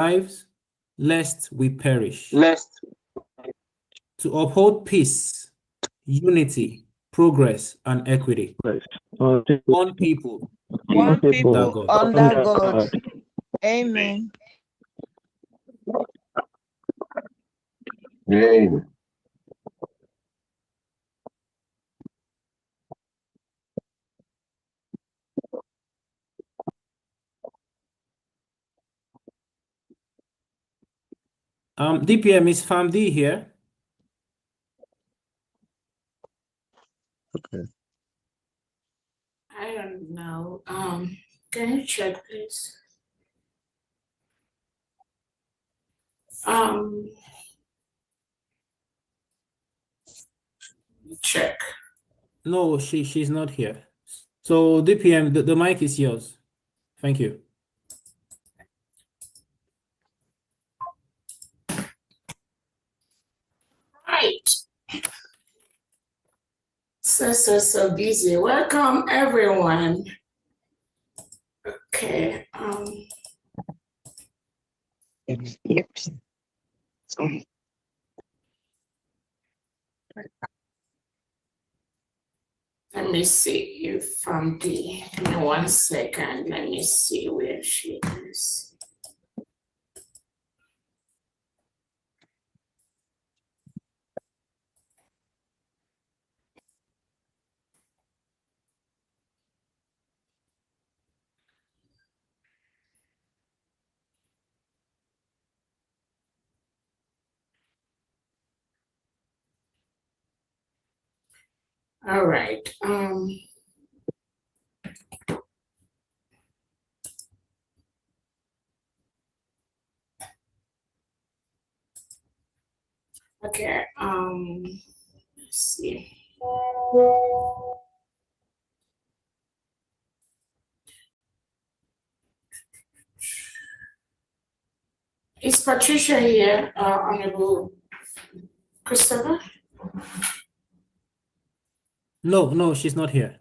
lives, lest we perish. To uphold peace, unity, progress, and equity. One people, One people under God. under God. Amen. Amen. DPM, is FAMD here? Okay. I don't know. Can you check, please? Check. No, she's not here. So DPM, the mic is yours. Thank you. Right. So busy. Welcome, everyone. Okay. Let me see if give me 1 second. Let me see where she is. All right. Okay. Let's see. Is Patricia here, Honorable Christopher? No, she's not here.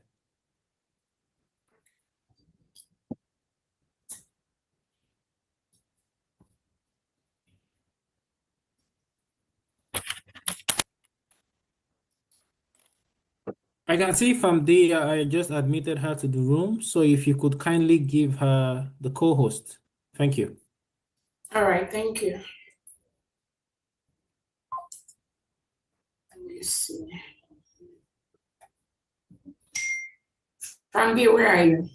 I can see FAMD, I just admitted her to the room. So if you could kindly give her the co-host. Thank you. All right, thank you. Let me see. Famdi, where are you?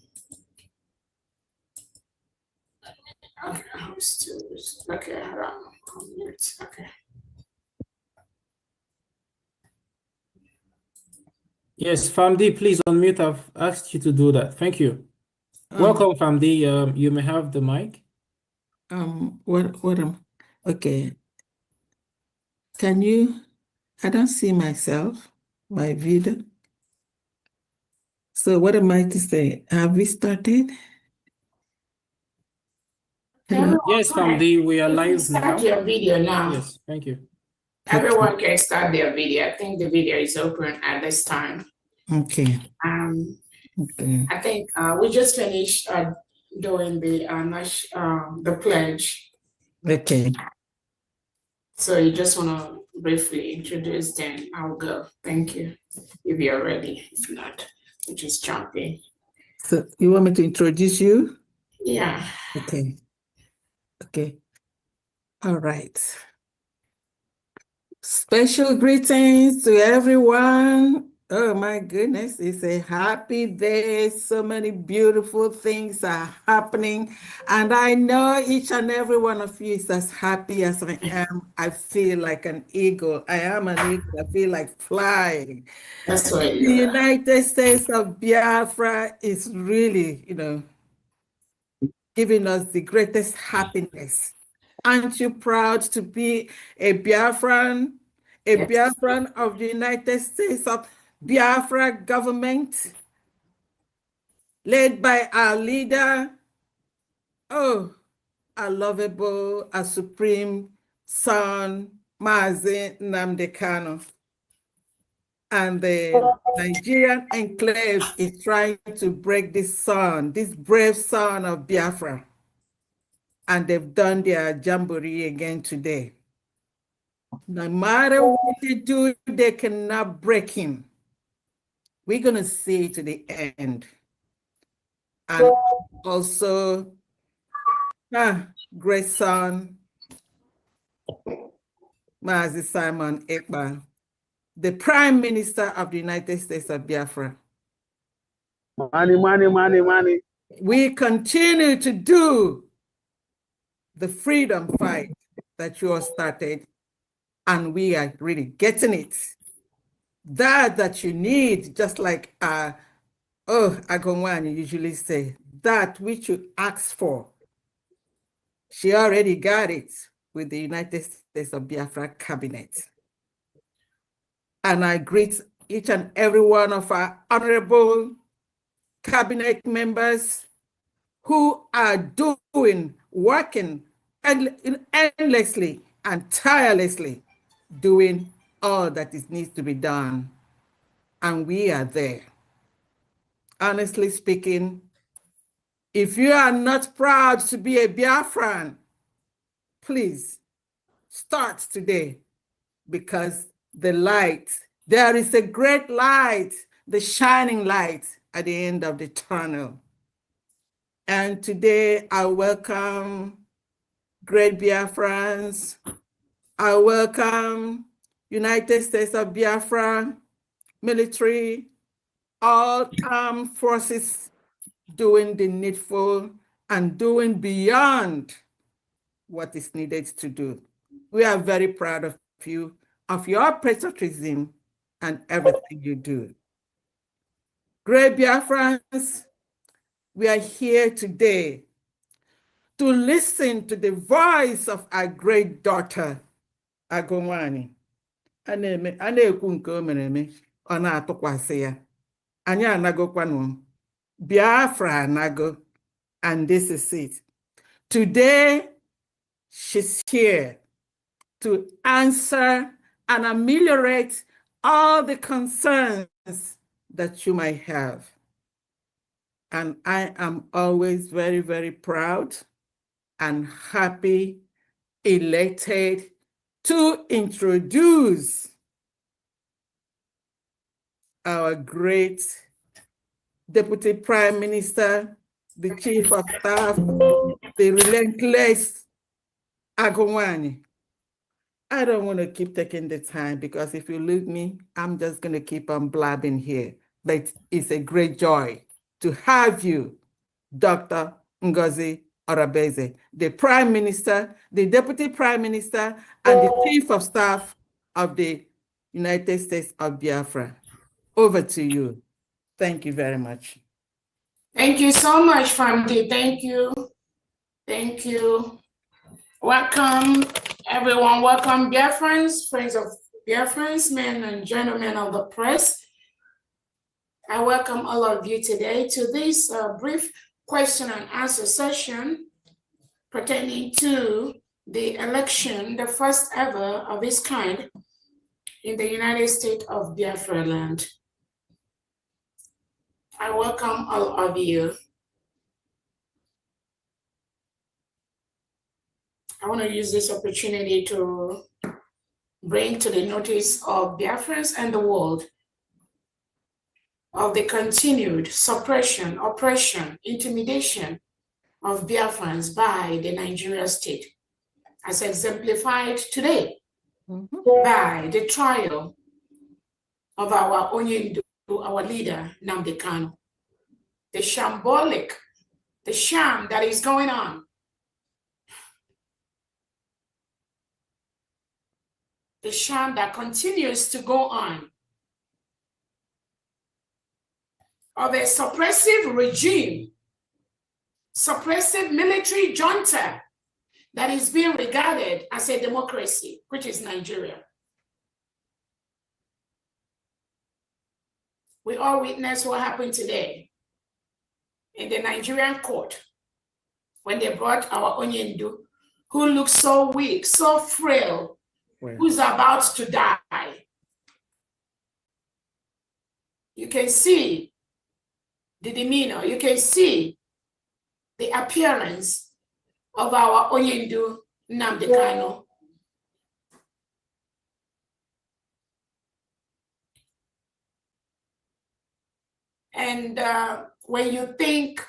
Okay, I'm still, okay, hold on. I'll mute. Okay. Yes, FAMD, please unmute. I've asked you to do that. Thank you. Welcome, FAMD. You may have the mic. Okay. Can you, I don't see myself, my video. So what am I to say? Have we started? Hello? Yes, FAMD, we are live Start now. your video now. Yes, thank you. Everyone can start their video. I think the video is open at this time. Okay. Okay. I think we just finished doing the pledge. Okay. So you just want to briefly introduce, then I'll go. Thank you. If you're ready. If not, we just jump in. So you want me to introduce you? Yeah. Okay. Okay. All right. Special greetings to everyone. Oh my goodness, it's a happy day. So many beautiful things are happening. And I know each and every one of you is as happy as I am. I feel like an eagle. I am an eagle. I feel like flying. That's what The United States of Biafra is really, giving us the greatest happiness. Aren't you proud to be a Biafran? A Biafran of the United States of Biafra government, led by our leader, our lovable, our supreme son, Mazi Nnamdi Kanu. And the Nigerian enclave is trying to break this brave son of Biafra. and they've done their jamboree again today. No matter what they do, they cannot break him. We're going to see to the end. And also, great son, Mazi Simon Ekpa, the Prime Minister of the United States of Biafra. Money. We continue to do the freedom fight that you all started, and we are really getting it. That you need, just like Agongwani usually say, that which you ask for. She already got it with the United States of Biafra cabinet. And I greet each and every one of our honorable cabinet members who are working endlessly and tirelessly, doing all that needs to be done. And we are there. Honestly speaking, if you are not proud to be a Biafran, please start today, because there is a great light, the shining light at the end of the tunnel. And today I welcome great Biafrans. I welcome United States of Biafra, military, all armed forces doing the needful and doing beyond what is needed to do. We are very proud of you, of your patriotism and everything you do. Great Biafrans, we are here today to listen to the voice of our great daughter, Agongwani. Ana-ekwu nke o mere eme, ọ na-atụkwasị ya. Anyị anagokwanụ. Biafra anago, and this is it. Today, she's here to answer and ameliorate all the concerns that you might have. And I am always very, very proud and happy, elated to introduce our great Deputy Prime Minister, the Chief of Staff, the relentless Agongwani. I don't want to keep taking the time, because if you leave me, I'm just going to keep on blabbing here. But it's a great joy to have you, Dr. Ngozi Orabeze, the Prime Minister, the Deputy Prime Minister, and the Chief of Staff of the United States of Biafra. Over to you. Thank you very much. Thank you so much, Famdi. Thank you. Thank you. Welcome, everyone. Welcome, Biafrans, friends of Biafrans, men and gentlemen of the press. I welcome all of you today to this brief question and answer session pertaining to the election, the first ever of its kind in the United States of Biafra land. I welcome all of you. I want to use this opportunity to bring to the notice of Biafrans and the world of the continued suppression, oppression, intimidation of Biafrans by the Nigerian state, as exemplified today by the trial of our Onyendu, our leader, Nnamdi Kanu. The shambolic, the sham that is going on. The sham that continues to go on of a suppressive regime, suppressive military junta that is being regarded as a democracy, which is Nigeria. We all witnessed what happened today in the Nigerian court when they brought our Onyendu, who looks so weak, so frail, who's about to die. You can see the demeanor, you can see the appearance of our Onyendu Nnamdi Kanu. And when you think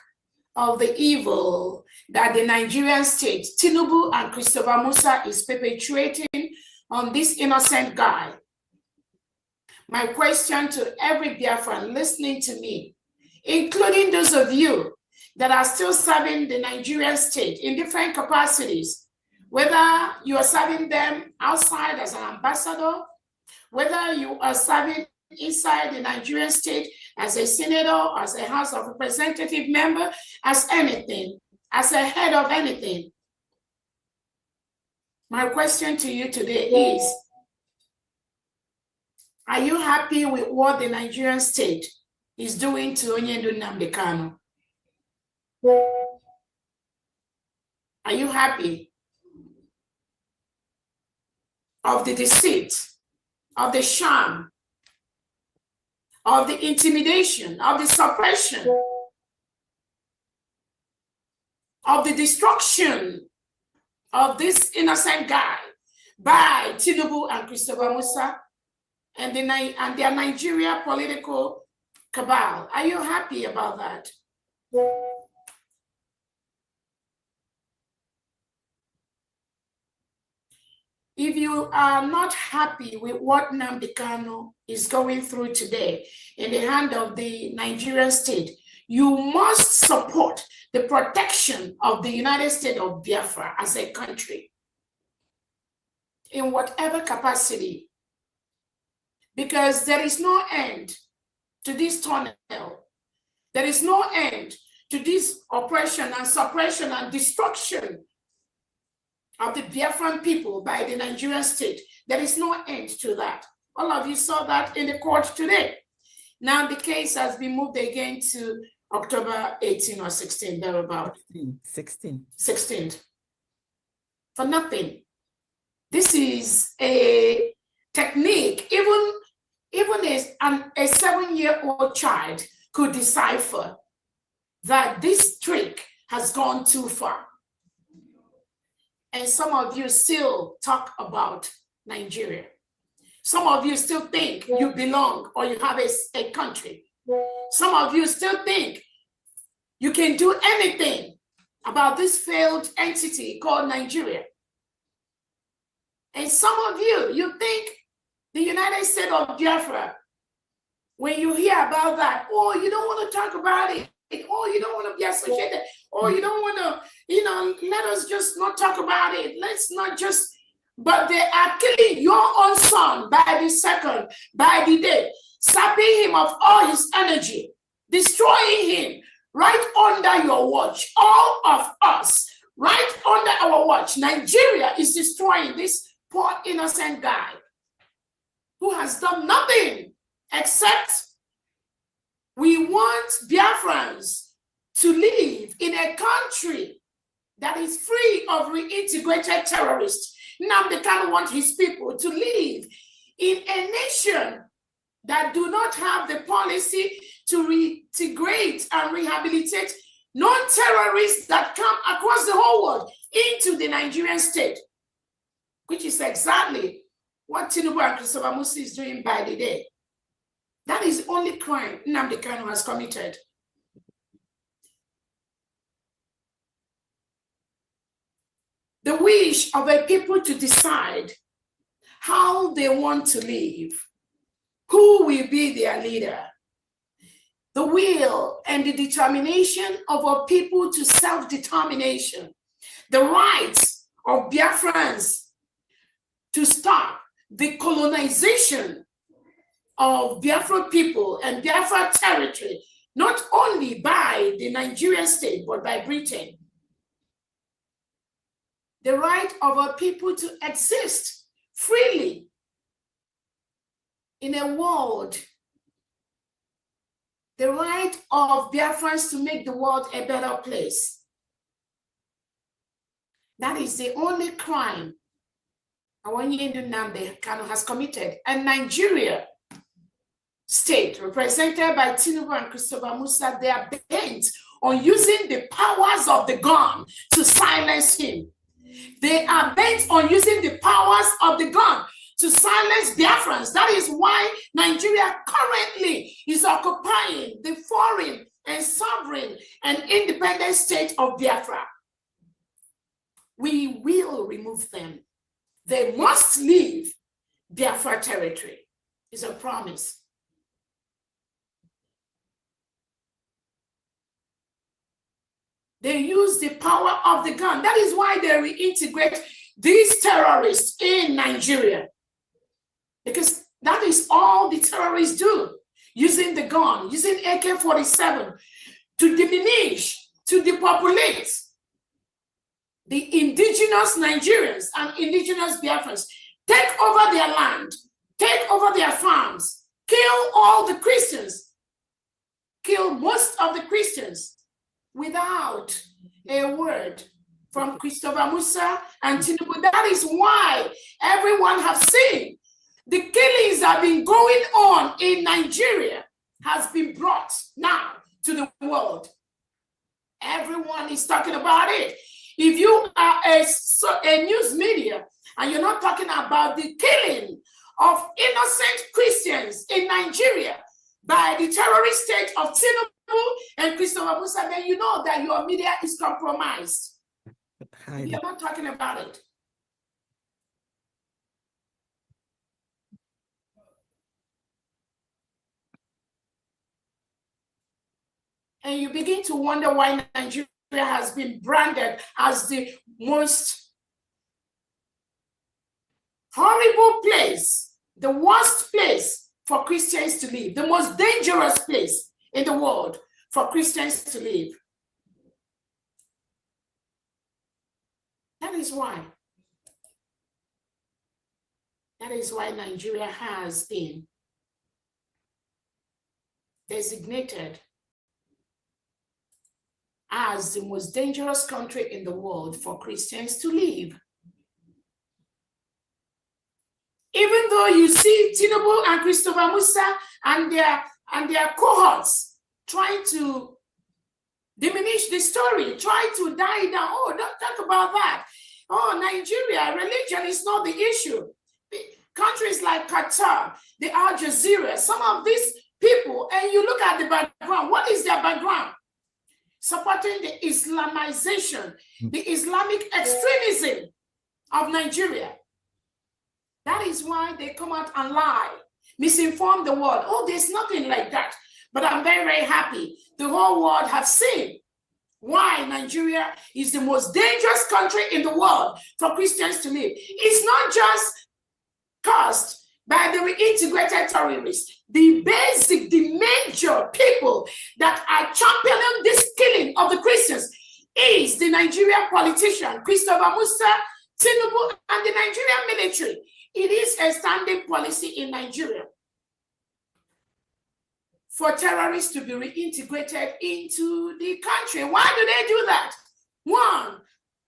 of the evil that the Nigerian state, Tinubu and Christopher Musa is perpetuating on this innocent guy, my question to every Biafran listening to me, including those of you that are still serving the Nigerian state in different capacities, whether you are serving them outside as an ambassador, whether you are serving inside the Nigerian state as a senator, as a House of Representative member, as anything, as a head of anything. My question to you today is, are you happy with what the Nigerian state is doing to Onyendu Nnamdi Kanu? Are you happy of the deceit, of the sham, of the intimidation, of the suppression, of the destruction of this innocent guy by Tinubu and Christopher Musa and their Nigeria political cabal? Are you happy about that? If you are not happy with what Nnamdi Kanu is going through today in the hand of the Nigerian state, you must support the protection of the United States of Biafra as a country in whatever capacity, because there is no end to this tunnel. There is no end to this oppression and suppression and destruction of the Biafran people by the Nigerian state. There is no end to that. All of you saw that in the court today. Now the case has been moved again to October 18 or 16, thereabout. 16th. For nothing. This is a technique. Even a 7-year-old child could decipher that this trick has gone too far. And some of you still talk about Nigeria. Some of you still think you belong or you have a country. Some of you still think you can do anything about this failed entity called Nigeria. And some of you think the United States of Biafra, when you hear about that, oh, you don't want to talk about it. Oh, you don't want to be associated. Oh, you don't want to, let us just not talk about it. Let's not just, but they are killing your own son by the second, by the day, sapping him of all his energy, destroying him right under your watch. All of us, right under our watch. Nigeria is destroying this poor innocent guy who has done nothing except we want Biafrans to live in a country that is free of reintegrated terrorists. Nnamdi Kanu wants his people to live in a nation that do not have the policy to reintegrate and rehabilitate non-terrorists that come across the whole world into the Nigerian state, which is exactly what Tinubu and Christopher Musa is doing by the day. That is the only crime Nnamdi Kanu has committed. The wish of a people to decide how they want to live, who will be their leader, the will and the determination of our people to self-determination, the rights of Biafrans to stop the colonization of Biafra people and Biafra territory, not only by the Nigerian state, but by Britain. The right of our people to exist freely in a world. The right of Biafrans to make the world a better place. That is the only crime Onyendu Nnamdi Kanu has committed. And Nigeria state, represented by Tinubu and Christopher Musa, they are bent on using the powers of the gun to silence him. They are bent on using the powers of the gun to silence Biafrans. That is why Nigeria currently is occupying the foreign and sovereign and independent state of Biafra. We will remove them. They must leave Biafra territory. It's a promise. They use the power of the gun. That is why they reintegrate these terrorists in Nigeria. Because that is all the terrorists do, using the gun, using AK-47 to diminish, to depopulate the indigenous Nigerians and indigenous Biafrans, take over their land, take over their farms, kill all the Christians, kill most of the Christians without a word from Christopher Musa and Tinubu. That is why everyone has seen the killings that have been going on in Nigeria has been brought now to the world. Everyone is talking about it. If you are a news media and you're not talking about the killing of innocent Christians in Nigeria by the terrorist state of Tinubu and Christopher Musa, then you know that your media is compromised. You're not talking about it. And you begin to wonder why Nigeria has been branded as the most horrible place, the worst place for Christians to live, the most dangerous place in the world for Christians to live. That is why. That is why Nigeria has been designated as the most dangerous country in the world for Christians to live. Even though you see Tinubu and Christopher Musa and their cohorts trying to diminish the story, try to die down. Oh, don't talk about that. Oh, Nigeria, religion is not the issue. Countries like Qatar, the Al Jazeera, some of these people, and you look at the background, what is their background? Supporting the Islamization, the Islamic extremism of Nigeria. That is why they come out and lie, misinform the world. Oh, there's nothing like that. But I'm very, very happy. The whole world has seen why Nigeria is the most dangerous country in the world for Christians to live. It's not just caused by the reintegrated terrorists. The basic, the major people that are championing this killing of the Christians is the Nigerian politician, Christopher Musa, Tinubu, and the Nigerian military. It is a standing policy in Nigeria for terrorists to be reintegrated into the country. Why do they do that? One,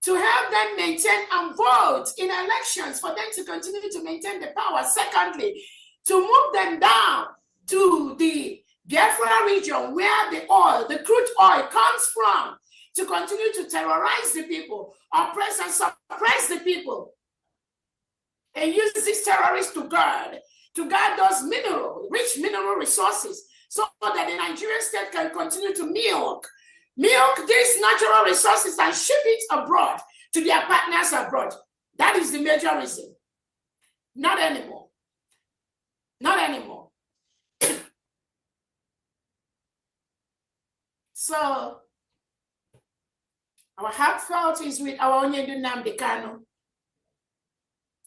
to help them maintain and vote in elections, for them to continue to maintain the power. Secondly, to move them down to the Biafra region where the oil, the crude oil comes from, to continue to terrorize the people, oppress and suppress the people, and use these terrorists to guard those rich mineral resources, so that the Nigerian state can continue to milk these natural resources and ship it abroad to their partners abroad. That is the major reason. Not anymore. Not anymore. So, our heartfelt is with our Onyedu Nnamdi Kanu.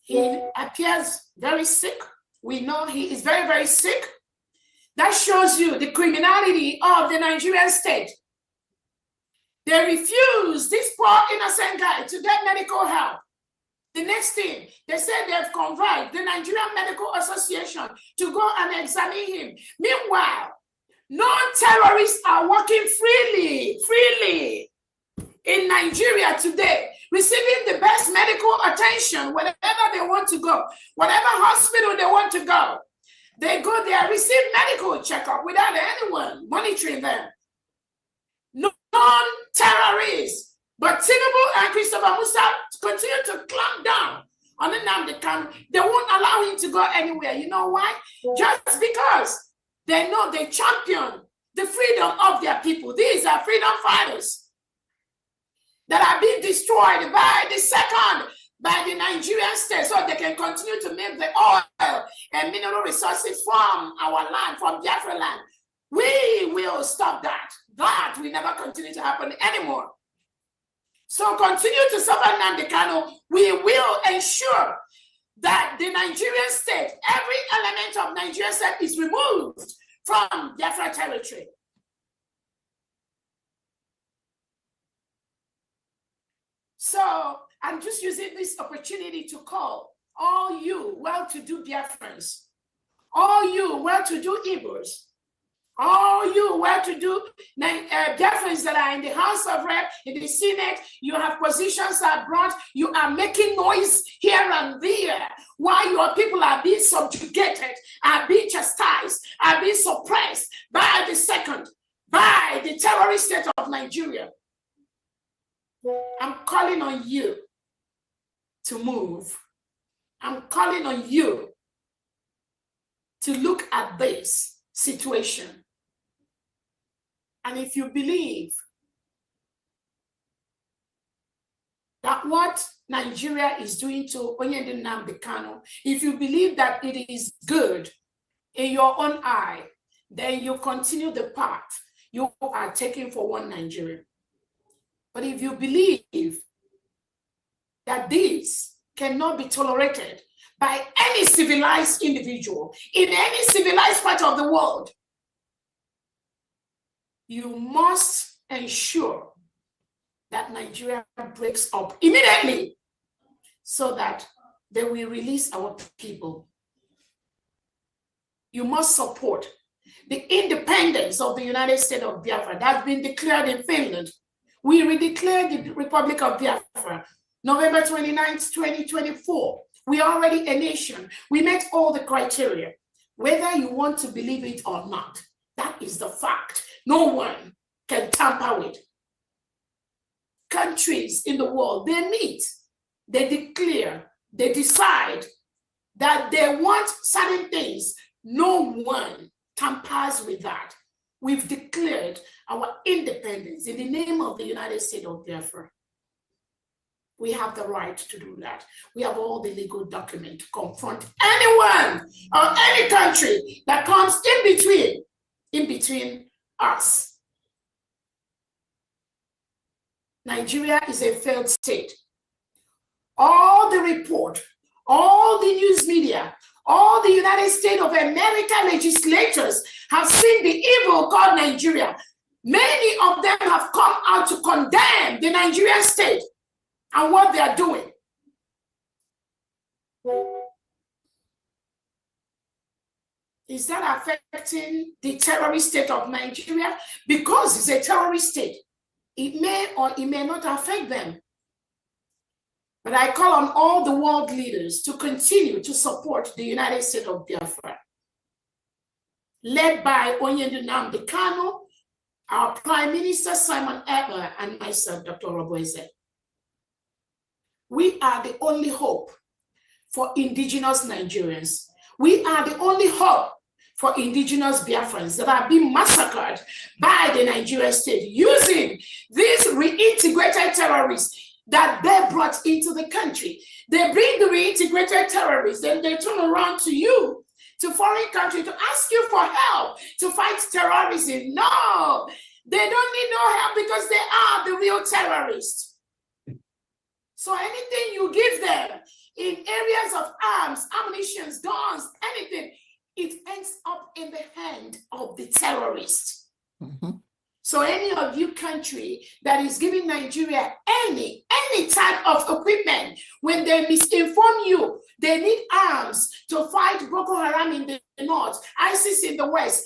He appears very sick. We know he is very, very sick. That shows you the criminality of the Nigerian state. They refuse this poor innocent guy to get medical help. The next thing, they said they've convoked the Nigerian Medical Association to go and examine him. Meanwhile, non-terrorists are working freely in Nigeria today, receiving the best medical attention wherever they want to go, whatever hospital they want to go. They go there, receive medical checkup without anyone monitoring them. non-terrorists. But Tinubu and Christopher Musa continue to clamp down on Nnamdi Kanu. They won't allow him to go anywhere. You know why? Just because they know they champion the freedom of their people. These are freedom fighters that are being destroyed by the Nigerian state, so they can continue to make the oil and mineral resources from our land, from Biafra land. We will stop that. That will never continue to happen anymore. So continue to suffer Nnamdi Kanu. We will ensure that the Nigerian state, every element of Nigerian state is removed from Biafra territory. So I'm just using this opportunity to call all you well-to-do Biafrans, all you well-to-do Igbos, all you well-to-do Biafrans that are in the House of Rep, in the Senate, you have positions abroad, you are making noise here and there while your people are being subjugated, are being chastised, are being suppressed by the terrorist state of Nigeria. I'm calling on you to move. I'm calling on you to look at this situation. And if you believe that what Nigeria is doing to Onyedin Nnamdi Kanu, if you believe that it is good in your own eye, then you continue the path you are taking for one Nigeria. But if you believe that this cannot be tolerated by any civilized individual in any civilized part of the world, you must ensure that Nigeria breaks up immediately so that they will release our people. You must support the independence of the United States of Biafra that's been declared in Finland. We redeclared the Republic of Biafra November 29th, 2024. We are already a nation. We met all the criteria. Whether you want to believe it or not, that is the fact. No one can tamper with. Countries in the world, they meet, they declare, they decide that they want certain things. No one tampers with that. We've declared our independence in the name of the United States of Biafra. We have the right to do that. We have all the legal documents to confront anyone or any country that comes in between us. Nigeria is a failed state. All the report, all the news media, all the United States of America legislators have seen the evil called Nigeria. Many of them have come out to condemn the Nigerian state and what they are doing. Is that affecting the terrorist state of Nigeria? Because it's a terrorist state, it may or it may not affect them. But I call on all the world leaders to continue to support the United States of Biafra, led by Onyedin Nnamdi Kanu, our Prime Minister Simon Ekpa, and myself, Dr. Roboeze. We are the only hope for indigenous Nigerians. We are the only hope for indigenous Biafrans that are being massacred by the Nigerian state using these reintegrated terrorists that they brought into the country. They bring the reintegrated terrorists, then they turn around to you, to foreign country, to ask you for help to fight terrorism. No, they don't need no help because they are the real terrorists. So anything you give them in areas of arms, ammunition, guns, anything, it ends up in the hand of the terrorists. Mm-hmm. So any of you country that is giving Nigeria any type of equipment, when they misinform you, they need arms to fight Boko Haram in the north, ISIS in the west.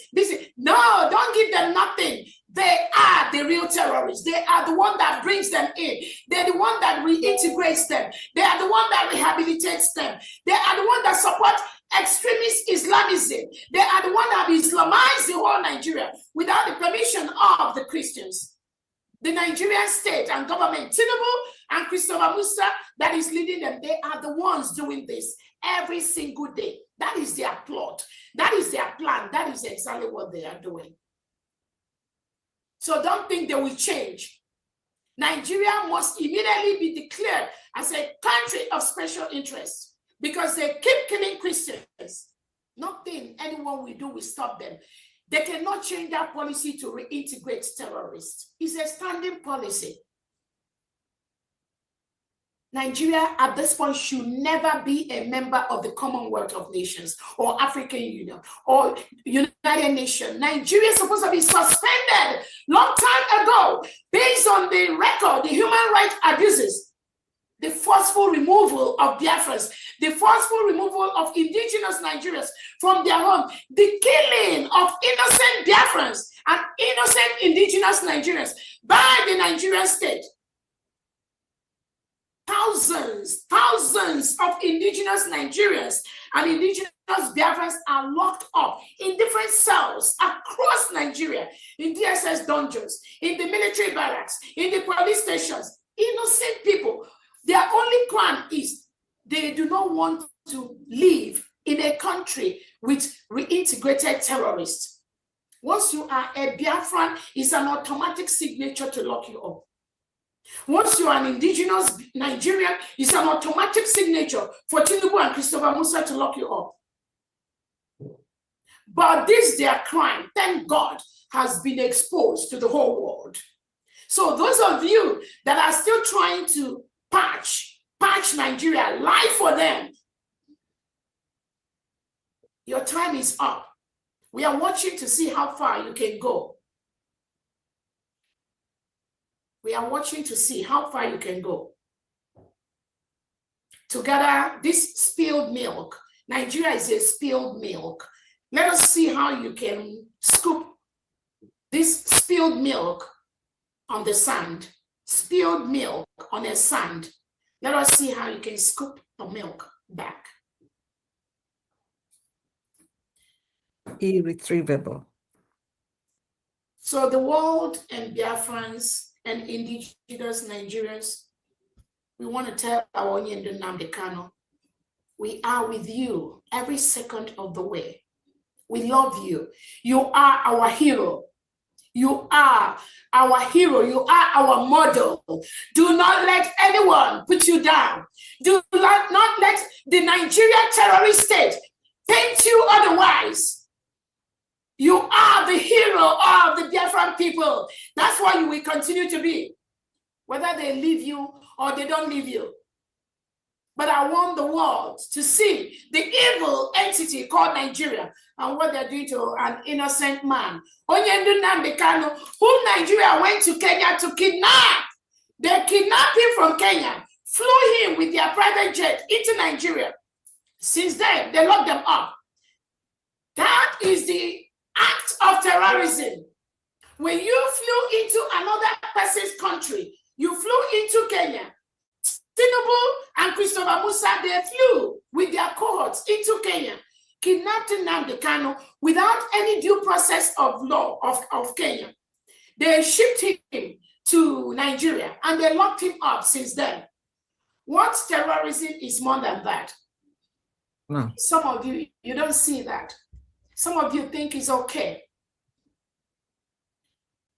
No, don't give them nothing. They are the real terrorists. They are the one that brings them in. They're the one that reintegrates them. They are the one that rehabilitates them. They are the one that support extremist Islamism. They are the one that have Islamized the whole Nigeria without the permission of the Christians. The Nigerian state and government, Tinubu and Christopher Musa, that is leading them, they are the ones doing this every single day. That is their plot. That is their plan. That is exactly what they are doing. So don't think they will change. Nigeria must immediately be declared as a country of special interest because they keep killing Christians. Nothing anyone will do will stop them. They cannot change that policy to reintegrate terrorists. It's a standing policy. Nigeria at this point should never be a member of the Commonwealth of Nations or African Union or United Nations. Nigeria is supposed to be suspended long time ago based on the record, the human rights abuses, the forceful removal of Biafrans, the forceful removal of indigenous Nigerians from their home, the killing of innocent Biafrans and innocent indigenous Nigerians by the Nigerian state. Thousands of indigenous Nigerians and indigenous Biafrans are locked up in different cells across Nigeria, in DSS dungeons, in the military barracks, in the police stations. Innocent people. Their only crime is they do not want to live in a country with reintegrated terrorists. Once you are a Biafran, it's an automatic signature to lock you up. Once you are an indigenous Nigerian, it's an automatic signature for Tinubu and Christopher Musa to lock you up. But this, their crime, thank God, has been exposed to the whole world. So those of you that are still trying to patch Nigeria, lie for them, your time is up. We are watching to see how far you can go. We are watching to see how far you can go. Together, this spilled milk, Nigeria is a spilled milk. Let us see how you can scoop this spilled milk on the sand. Spilled milk on a sand. Let us see how you can scoop the milk back. Irretrievable. So the world and Biafrans and indigenous Nigerians, we want to tell our Onyendo Nnamdi Kanu, we are with you every second of the way. We love you. You are our hero. You are our hero. You are our model. Do not let anyone put you down. Do not let the Nigerian terrorist state paint you otherwise. You are the hero of the Biafran people. That's why you will continue to be, whether they leave you or they don't leave you. But I want the world to see the evil entity called Nigeria and what they're doing to an innocent man. Onyendo Nnamdi Kanu, whom Nigeria went to Kenya to kidnap. They kidnapped him from Kenya, flew him with their private jet into Nigeria. Since then, they locked them up. That is the act of terrorism. When you flew into another person's country, you flew into Kenya. Tinubu and Christopher Musa, they flew with their cohorts into Kenya, kidnapped Nnamdi Kanu without any due process of law of Kenya. They shipped him to Nigeria and they locked him up since then. What terrorism is more than that? No. Some of you, you don't see that. Some of you think it's okay.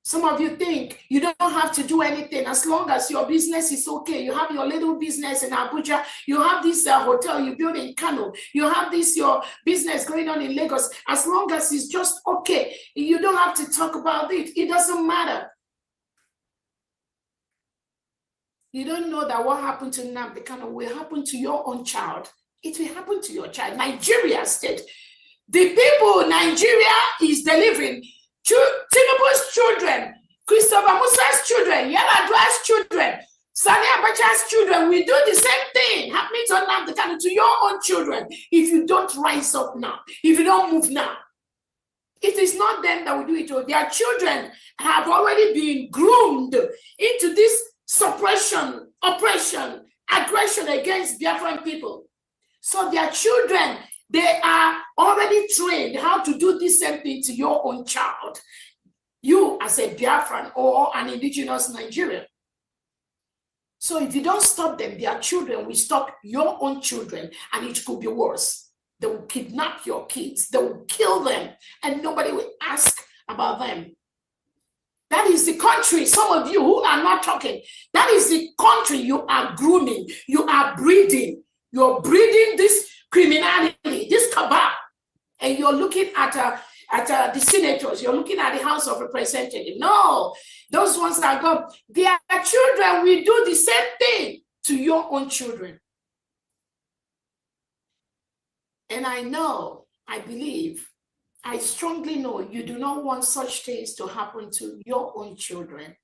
Some of you think you don't have to do anything as long as your business is okay. You have your little business in Abuja. You have this hotel you build in Kano. You have this, your business going on in Lagos. As long as it's just okay, you don't have to talk about it. It doesn't matter. You don't know that what happened to Nnamdi Kanu will happen to your own child. It will happen to your child. Nigeria state. The people Nigeria is delivering, Tinubu's children, Christopher Musa's children, Yar'Adua's children, Sani Abacha's children, we do the same thing happening to Nnamdi Kanu, to your own children, if you don't rise up now, if you don't move now. It is not them that will do it. Their children have already been groomed into this suppression, oppression, aggression against Biafran people. So their children, they are already trained how to do the same thing to your own child. You as a Biafran or an indigenous Nigerian. So if you don't stop them, their children will stop your own children, and it could be worse. They will kidnap your kids, they will kill them, and nobody will ask about them. That is the country, some of you who are not talking, that is the country you are grooming, you are breeding. You're breeding this criminality, this cabal, and you're looking at the senators, you're looking at the House of Representatives. No, those ones are gone. Their children will do the same thing to your own children. And I know, I believe, I strongly know you do not want such things to happen to your own children.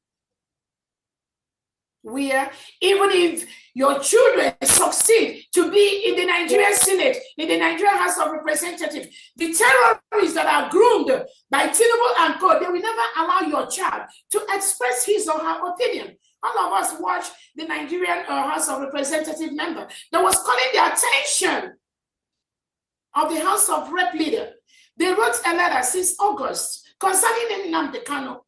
Where even if your children succeed to be in the Nigerian Senate, in the Nigerian House of Representatives, the terrorists that are groomed by Tinubu and Co, they will never allow your child to express his or her opinion. All of us watched the Nigerian House of Representative member that was calling the attention of the House of Rep leader. They wrote a letter since August concerning Nnamdi Kanu,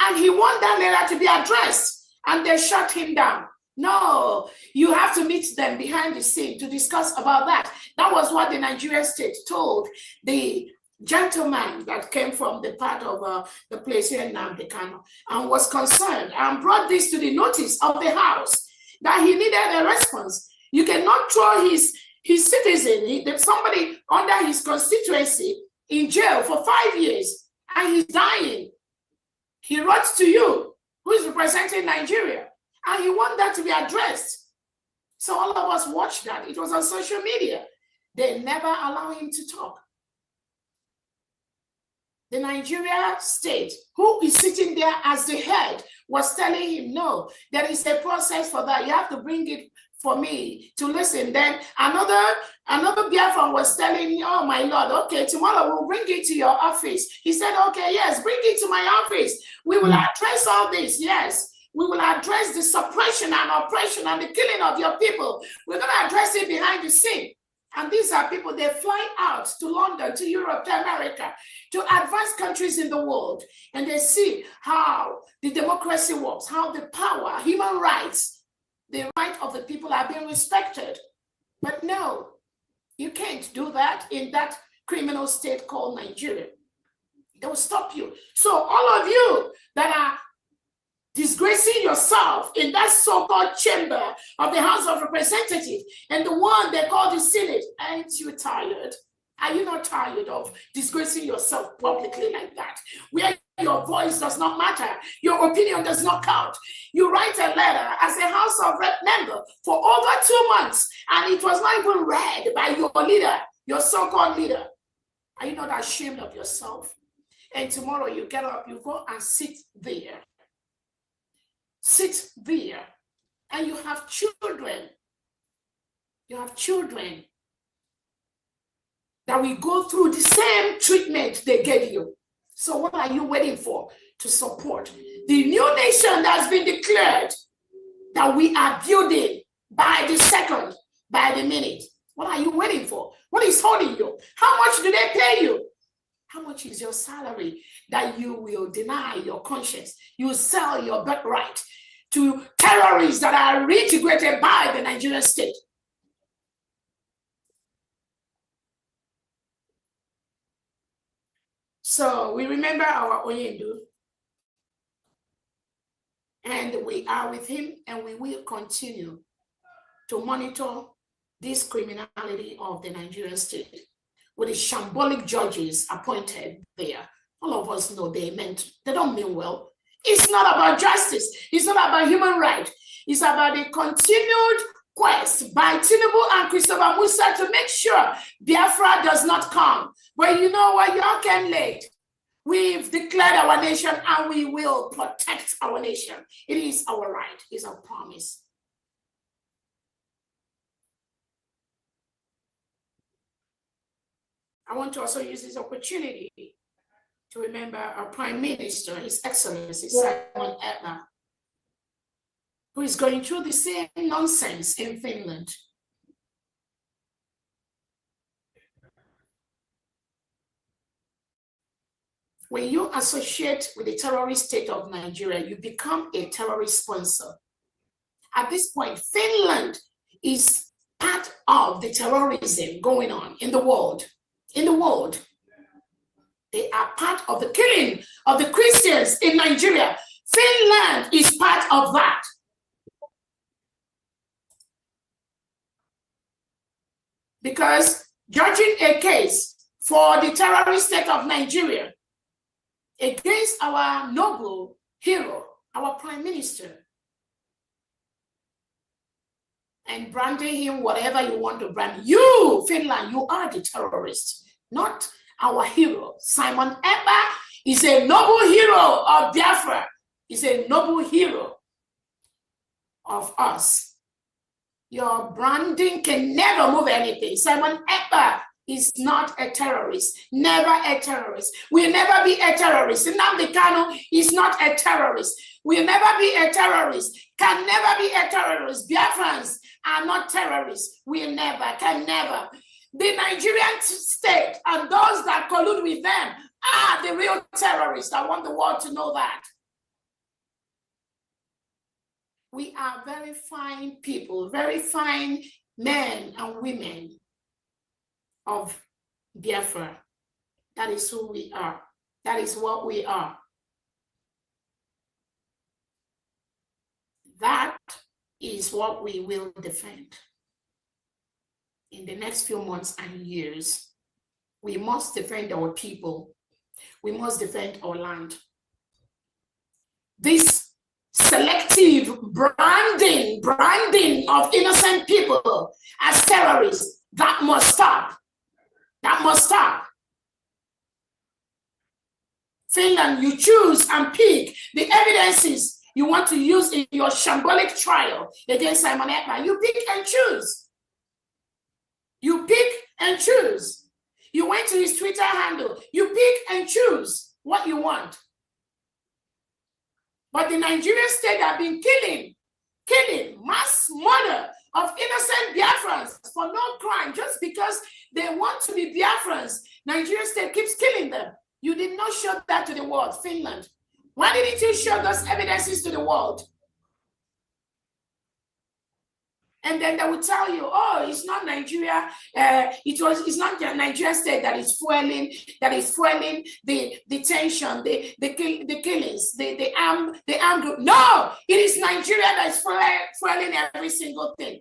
and he wanted that letter to be addressed. And they shut him down. No, you have to meet them behind the scene to discuss about that. That was what the Nigerian state told the gentleman that came from the part of the place here in Nnamdi Kanu and was concerned and brought this to the notice of the House that he needed a response. You cannot throw his citizen, somebody under his constituency, in jail for 5 years and he's dying. He wrote to you, who is representing Nigeria, and you want that to be addressed. So all of us watched that. It was on social media. They never allow him to talk. The Nigeria state, who is sitting there as the head, was telling him, no, there is a process for that. You have to bring it for me to listen. Then another Biafran was telling me, oh my Lord, okay, tomorrow we'll bring it to your office. He said, okay, yes, bring it to my office. We will address all this, yes. We will address the suppression and oppression and the killing of your people. We're going to address it behind the scene. And these are people, they fly out to London, to Europe, to America, to advanced countries in the world. And they see how the democracy works, how the power, human rights, the right of the people are being respected. But no, you can't do that in that criminal state called Nigeria. They will stop you. So all of you that are disgracing yourself in that so-called chamber of the House of Representatives and the one they call the Senate, aren't you tired? Are you not tired of disgracing yourself publicly like that? Where your voice does not matter, your opinion does not count. You write a letter as a House of Rep member for over 2 months, and it was not even read by your leader, your so-called leader. Are you not ashamed of yourself? And tomorrow you get up, you go and sit there. Sit there, and you have children. You have children that will go through the same treatment they gave you. So what are you waiting for to support the new nation that's been declared that we are building by the second, by the minute? What are you waiting for? What is holding you? How much do they pay you? How much is your salary that you will deny your conscience? You will sell your birthright to terrorists that are reintegrated by the Nigerian state? So we remember our Oyendu, and we are with him, and we will continue to monitor this criminality of the Nigerian state with the shambolic judges appointed there. All of us know they don't mean well. It's not about justice. It's not about human rights. It's about the continued quest by Tinubu and Christopher Musa to make sure Biafra does not come. But you know what? Y'all came late. We've declared our nation, and we will protect our nation. It is our right. It's our promise. I want to also use this opportunity to remember our Prime Minister, His Excellency Simon Edna, who is going through the same nonsense in Finland. when you associate with the terrorist state of Nigeria, you become a terrorist sponsor. At this point, Finland is part of the terrorism going on in the world. In the world, they are part of the killing of the Christians in Nigeria. Finland is part of that. Because judging a case for the terrorist state of Nigeria against our noble hero, our prime minister, and branding him whatever you want to brand. You, Finland, you are the terrorist, not our hero. Simon Ekpa is a noble hero of Biafra. He's a noble hero of us. Your branding can never move anything. Simon Ekpa is not a terrorist, never a terrorist. Will never be a terrorist. Nnamdi Kanu is not a terrorist. Will never be a terrorist. Can never be a terrorist. Biafrans are not terrorists. Will never, can never. The Nigerian state and those that collude with them are the real terrorists. I want the world to know that. We are very fine people, very fine men and women of Biafra. That is who we are. That is what we are. That is what we will defend. In the next few months and years, we must defend our people. We must defend our land. This selective branding of innocent people as terrorists, that must stop. That must stop. Finland, you choose and pick the evidences you want to use in your shambolic trial against Simon Ekpa. You pick and choose. You pick and choose. You went to his Twitter handle. You pick and choose what you want. But the Nigerian state have been killing mass murder of innocent Biafrans for no crime, just because they want to be Biafrans. Nigerian state keeps killing them. You did not show that to the world, Finland. Why didn't you show those evidences to the world? And then they would tell you, oh, it's not Nigeria. It's not the Nigerian state that is fueling the tension, the killings, the armed group. No, it is Nigeria that is fueling every single thing.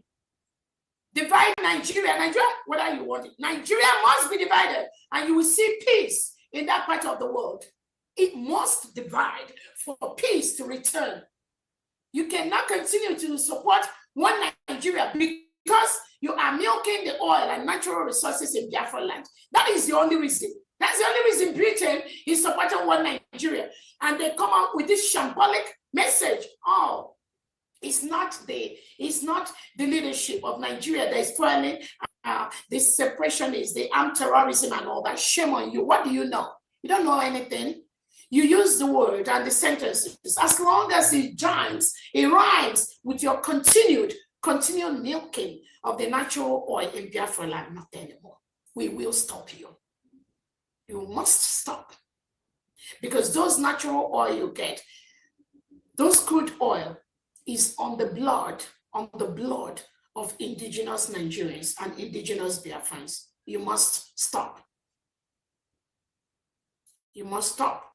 Divide Nigeria. Nigeria, whether you want it, Nigeria must be divided, and you will see peace in that part of the world. It must divide for peace to return. You cannot continue to support one Nigeria because you are milking the oil and natural resources in Biafra land. That is the only reason. That's the only reason Britain is supporting one Nigeria. And they come out with this shambolic message. Oh, it's not the leadership of Nigeria that is fueling the separationists, the armed terrorism and all that. Shame on you. What do you know? You don't know anything. You use the word and the sentences as long as it rhymes with your continued milking of the natural oil in Biafra land. Not anymore. We will stop you. You must stop. Because those natural oil you get, those crude oil is on the blood of indigenous Nigerians and indigenous Biafrans. You must stop. You must stop.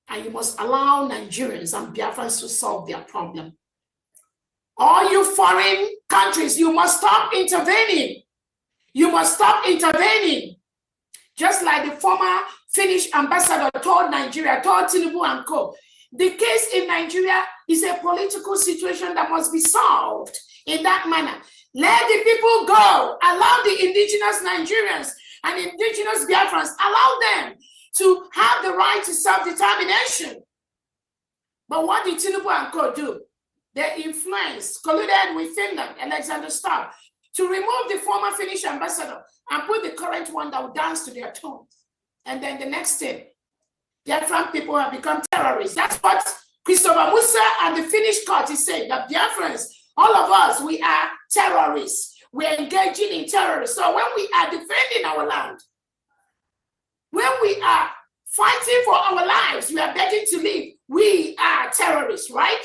And you must allow Nigerians and Biafrans to solve their problem. All you foreign countries, you must stop intervening. You must stop intervening. Just like the former Finnish ambassador told Nigeria, told Tinubu and co. The case in Nigeria is a political situation that must be solved in that manner. Let the people go. Allow the indigenous Nigerians and indigenous Biafrans, allow them to have the right to self-determination. But what did Tinubu and co do? They influenced, colluded with Finland, Alexander Stubb, to remove the former Finnish ambassador and put the current one that would dance to their tones. And then the next thing, Biafran people have become terrorists. That's what Christopher Musa and the Finnish court is saying, that Biafrans, all of us, we are terrorists. We're engaging in terrorists. So when we are defending our land, when we are fighting for our lives. We are begging to live. We are terrorists, right?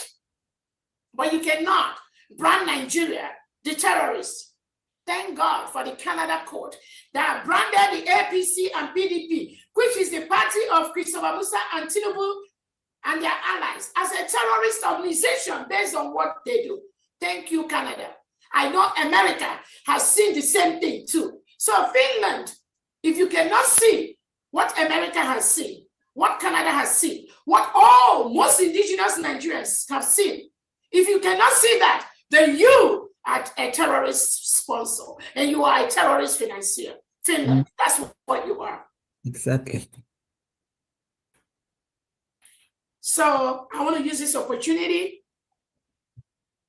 But you cannot brand Nigeria the terrorists. Thank God for the Canada court that branded the APC and PDP, which is the party of Christopher Musa and Tinubu and their allies, as a terrorist organization based on what they do. Thank you, Canada. I know America has seen the same thing too. So Finland, if you cannot see what America has seen, what Canada has seen, what most indigenous Nigerians have seen, if you cannot see that, then you are a terrorist sponsor and you are a terrorist financier. Finland, that's what you are. Exactly. So I want to use this opportunity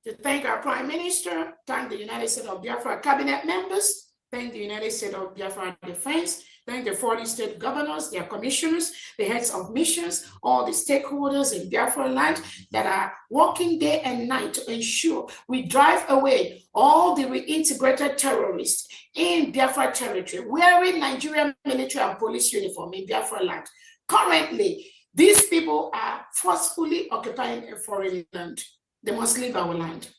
to thank our Prime Minister, thank the United States of Biafra cabinet members, thank the United States of Biafra Defense, thank the 40 state governors, their commissioners, the heads of missions, all the stakeholders in Biafra land that are working day and night to ensure we drive away all the reintegrated terrorists in Biafra territory, wearing Nigerian military and police uniform in Biafra land. Currently, these people are forcefully occupying a foreign land. They must leave our land.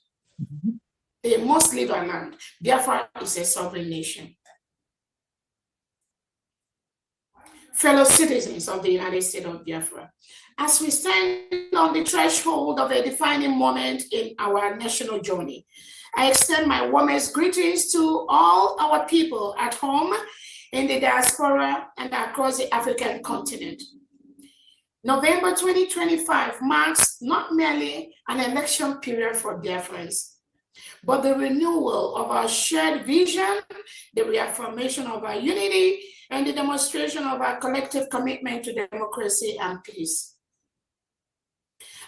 They must leave our land. Biafra is a sovereign nation. Fellow citizens of the United States of Biafra, as we stand on the threshold of a defining moment in our national journey, I extend my warmest greetings to all our people at home, in the diaspora, and across the African continent. November 2025 marks not merely an election period for Biafrans, but the renewal of our shared vision, the reaffirmation of our unity, and the demonstration of our collective commitment to democracy and peace.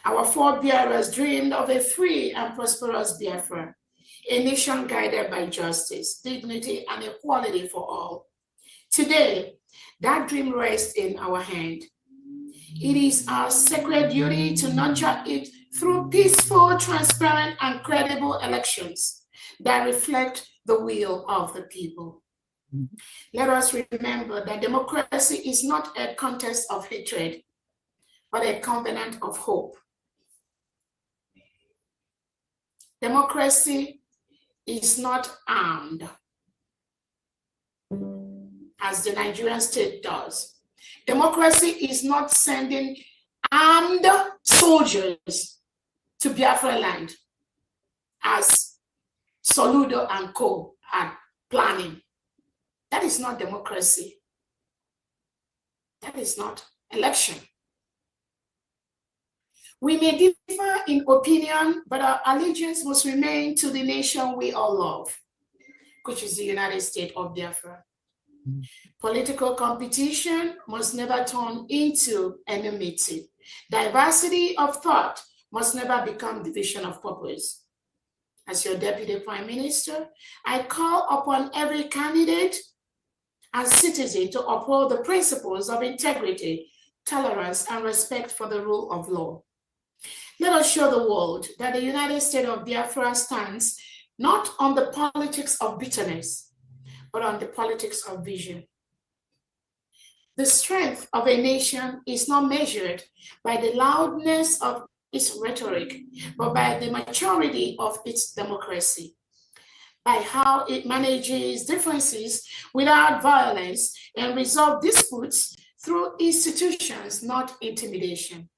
Our forebearers dreamed of a free and prosperous Biafra, a nation guided by justice, dignity, and equality for all. Today, that dream rests in our hand. It is our sacred duty to nurture it through peaceful, transparent, and credible elections that reflect the will of the people. Let us remember that democracy is not a contest of hatred, but a covenant of hope. Democracy is not armed, as the Nigerian state does. Democracy is not sending armed soldiers to Biafra land, as Soludo and co are planning. That is not democracy. That is not election. We may differ in opinion, but our allegiance must remain to the nation we all love, which is the United States of Biafra. Political competition must never turn into enmity. Diversity of thought must never become division of purpose. As your Deputy Prime Minister, I call upon every candidate and citizen to uphold the principles of integrity, tolerance, and respect for the rule of law. Let us show the world that the United States of Biafra stands not on the politics of bitterness, but on the politics of vision. The strength of a nation is not measured by the loudness of its rhetoric, but by the maturity of its democracy, by how it manages differences without violence and resolve disputes through institutions, not intimidation.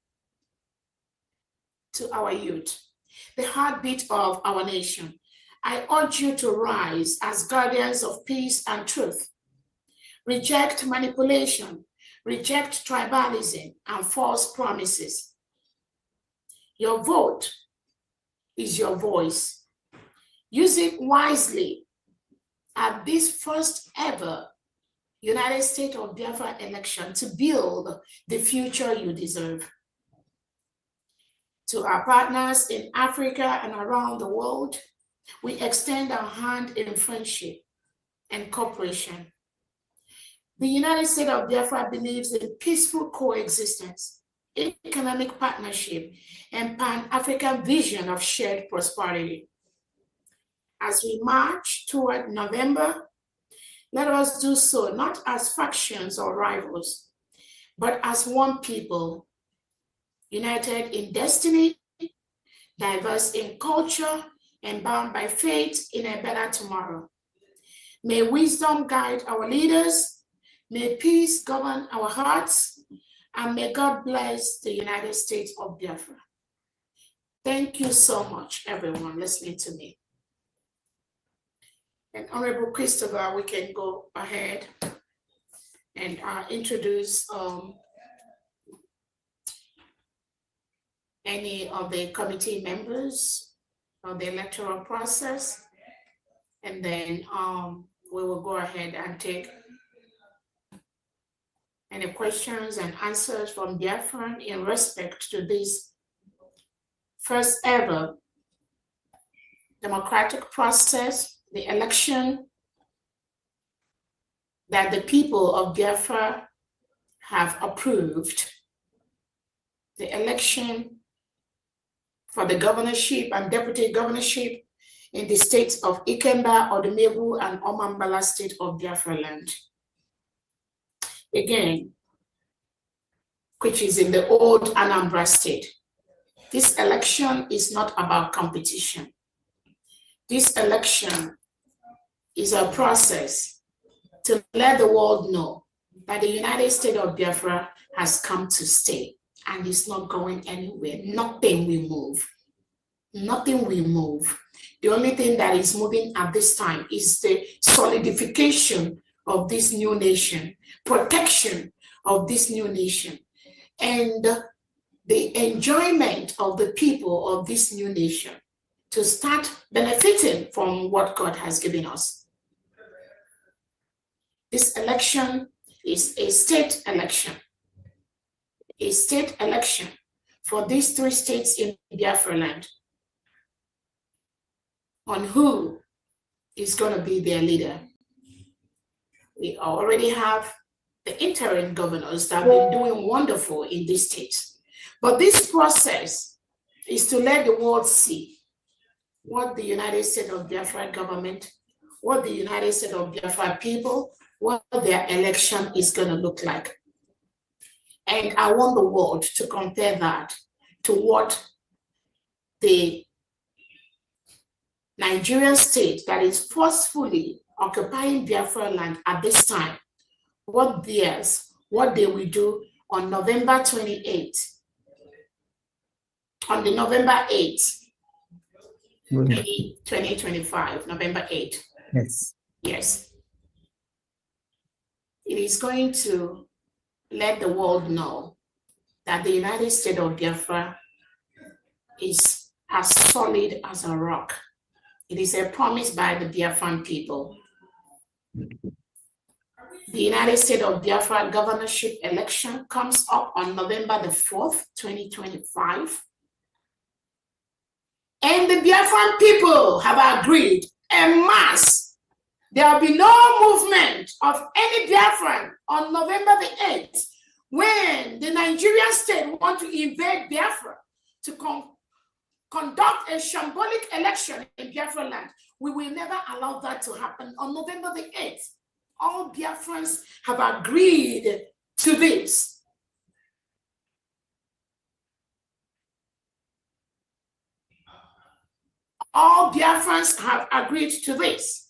To our youth, the heartbeat of our nation, I urge you to rise as guardians of peace and truth. Reject manipulation, reject tribalism and false promises. Your vote is your voice. Use it wisely at this first ever United States of Biafra election to build the future you deserve. To our partners in Africa and around the world, we extend our hand in friendship and cooperation. The United States of Biafra believes in peaceful coexistence, economic partnership, and Pan-African vision of shared prosperity. As we march toward November, let us do so not as factions or rivals, but as one people, united in destiny, diverse in culture, and bound by faith in a better tomorrow. May wisdom guide our leaders, may peace govern our hearts, and may God bless the United States of Biafra. Thank you so much, everyone, listening to me. And Honorable Christopher, we can go ahead and introduce any of the committee members of the electoral process. And then we will go ahead and take any questions and answers from Biafran in respect to this first ever democratic process, the election that the people of Biafra have approved, the election for the governorship and deputy governorship in the states of Ikemba, Odumebu, and Omambala state of Biafra land. Again, which is in the old Anambra state. This election is not about competition. This election is a process to let the world know that the United States of Biafra has come to stay and it's not going anywhere. Nothing will move. Nothing will move. The only thing that is moving at this time is the solidification of this new nation, protection of this new nation, and the enjoyment of the people of this new nation to start benefiting from what God has given us. This election is a state election. A state election for these three states in Biafra land on who is going to be their leader. We already have the interim governors that have been doing wonderful in these states. But this process is to let the world see what the United States of Biafra government, what the United States of Biafra people, what their election is going to look like. And I want the world to compare that to what the Nigerian state that is forcefully occupying Biafra land at this time, what they will do on November 28th, on the November 8th, 2025, November 8th. Yes. Yes. It is going to let the world know that the United States of Biafra is as solid as a rock. It is a promise by the Biafran people. The United States of Biafra governorship election comes up on November the 4th, 2025. And the Biafran people have agreed en masse. There will be no movement of any Biafran on November the 8th when the Nigerian state want to invade Biafra to conduct a shambolic election in Biafra land. We will never allow that to happen on November the 8th. All Biafrans have agreed to this. All Biafrans have agreed to this.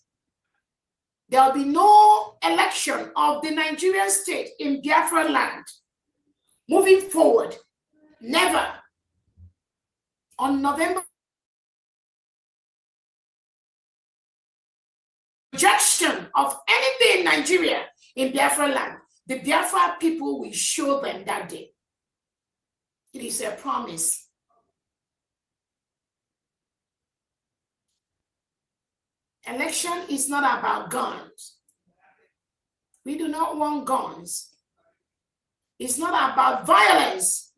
There will be no election of the Nigerian state in Biafra land moving forward. Never. On November, rejection of anything in Nigeria in Biafra land, the Biafra people will show them that day. It is a promise. Election is not about guns. We do not want guns. It's not about violence.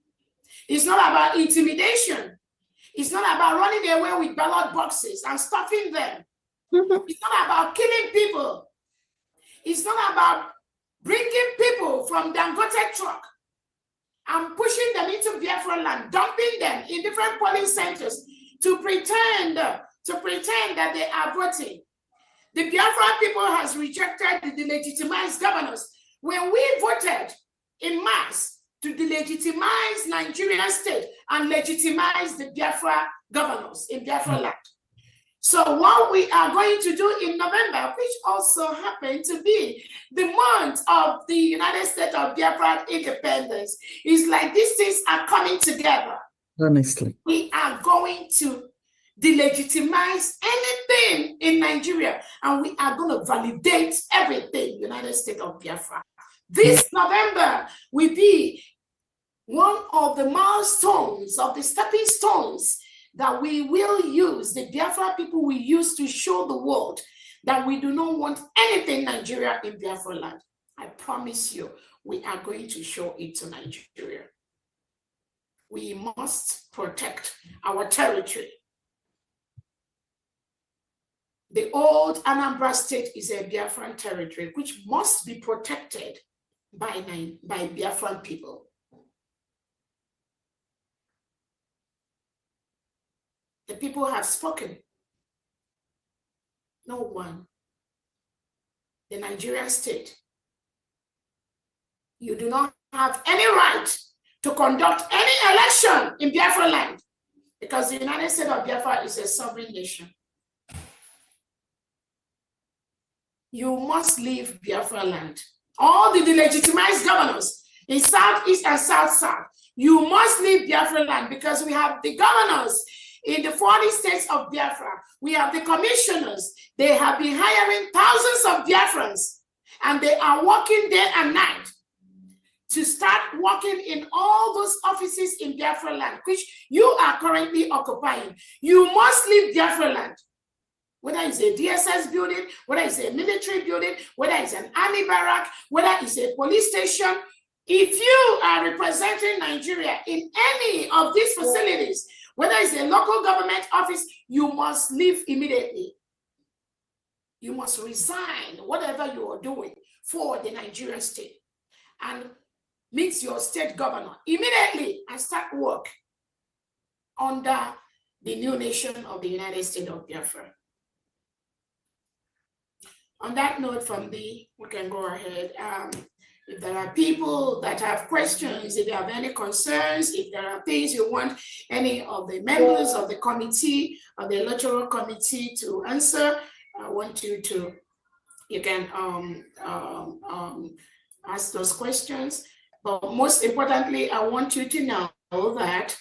It's not about intimidation. It's not about running away with ballot boxes and stuffing them. It's not about killing people. It's not about bringing people from Dangote truck and pushing them into Biafra land, dumping them in different polling centers to pretend that they are voting. The Biafra people has rejected the legitimized governors. When we voted in mass to delegitimize Nigerian state and legitimize the Biafra governors in Biafra land. So what we are going to do in November, which also happened to be the month of the United States of Biafra independence, is like these things are coming together. Honestly. We are going to delegitimize anything in Nigeria, and we are going to validate everything United States of Biafra. This November will be one of the milestones, of the stepping stones that we will use, the Biafra people will use to show the world that we do not want anything Nigeria in Biafra land. I promise you, we are going to show it to Nigeria. We must protect our territory. The old Anambra state is a Biafran territory, which must be protected by Biafran people. The people have spoken. No one. The Nigerian state. You do not have any right to conduct any election in Biafra land because the United States of Biafra is a sovereign nation. You must leave Biafra land. All the delegitimized governors in Southeast and South-South, you must leave Biafra land because we have the governors in the 40 states of Biafra. We have the commissioners. They have been hiring thousands of Biafrans, and they are working day and night to start working in all those offices in Biafra land, which you are currently occupying. You must leave Biafra land. Whether it's a DSS building, whether it's a military building, whether it's an army barrack, whether it's a police station, if you are representing Nigeria in any of these facilities, whether it's a local government office, you must leave immediately. You must resign whatever you are doing for the Nigerian state and meet your state governor immediately and start work under the new nation of the United States of Biafra. On that note, we can go ahead. If there are people that have questions, if you have any concerns, if there are things you want any of the members of the committee, of the electoral committee to answer, I want you can ask those questions. But most importantly, I want you to know that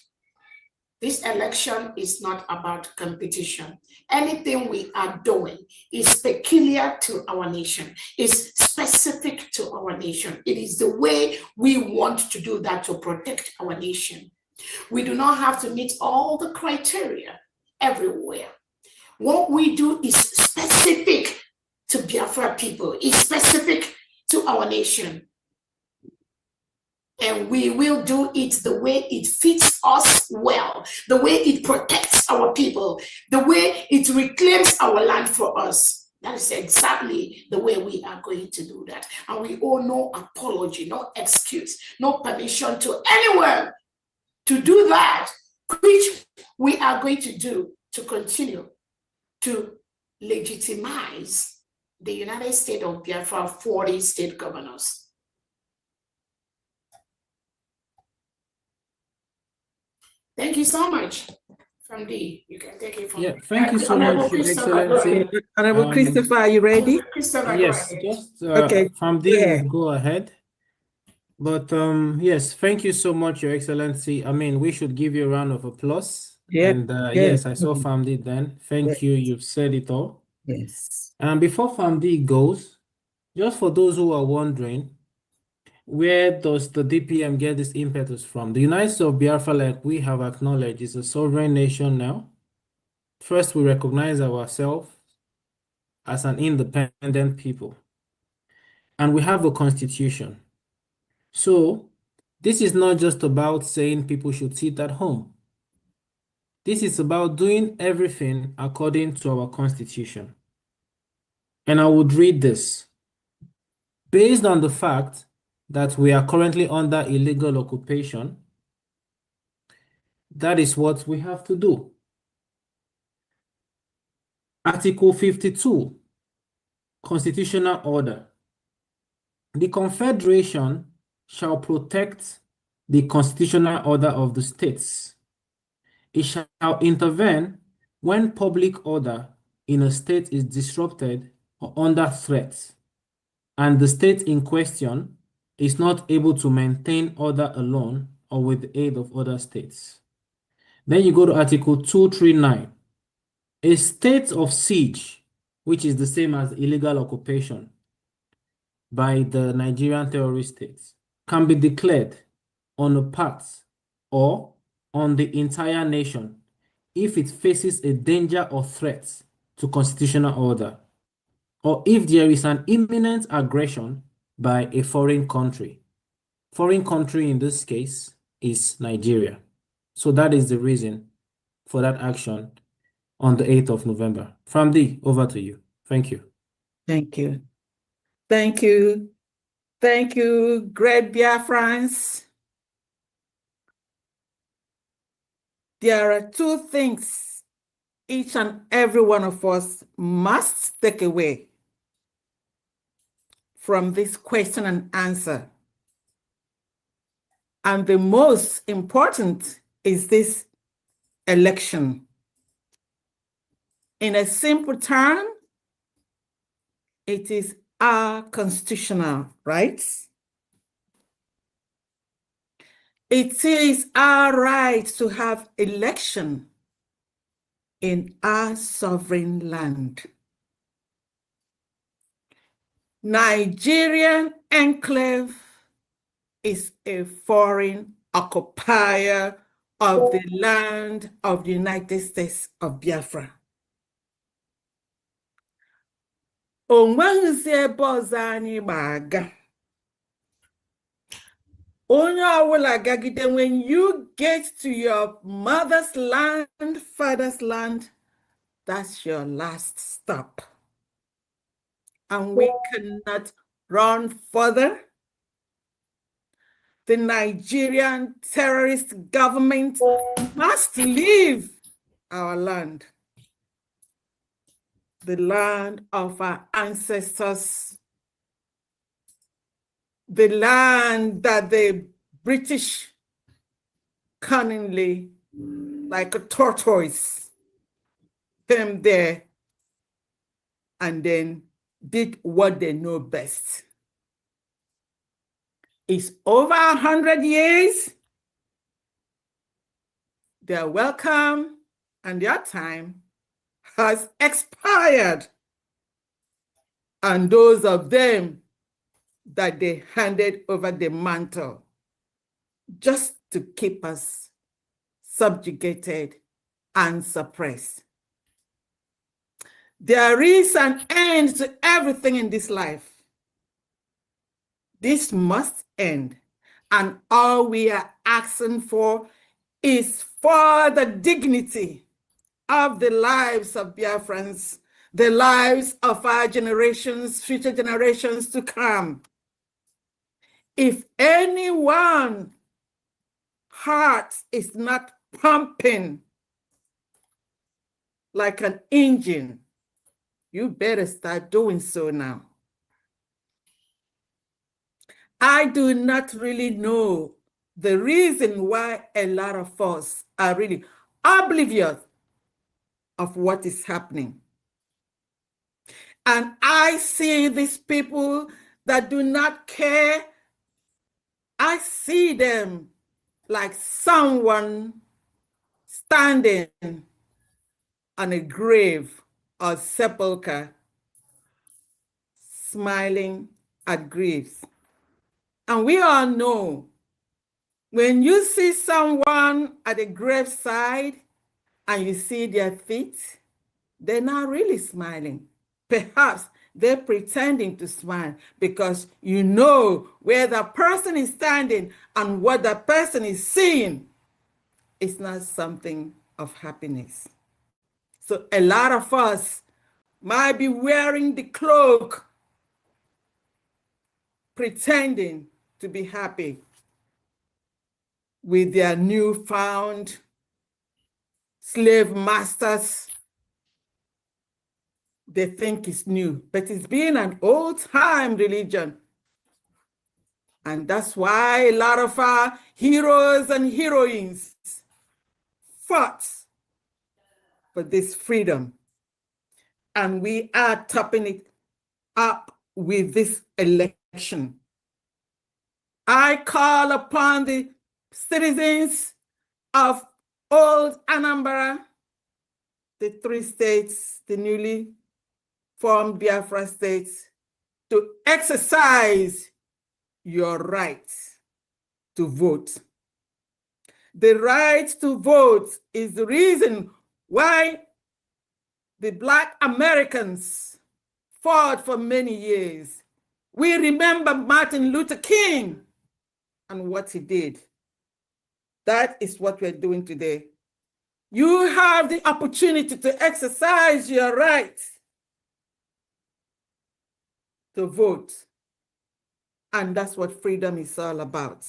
this election is not about competition. Anything we are doing is peculiar to our nation, is specific to our nation. It is the way we want to do that to protect our nation. We do not have to meet all the criteria everywhere. What we do is specific to Biafra people, is specific to our nation. And we will do it the way it fits us well, the way it protects our people, the way it reclaims our land for us. That is exactly the way we are going to do that. And we owe no apology, no excuse, no permission to anyone to do that, which we are going to do to continue to legitimize the United States of Biafra 40 state governors. Thank you so much. From D, you can take it from Yeah, thank you so much, Your Excellency. Honorable Christopher, are you ready? Christopher, Yes, just Okay, from D, yeah. go ahead. But yes, thank you so much, Your Excellency. I mean, we should give you a round of applause. Yeah, And yeah. yes, I saw FAMD then. Thank you. You've said it all. Yes. And before FAMD goes, just for those who are wondering, where does the DPM get this impetus from? The United States of Biafra, like we have acknowledged, is a sovereign nation now. First, we recognize ourselves as an independent people. And we have a constitution. So, this is not just about saying people should sit at home. This is about doing everything according to our constitution. And I would read this. Based on the fact that we are currently under illegal occupation, that is what we have to do. Article 52, Constitutional Order. The Confederation shall protect the constitutional order of the states. It shall intervene when public order in a state is disrupted or under threat, and the state in question is not able to maintain order alone or with the aid of other states. Then you go to Article 239. A state of siege, which is the same as illegal occupation by the Nigerian terrorist states, can be declared on a part or on the entire nation if it faces a danger or threat to constitutional order, or if there is an imminent aggression by a foreign country. Foreign country in this case is Nigeria. So that is the reason for that action on the 8th of November. Famdi, over to you. Thank you. Thank you. Thank you. Thank you, great Biafrans. There are two things each and every one of us must take away from this question and answer. And the most important is this election. In a simple term, it is our constitutional rights. It is our right to have election in our sovereign land. Nigerian enclave is a foreign occupier of the land of the United States of Biafra. Onweghịzi ebe ọzọ anyị gbaga. Onye ọbụla gagide, when you get to your mother's land, father's land, that's your last stop. And we cannot run further. The Nigerian terrorist government must leave our land, the land of our ancestors, the land that the British cunningly, like a tortoise, came there and then did what they know best. It's over 100 years. They're welcome, and their time has expired. And those of them that they handed over the mantle just to keep us subjugated and suppressed. There is an end to everything in this life. This must end, and all we are asking for is for the dignity of the lives of Biafrans, the lives of our generations, future generations to come. If anyone's heart is not pumping like an engine, you better start doing so now. I do not really know the reason why a lot of us are really oblivious of what is happening. And I see these people that do not care. I see them like someone standing on a grave or sepulcher, smiling at graves. And we all know when you see someone at a graveside and you see their feet, they're not really smiling. Perhaps they're pretending to smile because you know where the person is standing and what the person is seeing is not something of happiness. So a lot of us might be wearing the cloak, pretending to be happy with their newfound slave masters. They think it's new, but it's been an old-time religion. And that's why a lot of our heroes and heroines fought for this freedom. And we are topping it up with this election. I call upon the citizens of Old Anambra, the 3 states, the newly formed Biafra states, to exercise your right to vote. The right to vote is the reason why the Black Americans fought for many years. We remember Martin Luther King and what he did. That is what we're doing today. You have the opportunity to exercise your right to vote. And that's what freedom is all about.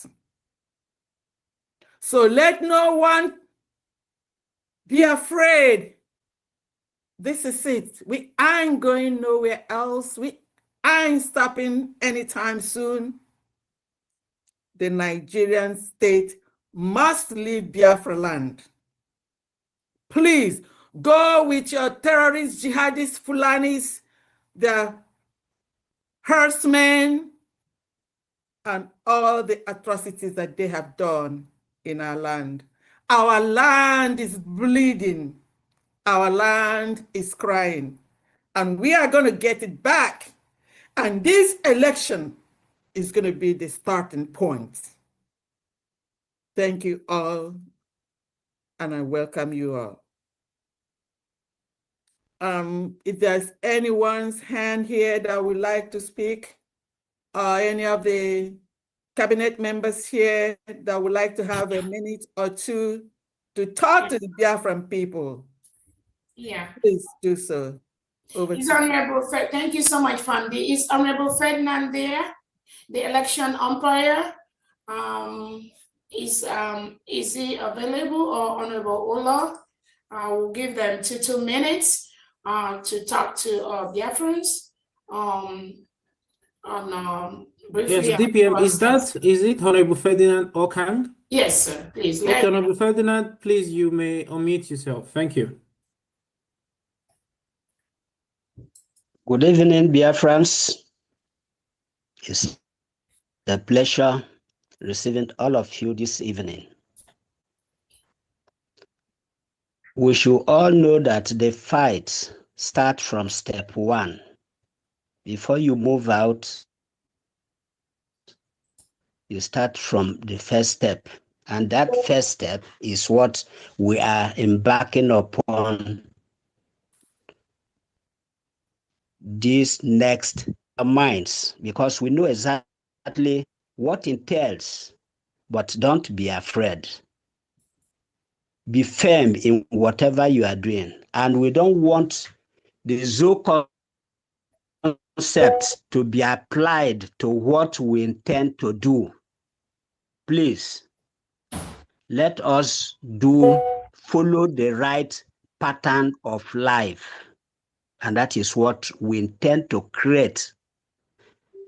So let no one be afraid. This is it. We aren't going nowhere else. We aren't stopping anytime soon. The Nigerian state must leave Biafra land. Please go with your terrorists, jihadists, Fulanis, the herdsmen, and all the atrocities that they have done in our land. Our land is bleeding. Our land is crying. And we are going to get it back. And this election is going to be the starting point. Thank you all, and I welcome you all. If there's anyone's hand here that would like to speak, or any of the cabinet members here that would like to have a minute or two to talk to the Biafran people, please do so. Over Is to you. Honorable thank you so much, Famdi. Is Honorable Ferdinand there, the election umpire? Is he available, or Honorable Ola? I will give them 2 minutes to talk to Biafrans. Briefly. Yes, DPM, is it Honorable Ferdinand Okang? Yes, sir, please. Okay, Honorable Ferdinand, please, you may unmute yourself. Thank you. Good evening, Biafrans. It's a pleasure receiving all of you this evening. We should all know that the fight starts from step 1. Before you move out, you start from the first step. And that first step is what we are embarking upon these next minds, because we know exactly what entails, but don't be afraid. Be firm in whatever you are doing. And we don't want the Zoo concept to be applied to what we intend to do. Please, let us follow the right pattern of life. And that is what we intend to create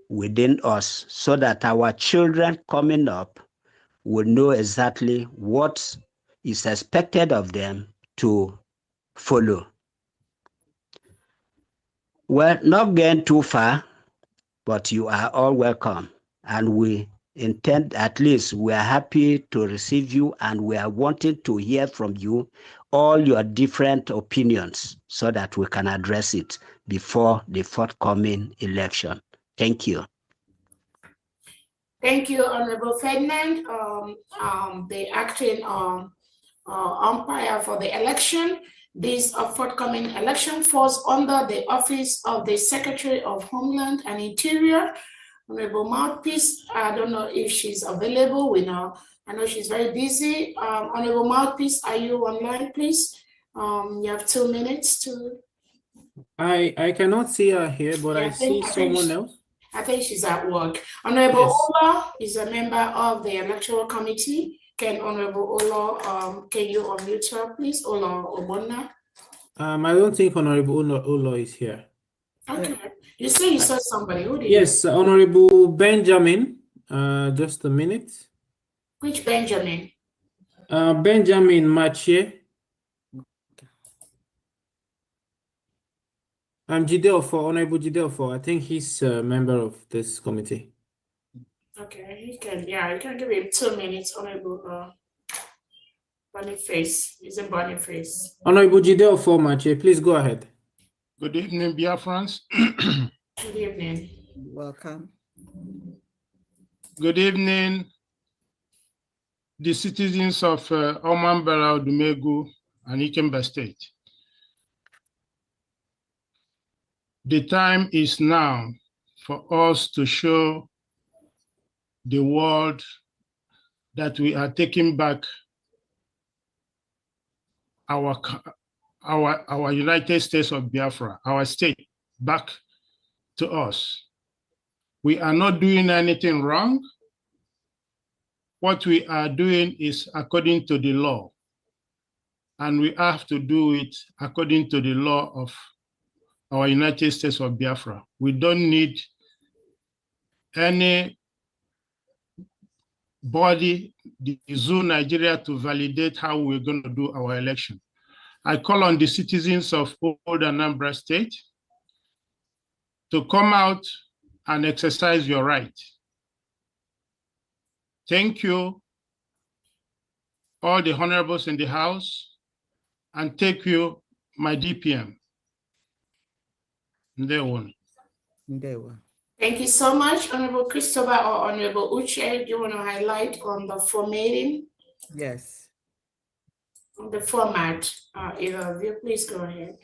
within us, so that our children coming up will know exactly what is expected of them to follow. We're not going too far, but you are all welcome. And we intend, at least we are happy to receive you, and we are wanting to hear from you all your different opinions so that we can address it before the forthcoming election. Thank you. Thank you, Honorable Ferdinand, the acting umpire for the election. This forthcoming election falls under the office of the Secretary of Homeland and Interior, Honorable Mouthpiece. I don't know if she's available. I know she's very busy. Honorable Mouthpiece, are you online, please? You have 2 minutes to. I cannot see her here, but I see someone else. I think she's at work. Honorable Ola is a member of the Electoral Committee. Can Honorable Ola, can you unmute her, please? Ola Obonna. I don't think Honorable Ola is here. Okay. You say you saw somebody. Who did Yes, Honorable Benjamin. Just a minute. Which Benjamin? Benjamin Mache. Honorable Jideo, I think he's a member of this committee. Okay, you can give him 2 minutes, Honorable Boniface. He's a Boniface. Honorable Jideo Mache, please go ahead. Good evening, Biafrans. Good evening. Welcome. Good evening, the citizens of Omambara, Odumegu, and Ikemba State. The time is now for us to show the world that we are taking back our United States of Biafra, our state, back to us. We are not doing anything wrong. What we are doing is according to the law, and we have to do it according to the law of our United States of Biafra. We don't need any body, the zoo Nigeria, to validate how we're going to do our election. I call on the citizens of Old Anambra State to come out and exercise your right. Thank you, all the honorables in the House, and thank you, my DPM. There one. Thank you so much, Honorable Christopher or Honorable Uche. Do you want to highlight on the formatting, Yes, on the format? Either of you, please go ahead.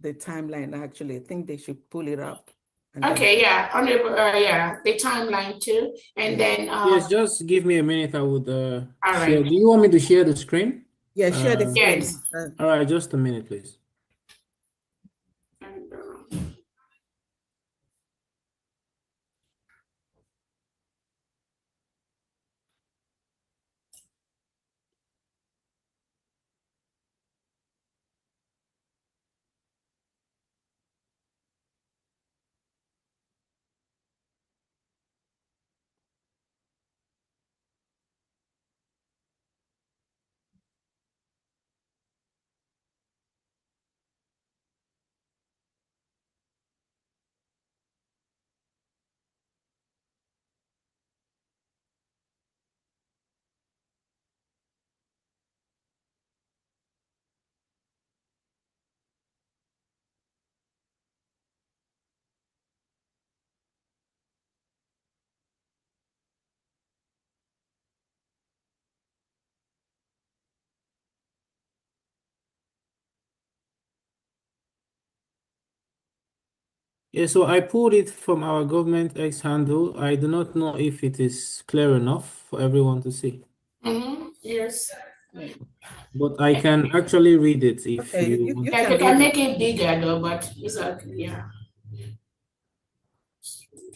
the timeline, actually, I think they should pull it up. and then- Okay, yeah, Honorable, the timeline too, and then Yes, just give me a minute. I would all share. right. Do you want me to share the screen? Yeah, share the screen. Yes. All right, just a minute, please. And, Yeah, so I pulled it from our government X handle. I do not know if it is clear enough for everyone to see, yes. but I can actually read it if Okay, you you want. Like can you can read make it bigger though, but it's okay, yeah.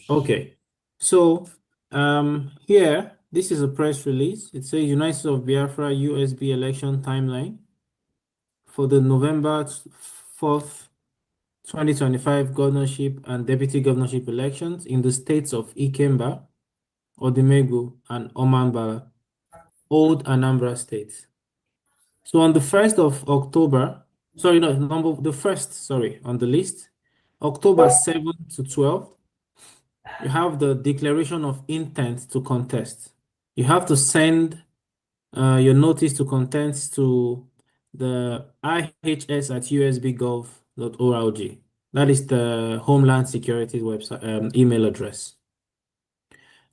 Okay, so here, this is a press release. It says United States of Biafra USB election timeline for the November 4th, 2025 governorship and deputy governorship elections in the states of Ikemba, Odumegu, and Omambala, Old Anambra states. So on the 1st of October, sorry, no, the first, sorry, on the list, October 7th to 12th, you have the declaration of intent to contest. You have to send your notice to contest to the ihs@usbgov.org. That is the Homeland Security website email address.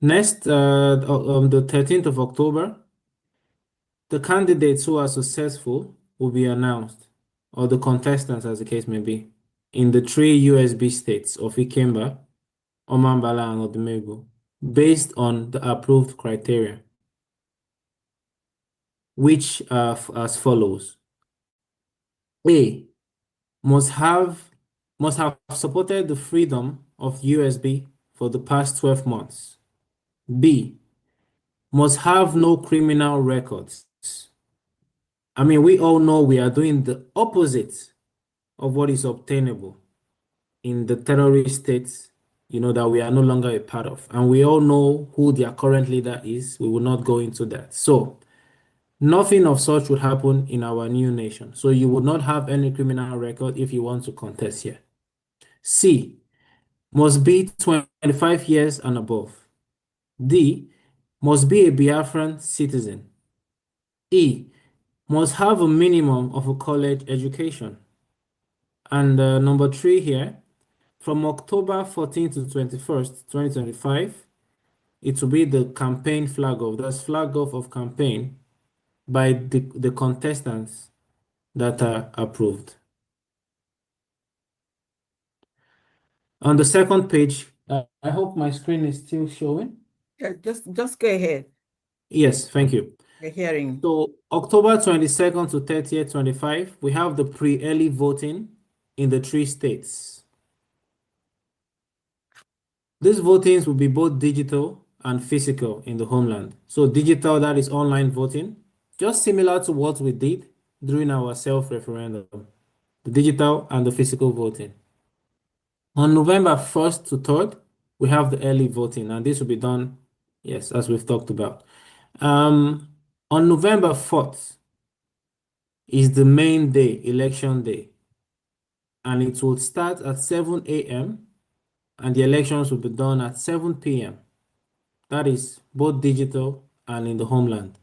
Next, on the 13th of October, the candidates who are successful will be announced, or the contestants, as the case may be, in the 3 USB states of Ikemba, Omambala, and Odumegu, based on the approved criteria, which are as follows. A, must have supported the freedom of USB for the past 12 months. B, must have no criminal records. I mean, we all know we are doing the opposite of what is obtainable in the terrorist states that we are no longer a part of. And we all know who their current leader is. We will not go into that. So nothing of such would happen in our new nation. So you would not have any criminal record if you want to contest here. C, must be 25 years and above. D, must be a Biafran citizen. E, must have a minimum of a college education. And number 3 here, from October 14th to 21st, 2025, it will be the campaign flag off. That's flag off of campaign by the contestants that are approved. On the second page, I hope my screen is still showing. Yeah, just go ahead. Yes, thank you. We're hearing. So October 22nd to 30th, 25, we have the pre-early voting in the 3 states. These votings will be both digital and physical in the homeland. So digital, that is online voting, just similar to what we did during our self-referendum, the digital and the physical voting. On November 1st to 3rd, we have the early voting, and this will be done, yes, as we've talked about. On November 4th is the main day, election day, and it will start at 7 a.m. and the elections will be done at 7 p.m. That is both digital and in the homeland.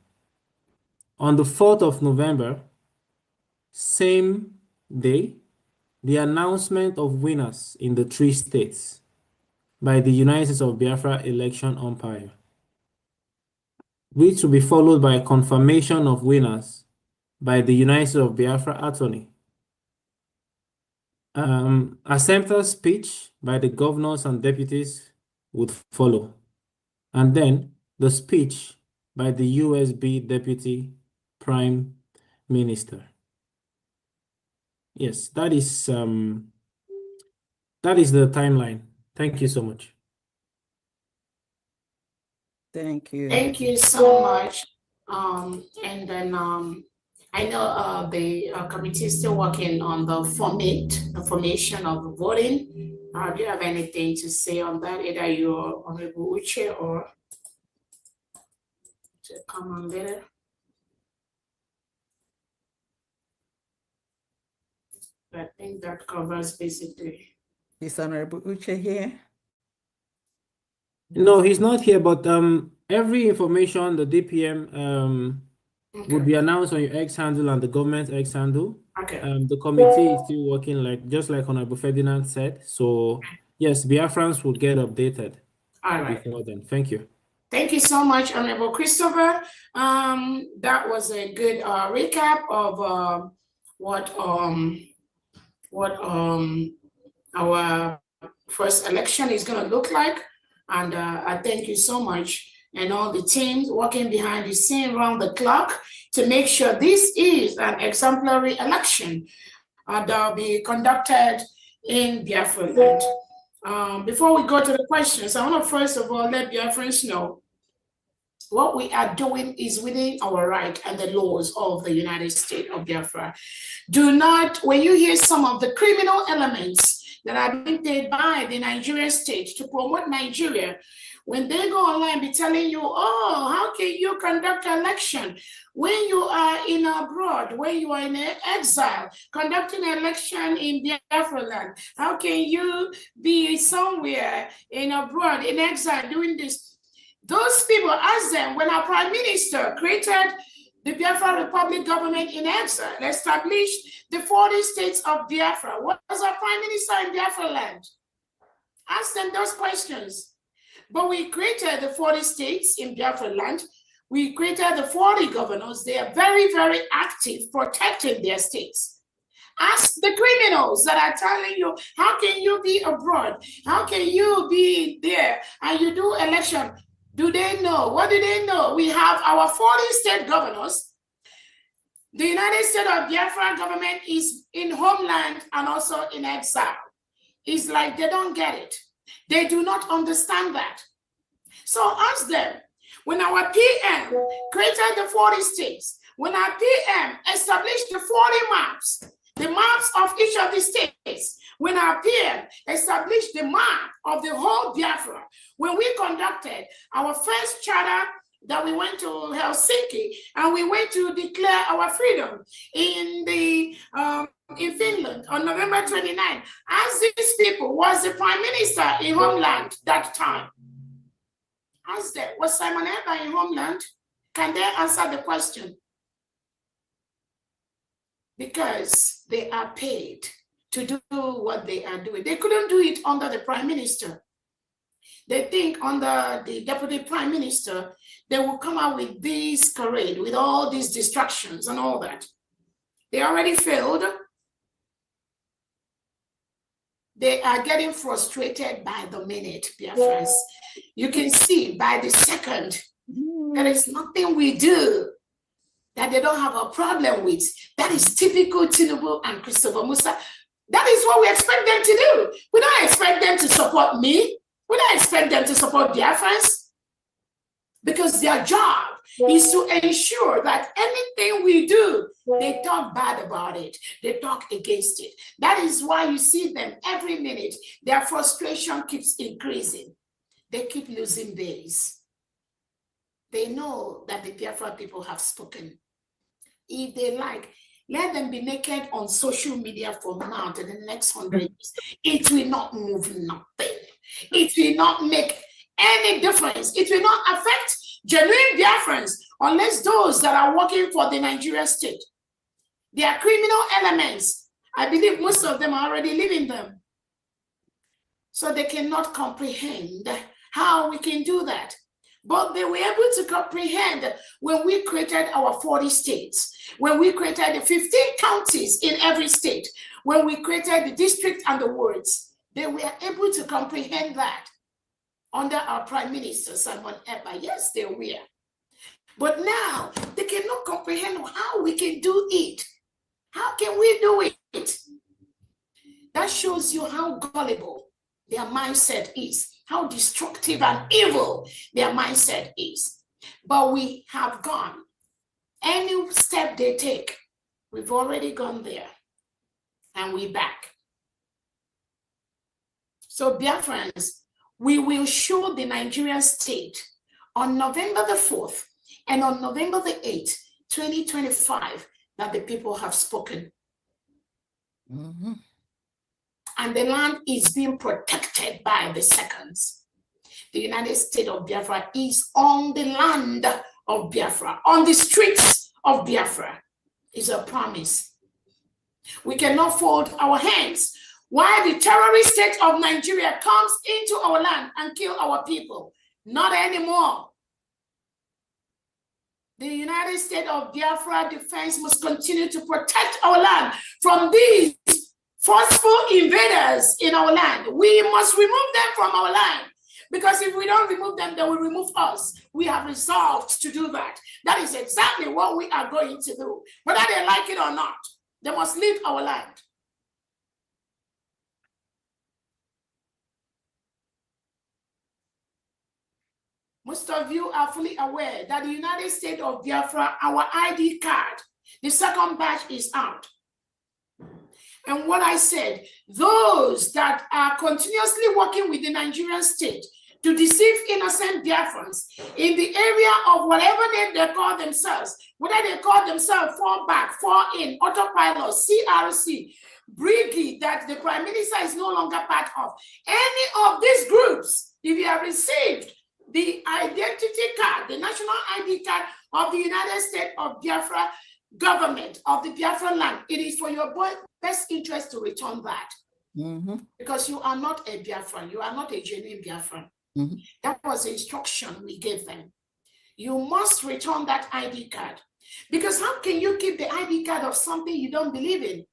On the 4th of November, same day, the announcement of winners in the 3 states by the United States of Biafra election umpire, which will be followed by confirmation of winners by the United States of Biafra attorney. Acceptance speech by the governors and deputies would follow. And then the speech by the USB Deputy Prime Minister. Yes, that is the timeline. Thank you so much. Thank you. Thank you so much. And then I know the committee is still working on the formation of the voting. Do you have anything to say on that, either your Honorable Uche or to come on later? I think that covers basically. Is Honorable Uche here? No, he's not here, but every information, the DPM would be announced on your X handle and the government X handle. Okay. The committee is still working, just like Honorable Ferdinand said. So yes, Biafrans will get updated. All right. Before then. Thank you. Thank you so much, Honorable Christopher. That was a good recap of what our first election is going to look like. And I thank you so much and all the teams working behind the scene around the clock to make sure this is an exemplary election that will be conducted in Biafra land. Before we go to the questions, I want to first of all let Biafrans know what we are doing is within our right and the laws of the United States of Biafra. Do not, when you hear some of the criminal elements that are being paid by the Nigerian state to promote Nigeria, when they go online, be telling you, oh, how can you conduct an election when you are in abroad, when you are in exile, conducting an election in Biafra land? How can you be somewhere in abroad, in exile, doing this? Those people, ask them, when our prime minister created the Biafra Republic government in exile, established the 40 states of Biafra, what was our prime minister in Biafra land? Ask them those questions. But we created the 40 states in Biafra land. We created the 40 governors. They are very, very active protecting their states. Ask the criminals that are telling you, how can you be abroad? How can you be there and you do election? Do they know? What do they know? We have our 40 state governors. The United States of Biafra government is in homeland and also in exile. It's like they don't get it. They do not understand that. So ask them, when our PM created the 40 states, when our PM established the 40 maps, the maps of each of the states, when our PM established the map of the whole Biafra, when we conducted our first charter that we went to Helsinki and we went to declare our freedom in Finland on November 29, as these people, was the prime minister in Homeland that time? Ask them, was Simon Eber in Homeland? Can they answer the question? Because they are paid to do what they are doing. They couldn't do it under the prime minister. They think under the deputy prime minister, they will come out with this parade, with all these distractions and all that. They already failed. They are getting frustrated by the minute, dear friends. You can see by the second, there is nothing we do that they don't have a problem with. That is typical Tinubu and Christopher Musa. That is what we expect them to do. We don't expect them to support me. We don't expect them to support Biafrans, because their job is to ensure that anything we do, they talk bad about it. They talk against it. That is why you see them every minute. Their frustration keeps increasing. They keep losing days. They know that the Biafra people have spoken. If they like, let them be naked on social media from now to the next 100 years. It will not move nothing. It will not make any difference. It will not affect genuine Biafrans unless those that are working for the Nigerian state. They are criminal elements. I believe most of them are already living them. So they cannot comprehend how we can do that. But they were able to comprehend when we created our 40 states, when we created the 15 counties in every state, when we created the district and the wards. They were able to comprehend that under our Prime Minister, Simon Eber. Yes, they were. But now, they cannot comprehend how we can do it. How can we do it? That shows you how gullible their mindset is, how destructive and evil their mindset is. But we have gone. Any step they take, we've already gone there. And we're back. So, Biafrans, we will show the Nigerian state on November the 4th and on November the 8th, 2025, that the people have spoken. Mm-hmm. And the land is being protected by the seconds. The United States of Biafra is on the land of Biafra, on the streets of Biafra. Is a promise. We cannot fold our hands while the terrorist state of Nigeria comes into our land and kill our people. Not anymore. The United States of Biafra defense must continue to protect our land from these forceful invaders in our land. We must remove them from our land, because if we don't remove them, they will remove us. We have resolved to do that. That is exactly what we are going to do. Whether they like it or not, they must leave our land. Most of you are fully aware that the United States of Biafra, our ID card, the second batch is out. And what I said, those that are continuously working with the Nigerian state to deceive innocent Biafrans in the area of whatever name they call themselves, whether they call themselves fall back, fall in, autopilot, CRC, Brigade, that the Prime Minister is no longer part of. Any of these groups, if you have received the identity card, the national ID card of the United States of Biafra government, of the Biafra land, it is for your best interest to return that. Mm-hmm. Because you are not a Biafran, you are not a genuine Biafran. Mm-hmm. That was the instruction we gave them. You must return that ID card. Because how can you keep the ID card of something you don't believe in?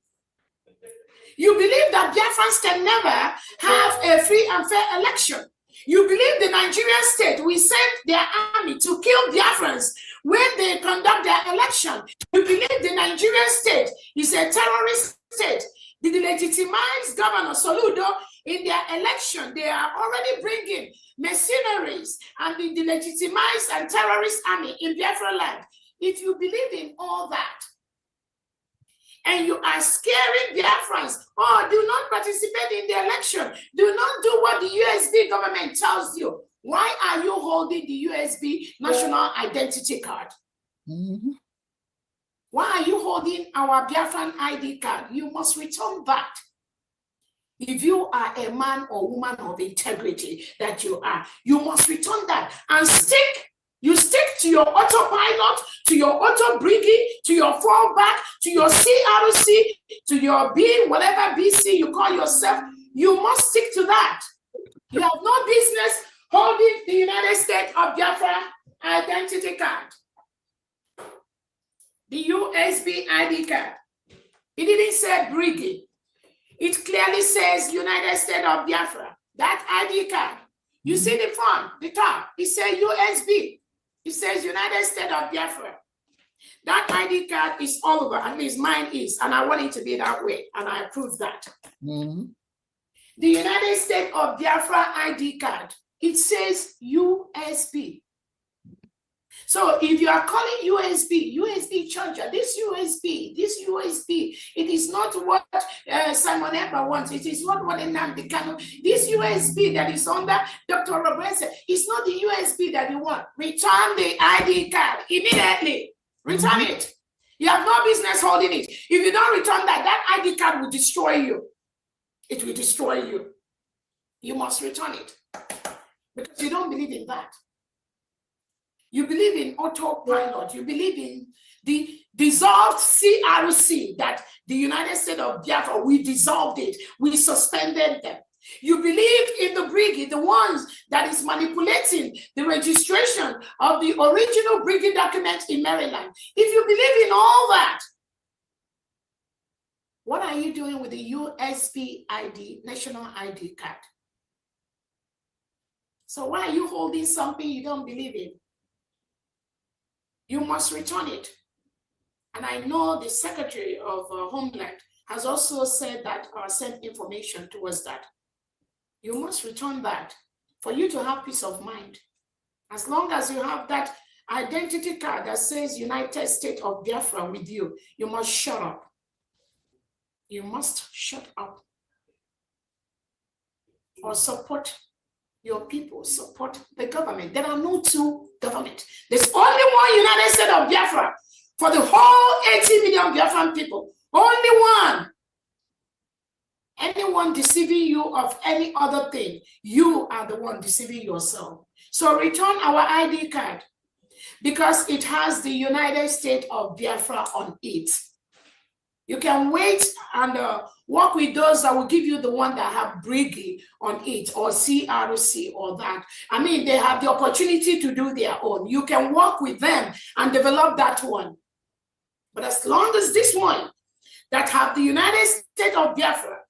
You believe that Biafrans can never have a free and fair election. You believe the Nigerian state will send their army to kill Biafrans when they conduct their election. You believe the Nigerian state is a terrorist state. The delegitimized governor Soludo, in their election, they are already bringing mercenaries and the delegitimized and terrorist army in Biafra land. If you believe in all that, and you are scaring Biafrans. Oh, do not participate in the election. Do not do what the USB government tells you. Why are you holding the USB national identity card? Mm-hmm. Why are you holding our Biafran ID card? You must return that. If you are a man or woman of integrity that you are, you must return that and stick. You stick to your autopilot, to your auto brigade, to your fallback, to your CRC, to your B, whatever BC you call yourself. You must stick to that. You have no business holding the United States of Biafra identity card. The USB ID card. It didn't say brigade. It clearly says United States of Biafra. That ID card. You see the front, the top. It says USB. It says United States of Biafra. That ID card is all over. At least mine is. And I want it to be that way. And I approve that. Mm-hmm. The United States of Biafra ID card. It says USB. So if you are calling USB charger, this USB, it is not what Simon Eber wants. It is not what Nnamdi Kanu. This USB that is under Dr. Roberts, it's not the USB that you want. Return the ID card immediately. Return it. You have no business holding it. If you don't return that, that ID card will destroy you. It will destroy you. You must return it because you don't believe in that. You believe in autopilot. You believe in the dissolved CRC that the United States of Biafra, we dissolved it. We suspended them. You believe in the brigade, the ones that is manipulating the registration of the original brigade document in Maryland. If you believe in all that, what are you doing with the USB ID, national ID card? So why are you holding something you don't believe in? You must return it. And I know the Secretary of Homeland has also said that or sent information towards that. You must return that for you to have peace of mind. As long as you have that identity card that says United States of Biafra with you, you must shut up. You must shut up. Or support your people, support the government. There are no two governments. There's only one United States of Biafra for the whole 80 million Biafran people. Only one. Anyone deceiving you of any other thing, you are the one deceiving yourself. So return our ID card because it has the United States of Biafra on it. You can wait and work with those that will give you the one that have brigade on it or CRC or that. I mean, they have the opportunity to do their own. You can work with them and develop that one. But as long as this one that have the United States of Biafra,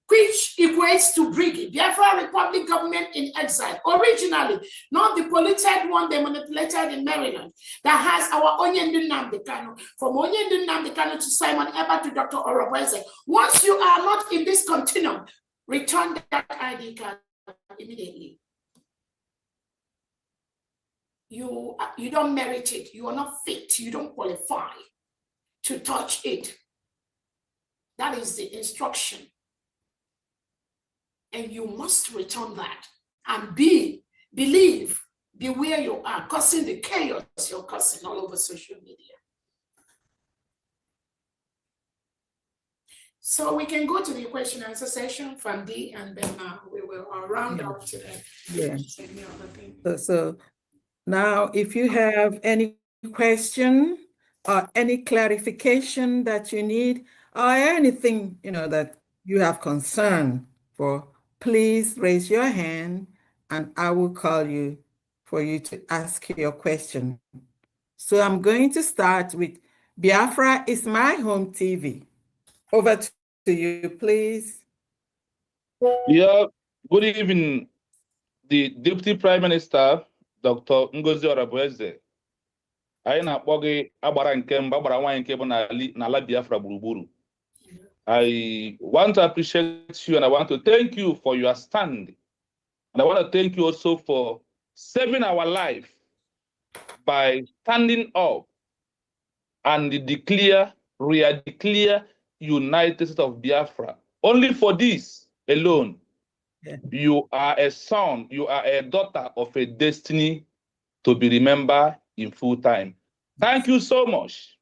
which equates to brigade, Biafra Republic government in exile, originally, not the polluted one they manipulated in Maryland, that has our Onyendu Nnamdi Kanu, from Onyendu Nnamdi Kanu to Simon Eber to Dr. Orobeze. Once you are not in this continuum, return that ID card immediately. You don't merit it. You are not fit. You don't qualify to touch it. That is the instruction. And you must return that and be where you are, causing the chaos you're causing all over social media. So we can go to the question and answer session from D, and then we will round up to that. Yeah. So now, if you have any question or any clarification that you need, or anything that you have concern for, please raise your hand and I will call you for you to ask your question. So I'm going to start with Biafra is my home TV. Over to you, please. Yeah, good evening, the Deputy Prime Minister, Dr. Ngozi Orabueze. Anyị na-akpọ gị agbara nke mba agbara nwaanyị nke bụ n'ala Biafra gburugburu. I want to appreciate you and I want to thank you for your stand. And I want to thank you also for saving our life by standing up and declare declare United States of Biafra. Only for this alone, you are a son, you are a daughter of a destiny to be remembered in full time. Thank you so much.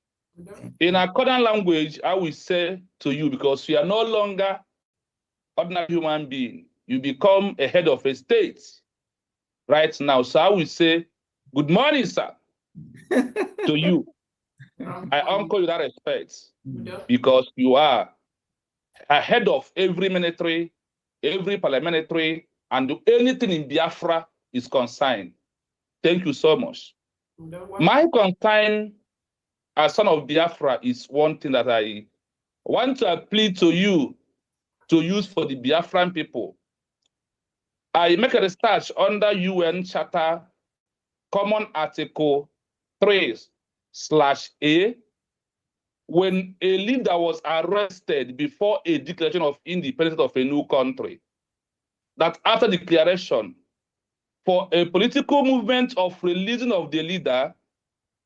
In our current language, I will say to you, because you are no longer ordinary human being, you become a head of a state right now. So I will say, good morning, sir, to you. I uncle you that respect because you are ahead of every military, every parliamentary, and anything in Biafra is concerned. Thank you so much. My concern as son of Biafra is one thing that I want to appeal to you to use for the Biafran people. I make a research under UN Charter Common Article 3/A. When a leader was arrested before a declaration of independence of a new country, that after declaration, for a political movement of releasing of the leader,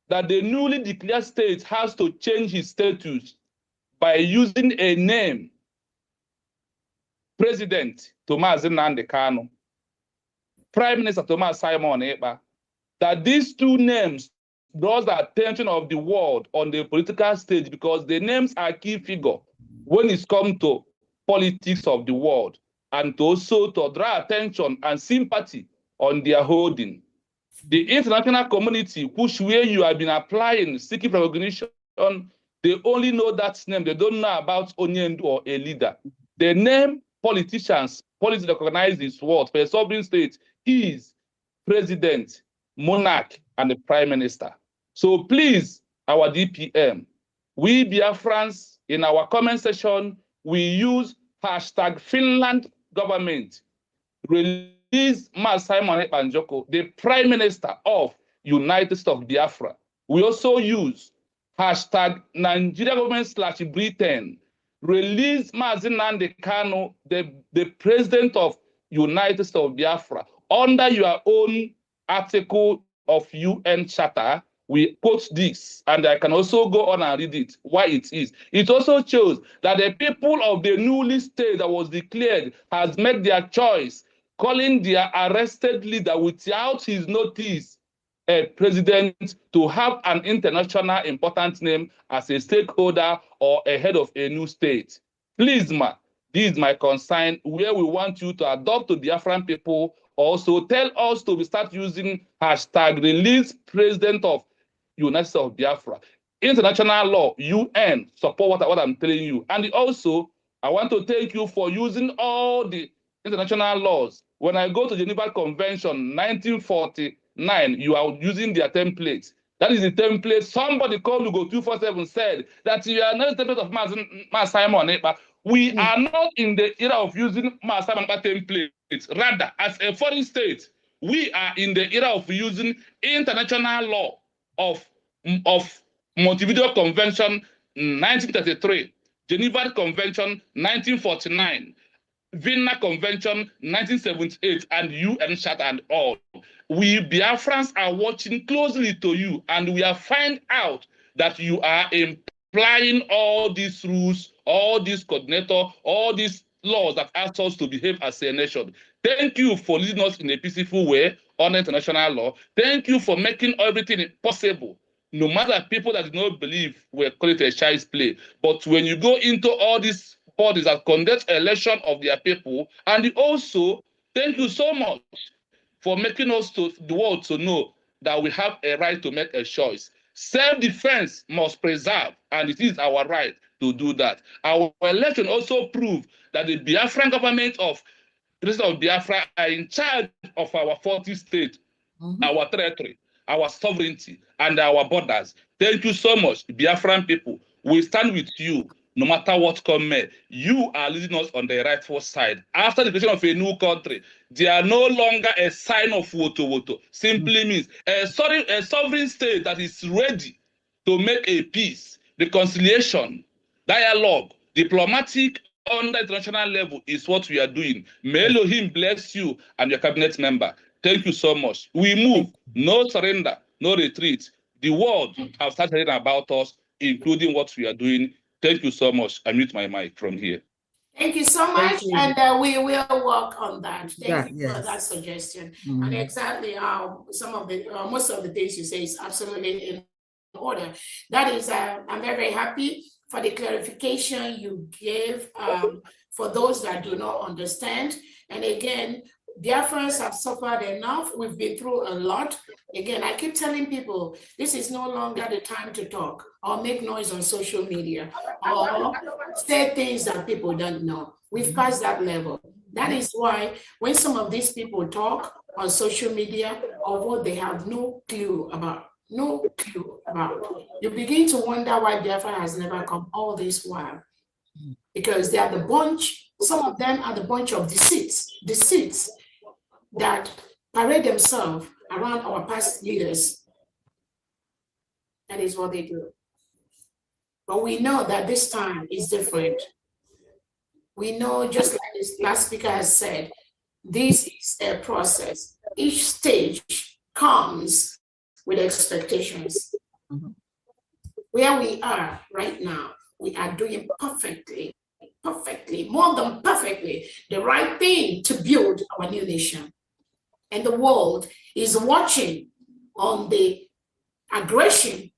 that the newly declared state has to change his status by using a name, President Thomas Nnamdi Kanu, Prime Minister Thomas Simon Ekpa, that these two names draws the attention of the world on the political stage because the names are key figure when it's come to politics of the world, and also to draw attention and sympathy on their holding. The international community, which where you have been applying, seeking recognition, they only know that name. They don't know about Onyendu or a leader. The name politicians, policy recognize this word for a sovereign state is president, monarch, and the prime minister. So please, our DPM, we Biafrans, in our comment section, we use hashtag Finland government, release Mas Simon Ekpa Njoko, the prime minister of United States of Biafra. We also use hashtag Nigeria government / Britain, release Mazi Nnamdi Kanu, the president of United States of Biafra, under your own article of UN Charter. We quote this, and I can also go on and read it, why it is. It also shows that the people of the newly state that was declared has made their choice, calling their arrested leader without his notice a president to have an international important name as a stakeholder or a head of a new state. Please, ma, this is my concern, where we want you to adopt to Biafran people. Also tell us to start using hashtag release president of United States of Biafra. International law, UN, support what I'm telling you. And also, I want to thank you for using all the international laws. When I go to Geneva Convention 1949, you are using their templates. That is the template. Somebody called Lugo 247 said that you are not the template of Mas Simon Ekpa. We are not in the era of using Mas Simon Ekpa templates. Rather, as a foreign state, we are in the era of using international law of Montevideo Convention 1933, Geneva Convention 1949, Vienna Convention 1978, and UN Charter and all. We Biafrans are watching closely to you, and we have found out that you are implying all these rules, all these coordinator, all these laws that ask us to behave as a nation. Thank you for leading us in a peaceful way on international law. Thank you for making everything possible. No matter people that do not believe we call it a child's play, but when you go into all these bodies that conduct election of their people, and also thank you so much for making us to the world to know that we have a right to make a choice. Self-defense must preserve, and it is our right to do that. Our election also proved that the Biafran government of the rest of Biafra are in charge of our 40 states, our territory, our sovereignty, and our borders. Thank you so much, Biafran people. We stand with you no matter what comes. You are leading us on the rightful side. After the creation of a new country, they are no longer a sign of woto. Simply means a sovereign state that is ready to make a peace, reconciliation, dialogue, diplomatic on the international level is what we are doing. May Elohim bless you and your cabinet member. Thank you so much. We move, no surrender, no retreat. The world have started about us. including what we are doing. Thank you so much. I mute my mic from here. Thank you so much, you. and we will work on that. Thank you for yes. that suggestion. Mhm. And exactly, some of the most of the things you say is absolutely in order. That is, I'm very, very happy for the clarification you gave for those that do not understand. And again, Biafrans have suffered enough. We've been through a lot. Again, I keep telling people, this is no longer the time to talk or make noise on social media or say things that people don't know. We've passed that level. That is why when some of these people talk on social media or what they have no clue about, you begin to wonder why Biafra has never come all this while. Because they are the bunch, some of them are the bunch of deceits that parade themselves around our past leaders. That is what they do. But we know that this time is different. We know, just like this last speaker has said, this is a process. Each stage comes with expectations. Where we are right now, we are doing perfectly, more than perfectly, the right thing to build our new nation. And the world is watching on the aggression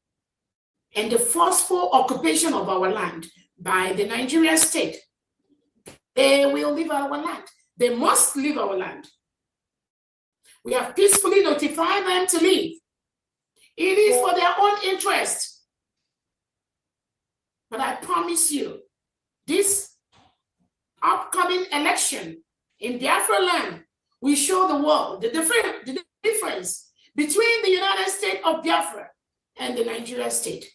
and the forceful occupation of our land by the Nigerian state. They will leave our land. They must leave our land. We have peacefully notified them to leave. It is for their own interest. But I promise you, this upcoming election in Biafra land will show the world the difference between the United States of Biafra and the Nigerian state.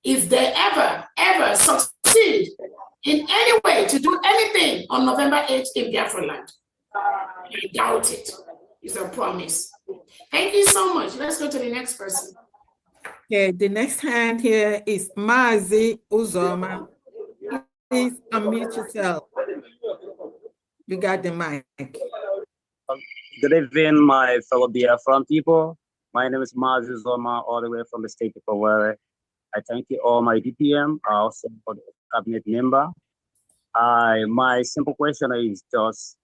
If they ever succeed in any way to do anything on November 8th in Biafra land, I doubt it. It's a promise. Thank you so much. Let's go to the next person. Okay, the next hand here is Mazi Uzoma. Please unmute yourself. You got the mic. Good evening, my fellow Biafran people. My name is Mazi Uzoma, all the way from the state of Owerri. I thank you all, my DPM, also for the cabinet member. My simple question is just,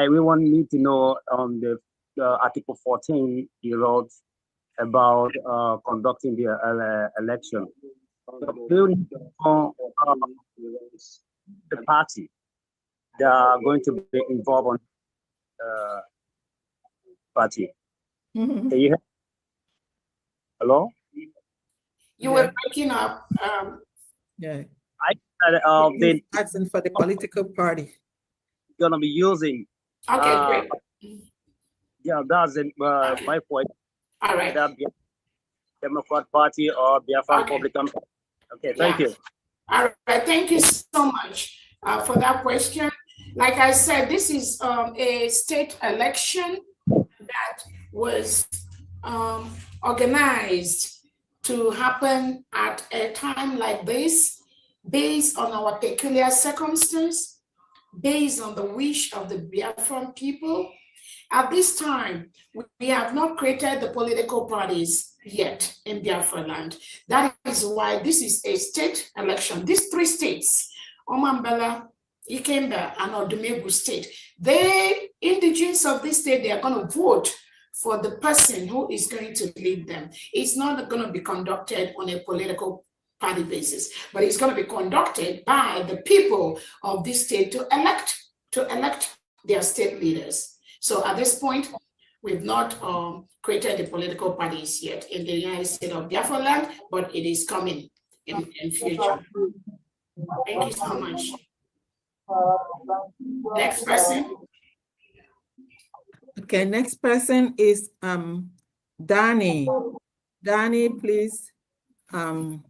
we want need to know on the Article 14 you wrote about conducting the election. The party that are going to be involved on party. Mhm. Can you hear? Hello? You were breaking up. Yeah. They're Asking for the political party. gonna be using. Okay, great. Yeah, that's my point. All right. That Democrat Party or Biafran Okay. Republican Party. Okay, thank you. All right, thank you so much for that question. Like I said, this is a state election that was organized to happen at a time like this, based on our peculiar circumstance, based on the wish of the Biafran people. At this time, we have not created the political parties yet in Biafra land. That is why this is a state election. These three states, Omambela, Ikemba, and Odumegu state, the indigenes of this state, they are going to vote for the person who is going to lead them. It's not going to be conducted on a political party basis, but it's going to be conducted by the people of this state to elect their state leaders. So at this point, we've not created the political parties yet in the United States of Biafra land, but it is coming in future. Thank you so much. Next person. Okay, next person is Danny. Danny, please unmute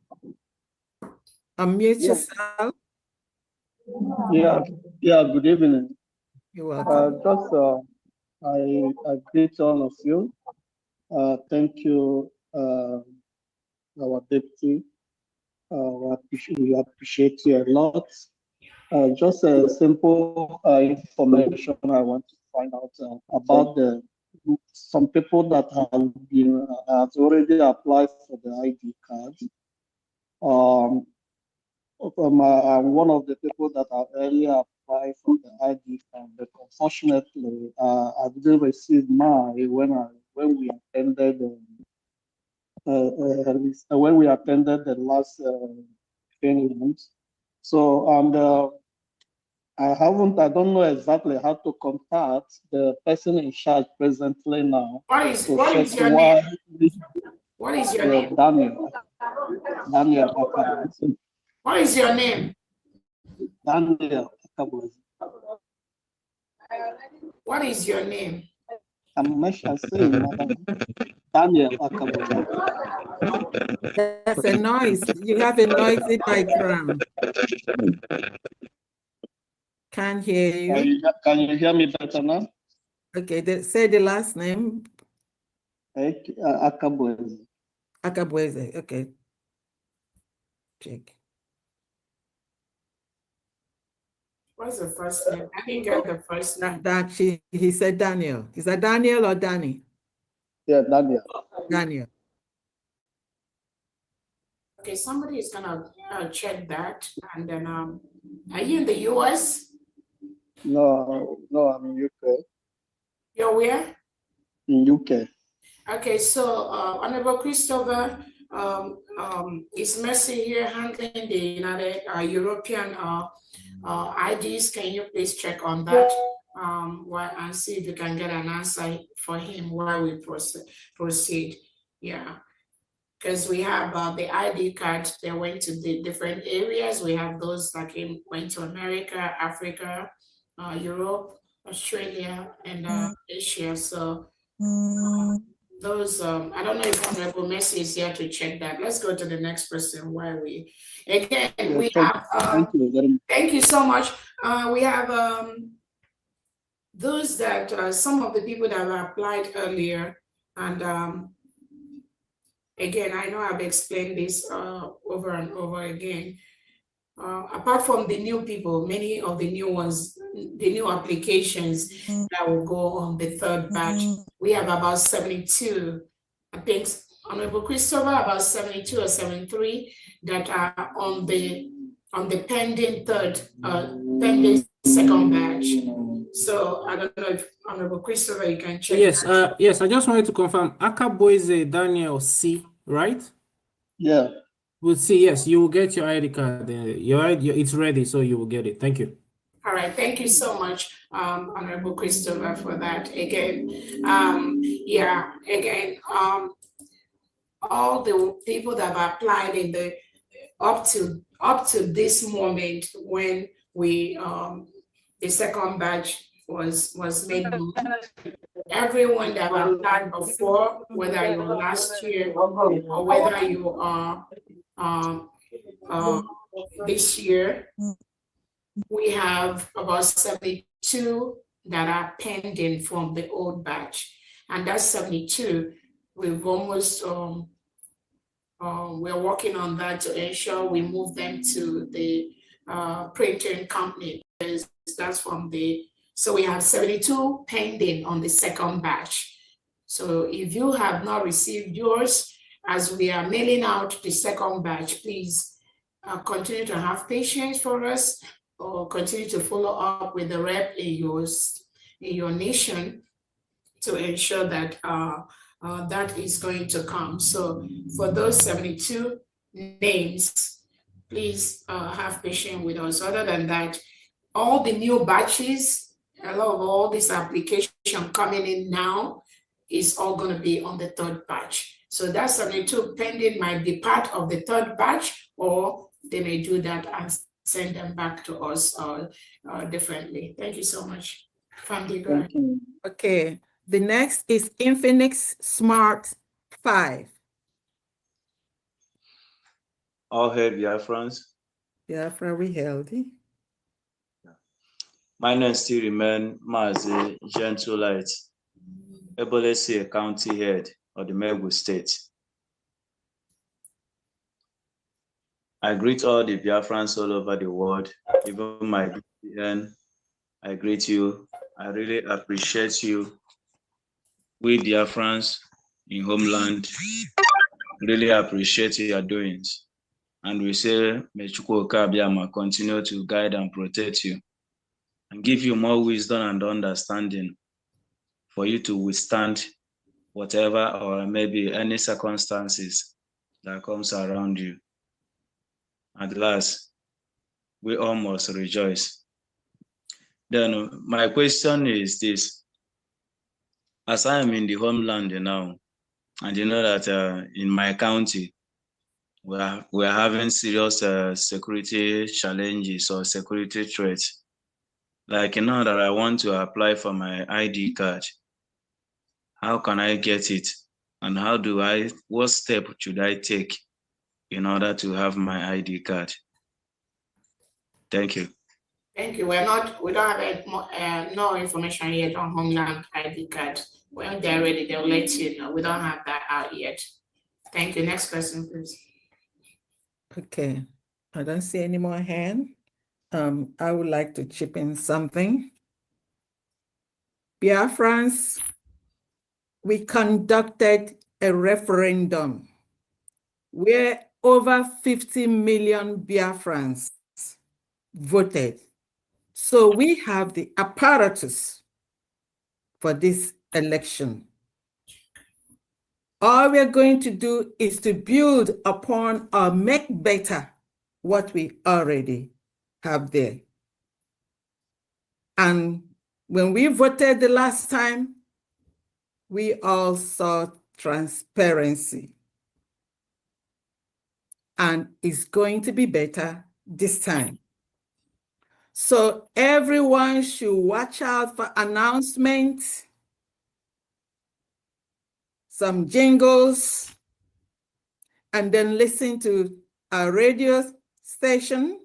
yourself. Yeah, good evening. You're welcome. I greet all of you. Thank you, our deputy. We appreciate you a lot. Just a simple information I want to find out about the some people that have already applied for the ID card. I'm one of the people that have earlier applied for the ID card, but unfortunately, I didn't receive mine when we attended the last Finland. So, and I don't know exactly how to contact the person in charge presently now. What is your name? What is your name? Daniel Akabwezi. What is your name? Daniel Akabwezi. What is your name? I'm saying, Madam. Daniel Akabwezi. That's a noise. You have a noisy background. Can't hear you. Can you hear me better now? Okay, say the last name. Akabwezi. Akabwezi, okay. Check. What's the first name? I didn't get the first name. He said Daniel. Is that Daniel or Danny? Yeah, Daniel. Daniel. Okay, somebody is gonna check that, and then are you in the US? No, I'm in UK. You're where? In UK. Okay, so Honorable Christopher is Mercy here handling the United European IDs. Can you please check on that and see if you can get an answer for him while we proceed? Yeah, because we have the ID cards. They went to the different areas. We have those that went to America, Africa, Europe, Australia, and Asia. So those, I don't know if Honorable Mercy is here to check that. Let's go to the next person while we, again, we have, thank you so much. We have those that, some of the people that have applied earlier, and again, I know I've explained this over and over again. Apart from the new people, many of the new ones, the new applications that will go on the third batch, we have about 72, I think, Honorable Christopher, about 72 or 73 that are on the pending pending second batch. So I don't know if Honorable Christopher, you can check. Yes, yes, I just wanted to confirm. Akabwezi Daniel C, right? Yeah. We'll see. Yes, you will get your ID card. It's ready, so you will get it. Thank you. All right, thank you so much, Honorable Christopher, for that. Again, yeah, again, all the people that have applied in the up to this moment when we the second batch was made known. Everyone that applied before, whether you were last year or whether you are this year, we have about 72 that are pending from the old batch. And that's 72. We've almost, we're working on that to ensure we move them to the printing company. That's from so we have 72 pending on the second batch. So if you have not received yours, as we are mailing out the second batch, please continue to have patience for us, or continue to follow up with the rep in your nation to ensure that that is going to come. So for those 72 names, please have patience with us. Other than that, all the new batches, a lot of all this application coming in now is all going to be on the third batch. So that 72 pending might be part of the third batch, or they may do that and send them back to us differently. Thank you so much. Family, go ahead. Okay, the next is Infinix Smart 5. All hail Biafrans. Biafra, we healthy. My name still remain Mazi Gentleite, Ebolese County Head of the Megwu State. I greet all the Biafrans all over the world, even my BPN. I greet you. I really appreciate you we Biafrans in homeland really appreciate your doings. And we say, may Chukwu Okeabiama continue to guide and protect you and give you more wisdom and understanding for you to withstand whatever or maybe any circumstances that comes around you. At last, we all must rejoice. Then my question is this: as I am in the homeland now, and you know that in my county, we're having serious security challenges or security threats. Like now that I want to apply for my ID card, how can I get it? And what step should I take in order to have my ID card? Thank you. Thank you. We don't have no information yet on Homeland ID card. When they're ready, they'll let you know. We don't have that out yet. Thank you. Next question, please. Okay, I don't see any more hand. I would like to chip in something. Biafrans, we conducted a referendum where over 50 million Biafrans voted. So we have the apparatus for this election. All we're going to do is to build upon or make better what we already have there. And when we voted the last time, we all saw transparency. And it's going to be better this time. So everyone should watch out for announcements, some jingles, and then listen to a radio station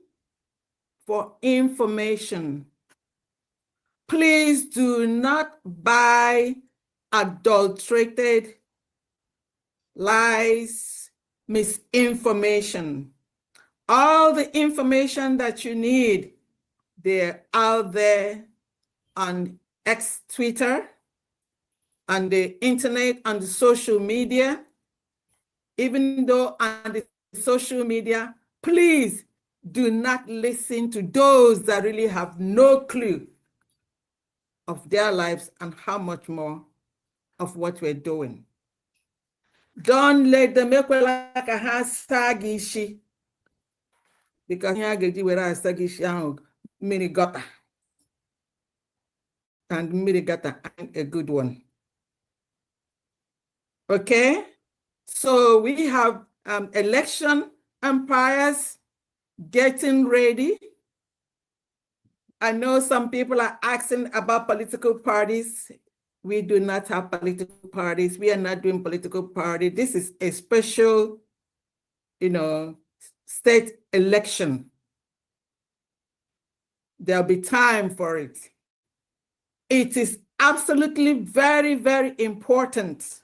for information. Please do not buy adulterated lies, misinformation. All the information that you need, they're out there on X, Twitter, on the internet, on the social media. Even though on the social media, please do not listen to those that really have no clue of their lives and how much more of what we're doing. Don't let them make like a hashtag issue, because here get where I hashtag mini gutter, and mini gutter ain't a good one. Okay, so we have election umpires getting ready. I know some people are asking about political parties. We do not have political parties. We are not doing political party. This is a special, state election. There'll be time for it. It is absolutely very, very important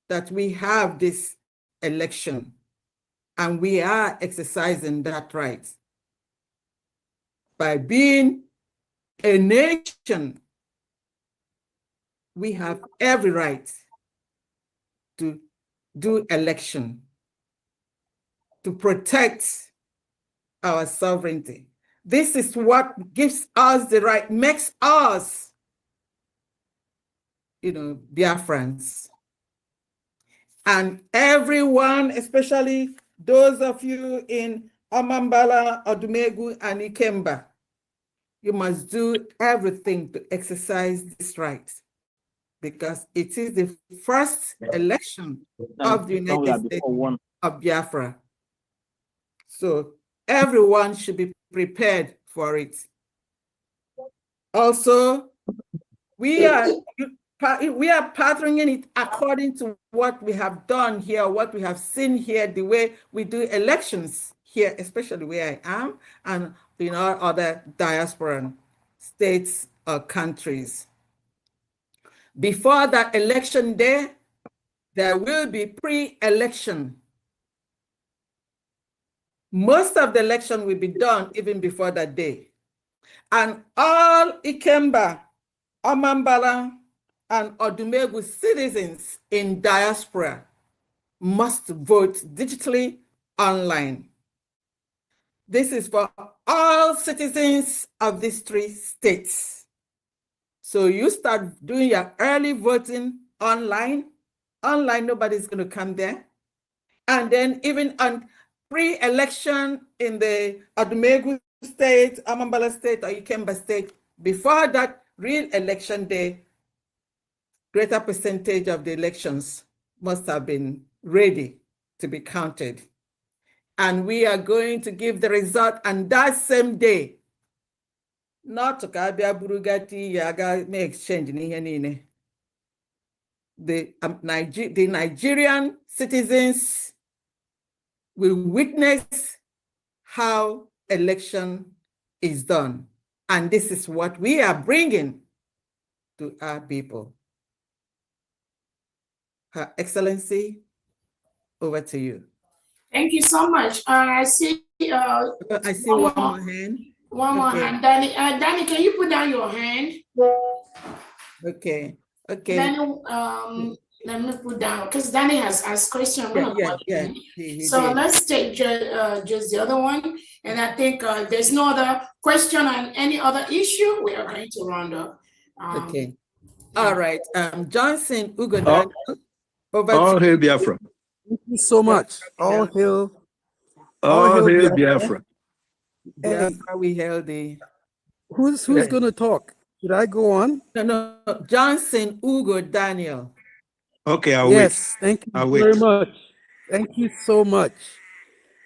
that we have this election, and we are exercising that right by being a nation. We have every right to do election, to protect our sovereignty. This is what gives us the right, makes us, Biafrans. And everyone, especially those of you in Amambala, Odumegu, and Ikemba, you must do everything to exercise this right, because it is the first election of the United States of Biafra. So everyone should be prepared for it. Also, we are patterning it according to what we have done here, what we have seen here, the way we do elections here, especially where I am, and in our other diaspora states or countries. Before that election day, there will be pre-election. Most of the election will be done even before that day. And all Ikemba, Amambala, and Odumegu citizens in diaspora must vote digitally online. This is for all citizens of these 3 states. So you start doing your early voting online. Online, nobody's going to come there. And then even on pre-election in the Odumegu state, Amambala state, or Ikemba state, before that real election day, greater percentage of the elections must have been ready to be counted. And we are going to give the result on that same day. Not to Kabia Burugati, Yaga, may exchange in here. The Nigerian citizens will witness how election is done. And this is what we are bringing to our people. Her Excellency, over to you. Thank you so much. I see one more hand. One more hand. Danny, Danny, can you put down your hand? Okay. Danny, let me put down, because Danny has asked question. So let's take just the other one. And I think there's no other question on any other issue. We are going to round up. Okay. All right. Johnson Ugo. All hail Biafra. Thank you so much. All hail Biafra. Biafra, we hail thee. Who's going to talk? Should I go on? No. Johnson Ugo Daniel. Okay, I'll wait. Thank you very much. Thank you so much.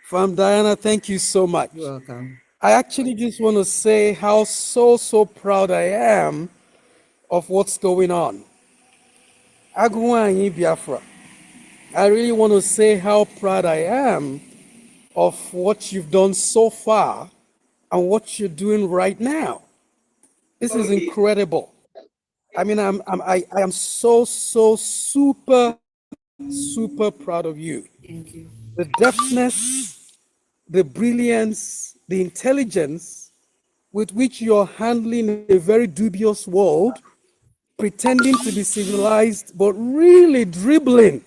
From Diana, thank you so much. You're welcome. I actually just want to say how so proud I am of what's going on. Agwanyi Biafra. I really want to say how proud I am of what you've done so far and what you're doing right now. This is incredible. I mean, I am so super proud of you. Thank you. The deftness, the brilliance, the intelligence with which you're handling a very dubious world, pretending to be civilized, but really dribbling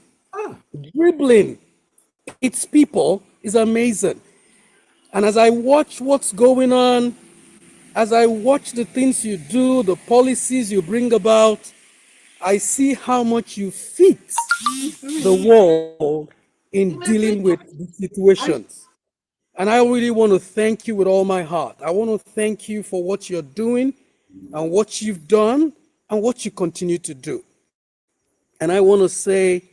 its people is amazing. And as I watch what's going on, as I watch the things you do, the policies you bring about, I see how much you fit the world in dealing with the situations. And I really want to thank you with all my heart. I want to thank you for what you're doing and what you've done and what you continue to do. And I want to say,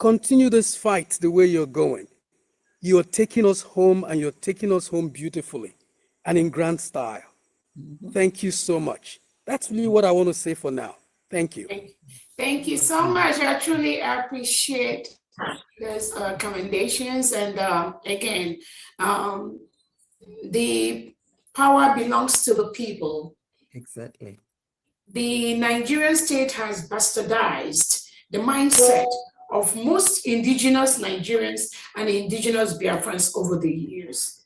continue this fight the way you're going. You're taking us home, and you're taking us home beautifully and in grand style. Thank you so much. That's really what I want to say for now. Thank you. Thank you so much. I truly appreciate those commendations. And again, the power belongs to the people. Exactly. The Nigerian state has bastardized the mindset of most indigenous Nigerians and indigenous Biafrans over the years.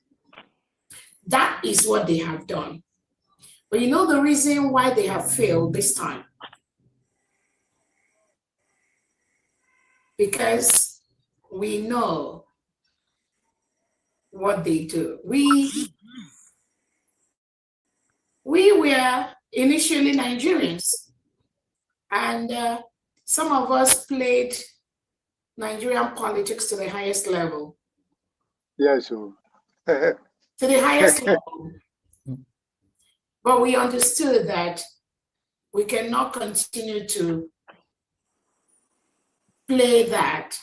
That is what they have done. But you know the reason why they have failed this time? Because we know what they do. We were initially Nigerians, and some of us played Nigerian politics to the highest level. Yes, sir. To the highest level. But we understood that we cannot continue to play that,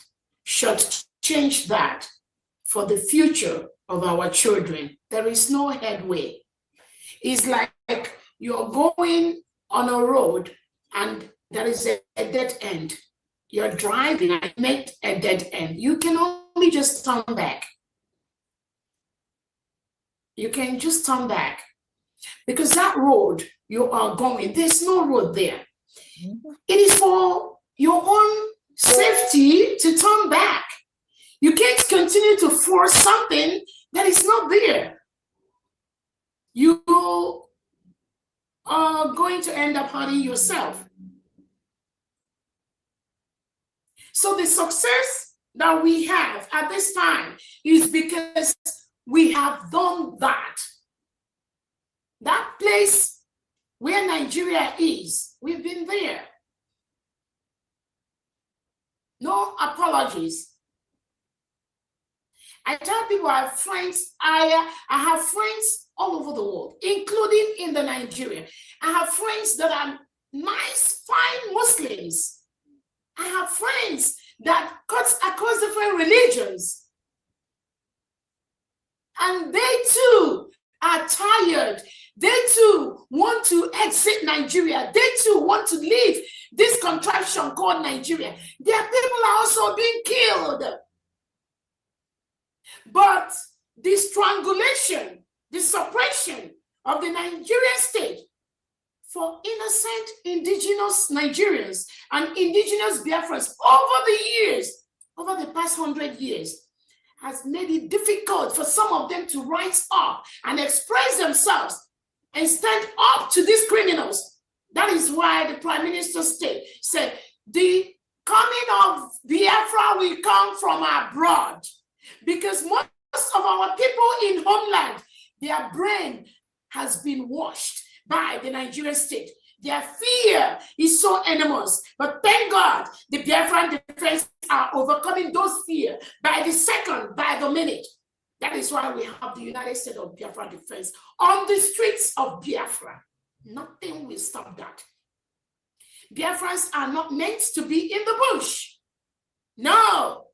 shortchange that for the future of our children. There is no headway. It's like you're going on a road and there is a dead end. You're driving and make a dead end. You can only just turn back. You can just turn back. Because that road you are going, there's no road there. It is for your own safety to turn back. You can't continue to force something that is not there. You are going to end up hurting yourself. So the success that we have at this time is because we have done that. That place where Nigeria is, we've been there. No apologies. I tell people I have friends, I have friends all over the world, including in the Nigeria. I have friends that are nice, fine Muslims. I have friends that cut across different religions. And they too are tired. They too want to exit Nigeria. They too want to leave this contraption called Nigeria. Their people are also being killed. But the strangulation, the suppression of the Nigerian state for innocent indigenous Nigerians and indigenous Biafrans over the years, over the past 100 years, has made it difficult for some of them to rise up and express themselves and stand up to these criminals. That is why the Prime Minister said, the coming of Biafra will come from abroad. Because most of our people in homeland, their brain has been washed by the Nigerian state. Their fear is so enormous. But thank God, the Biafran defense are overcoming those fears by the second, by the minute. That is why we have the United States of Biafra defense on the streets of Biafra. Nothing will stop that. Biafrans are not meant to be in the bush. No.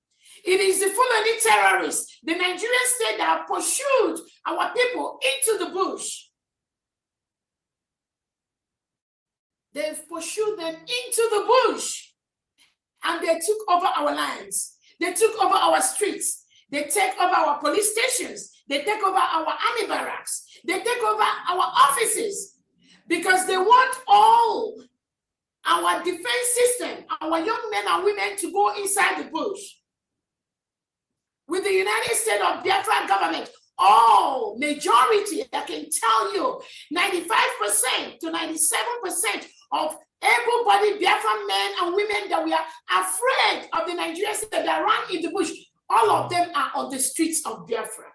It is the Fulani terrorists, the Nigerian state, that have pursued our people into the bush. They've pursued them into the bush. And they took over our lands. They took over our streets. They take over our police stations. They take over our army barracks. They take over our offices. Because they want all our defense system, our young men and women, to go inside the bush. With the United States of Biafra government, majority, I can tell you, 95% to 97% of able-bodied Biafran men and women that we are afraid of the Nigerian state that run in the bush, all of them are on the streets of Biafra.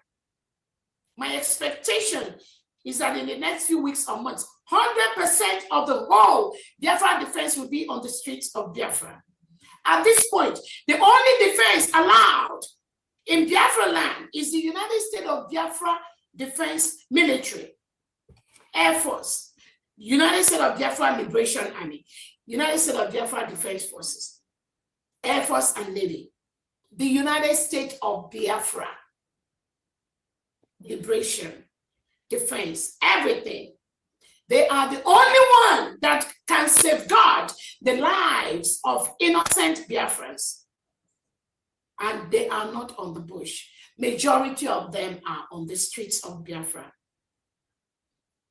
My expectation is that in the next few weeks or months, 100% of the whole Biafra defense will be on the streets of Biafra. At this point, the only defense allowed in Biafra land is the United States of Biafra Defense Military, Air Force, United States of Biafra Liberation Army, United States of Biafra Defense Forces, Air Force and Navy, the United States of Biafra, Liberation, Defense, everything. They are the only one that can safeguard the lives of innocent Biafrans. And they are not on the bush. Majority of them are on the streets of Biafra.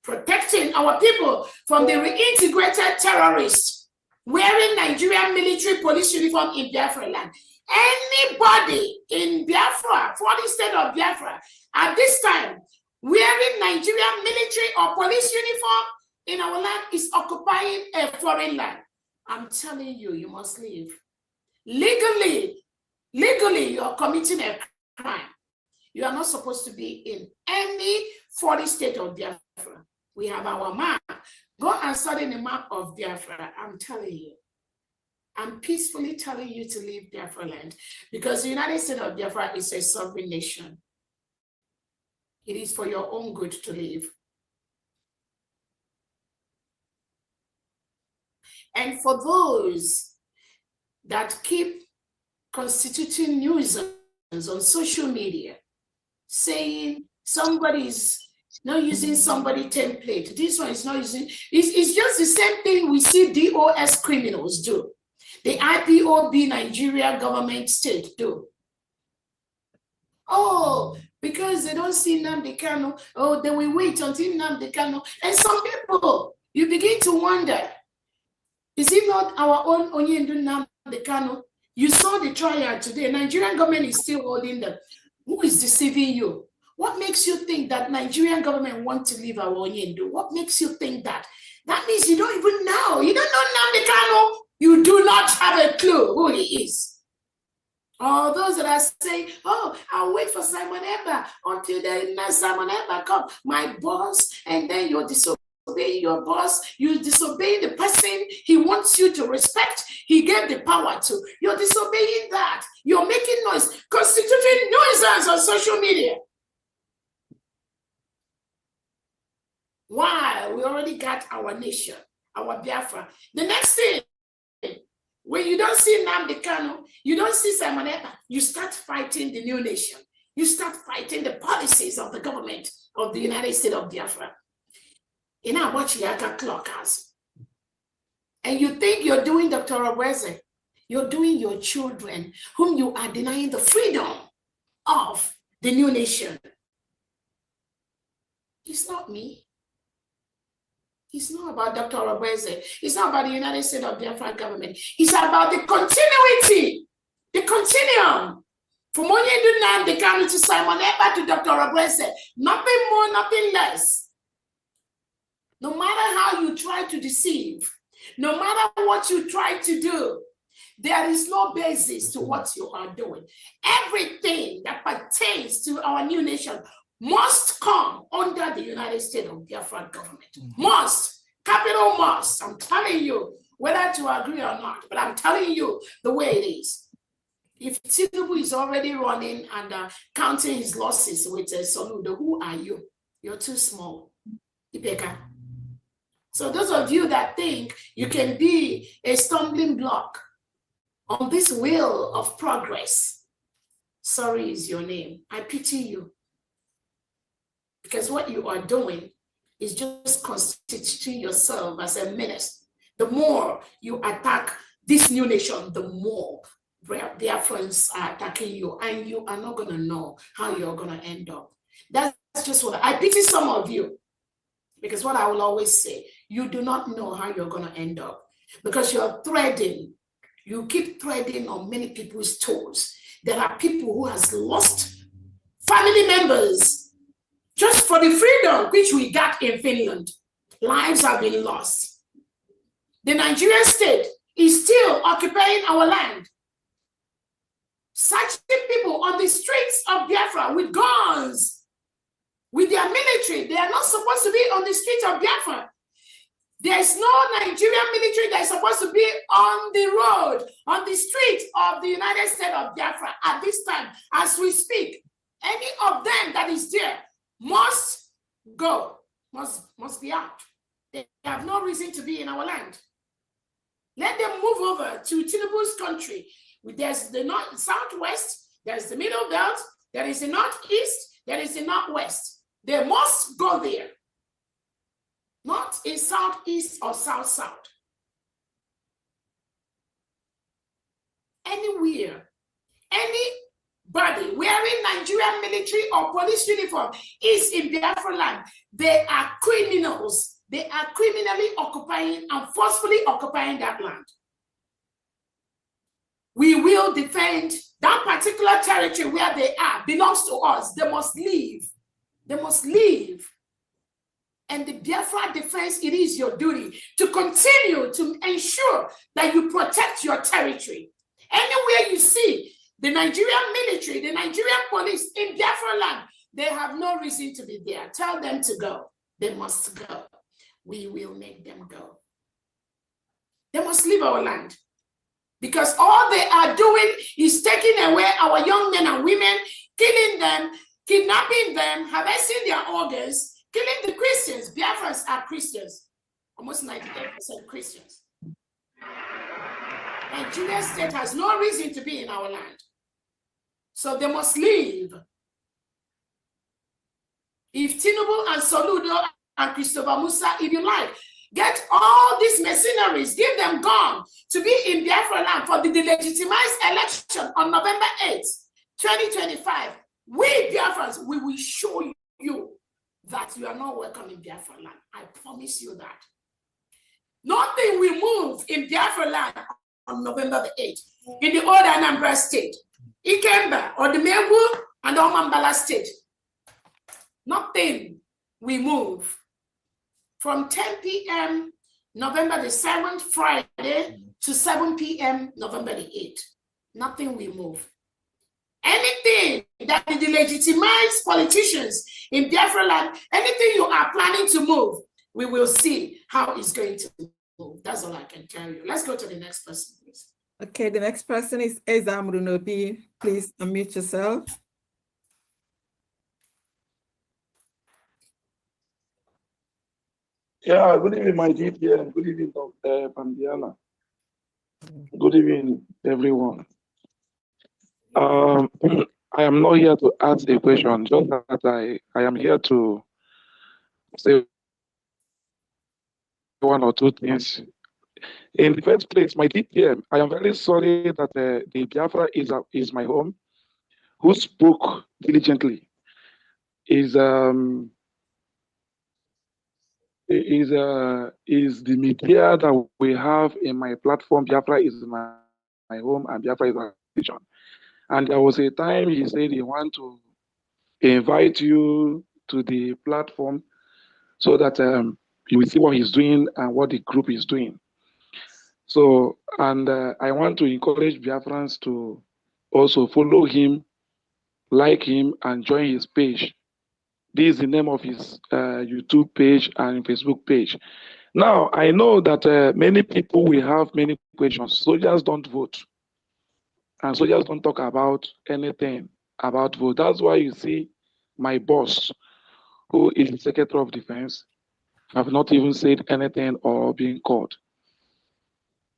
Protecting our people from the reintegrated terrorists wearing Nigerian military police uniform in Biafra land. Anybody in Biafra, for the state of Biafra, at this time, wearing Nigerian military or police uniform in our land is occupying a foreign land. I'm telling you, you must leave. Legally, you are committing a crime. You are not supposed to be in any 40 state of Biafra. We have our map. Go and study the map of Biafra. I'm telling you. I'm peacefully telling you to leave Biafra land because the United States of Biafra is a sovereign nation. It is for your own good to leave. And for those that keep constituting nuisance on social media, saying somebody's not using somebody template, this one is not using, it's just the same thing we see DOS criminals do. The IPOB Nigeria government state do. Oh, because they don't see Nnamdi Kanu, they will wait until Nnamdi Kanu. And some people, you begin to wonder, is it not our own Onyendu Nnamdi Kanu? You saw the trial today. Nigerian government is still holding them. Who is deceiving you? What makes you think that Nigerian government wants to leave our Onyendu? What makes you think that? That means you don't even know. You don't know Nnamdi Kanu. You do not have a clue who he is. Or those that are saying, oh, I'll wait for Simon Eber until the next Simon Eber come, my boss, and then you're disobeying your boss, you disobey the person he wants you to respect, he gave the power to. You're disobeying that. You're making noise, constituting nuisance on social media. Why? We already got our nation, our Biafra. The next thing, when you don't see Nnamdi Kanu, you don't see Simon Ekpa, you start fighting the new nation. You start fighting the policies of the government of the United States of Biafra. You know what you got clockers. And you think you're doing Dr. Obweze, you're doing your children, whom you are denying the freedom of the new nation. It's not me. It's not about Dr. Obweze. It's not about the United States of Biafra government. It's about the continuity, the continuum. From Onyedu Nnamdi Kanu to Simon Ekpa to Dr. Obweze. Nothing more, nothing less. No matter how you try to deceive, no matter what you try to do, there is no basis to what you are doing. Everything that pertains to our new nation must come under the United States of Biafra government. Must, capital must. I'm telling you, whether to agree or not, but I'm telling you the way it is. If Tinubu is already running and counting his losses with Soludo, who are you? You're too small. Ibeka. So those of you that think you can be a stumbling block on this wheel of progress, sorry is your name. I pity you. Because what you are doing is just constituting yourself as a menace. The more you attack this new nation, the more Biafrans are attacking you, and you are not going to know how you're going to end up. That's just what I pity some of you. Because what I will always say, you do not know how you're going to end up. Because you're threading, you keep threading on many people's toes. There are people who has lost family members just for the freedom which we got in Finland. Lives have been lost. The Nigerian state is still occupying our land. Such people on the streets of Biafra with guns, with their military, they are not supposed to be on the streets of Biafra. There is no Nigerian military that is supposed to be on the road, on the streets of the United States of Biafra at this time, as we speak. Any of them that is there must go, must be out. They have no reason to be in our land. Let them move over to Tinubu's country. There's the north, southwest, there's the middle belt, there is the northeast, there is the northwest. They must go there. Not in southeast or south-south. Anywhere, anybody wearing Nigerian military or police uniform is in Biafra land. They are criminals. They are criminally occupying and forcefully occupying that land. We will defend that particular territory where they are, belongs to us. They must leave. They must leave. And the Biafra defense, it is your duty to continue to ensure that you protect your territory. Anywhere you see the Nigerian military, the Nigerian police in Biafra land, they have no reason to be there. Tell them to go. They must go. We will make them go. They must leave our land. Because all they are doing is taking away our young men and women, killing them, kidnapping them, harvesting their organs, killing the Christians. Biafrans are Christians, almost 98% Christians. Nigeria state has no reason to be in our land. So they must leave. If Tinubu and Soludo and Christopher Musa, if you like, get all these mercenaries, give them gun to be in Biafra land for the delegitimized election on November 8th, 2025. We Biafrans, we will show you that you are not welcome in Biafra land. I promise you that. Nothing will move in Biafra land on November the 8th in the old Anambra state, Ikemba, or the Mengu and Omambala state. Nothing will move. From 10 p.m. November the 7th, Friday, to 7 p.m. November the 8th. Nothing will move. Anything that delegitimize politicians in Biafra land, anything you are planning to move, we will see how it's going to move. That's all I can tell you. Let's go to the next person, please. Okay, the next person is Ezam Runobi. Please unmute yourself. Yeah, good evening, my DPM. Good evening, Dr. Pandiana. Good evening, everyone. I am not here to ask a question, just that I am here to say one or two things. In the first place, my DPM, I am very sorry that the Biafra is my home, who spoke diligently, is the media that we have in my platform. Biafra is my home, and Biafra is my vision. And there was a time he said he want to invite you to the platform so that you will see what he's doing and what the group is doing. So, and I want to encourage Biafrans to also follow him, like him, and join his page. This is the name of his YouTube page and Facebook page. Now, I know that many people will have many questions. Soldiers don't vote. And soldiers don't talk about anything about vote. That's why you see my boss, who is the Secretary of Defense, have not even said anything or been called.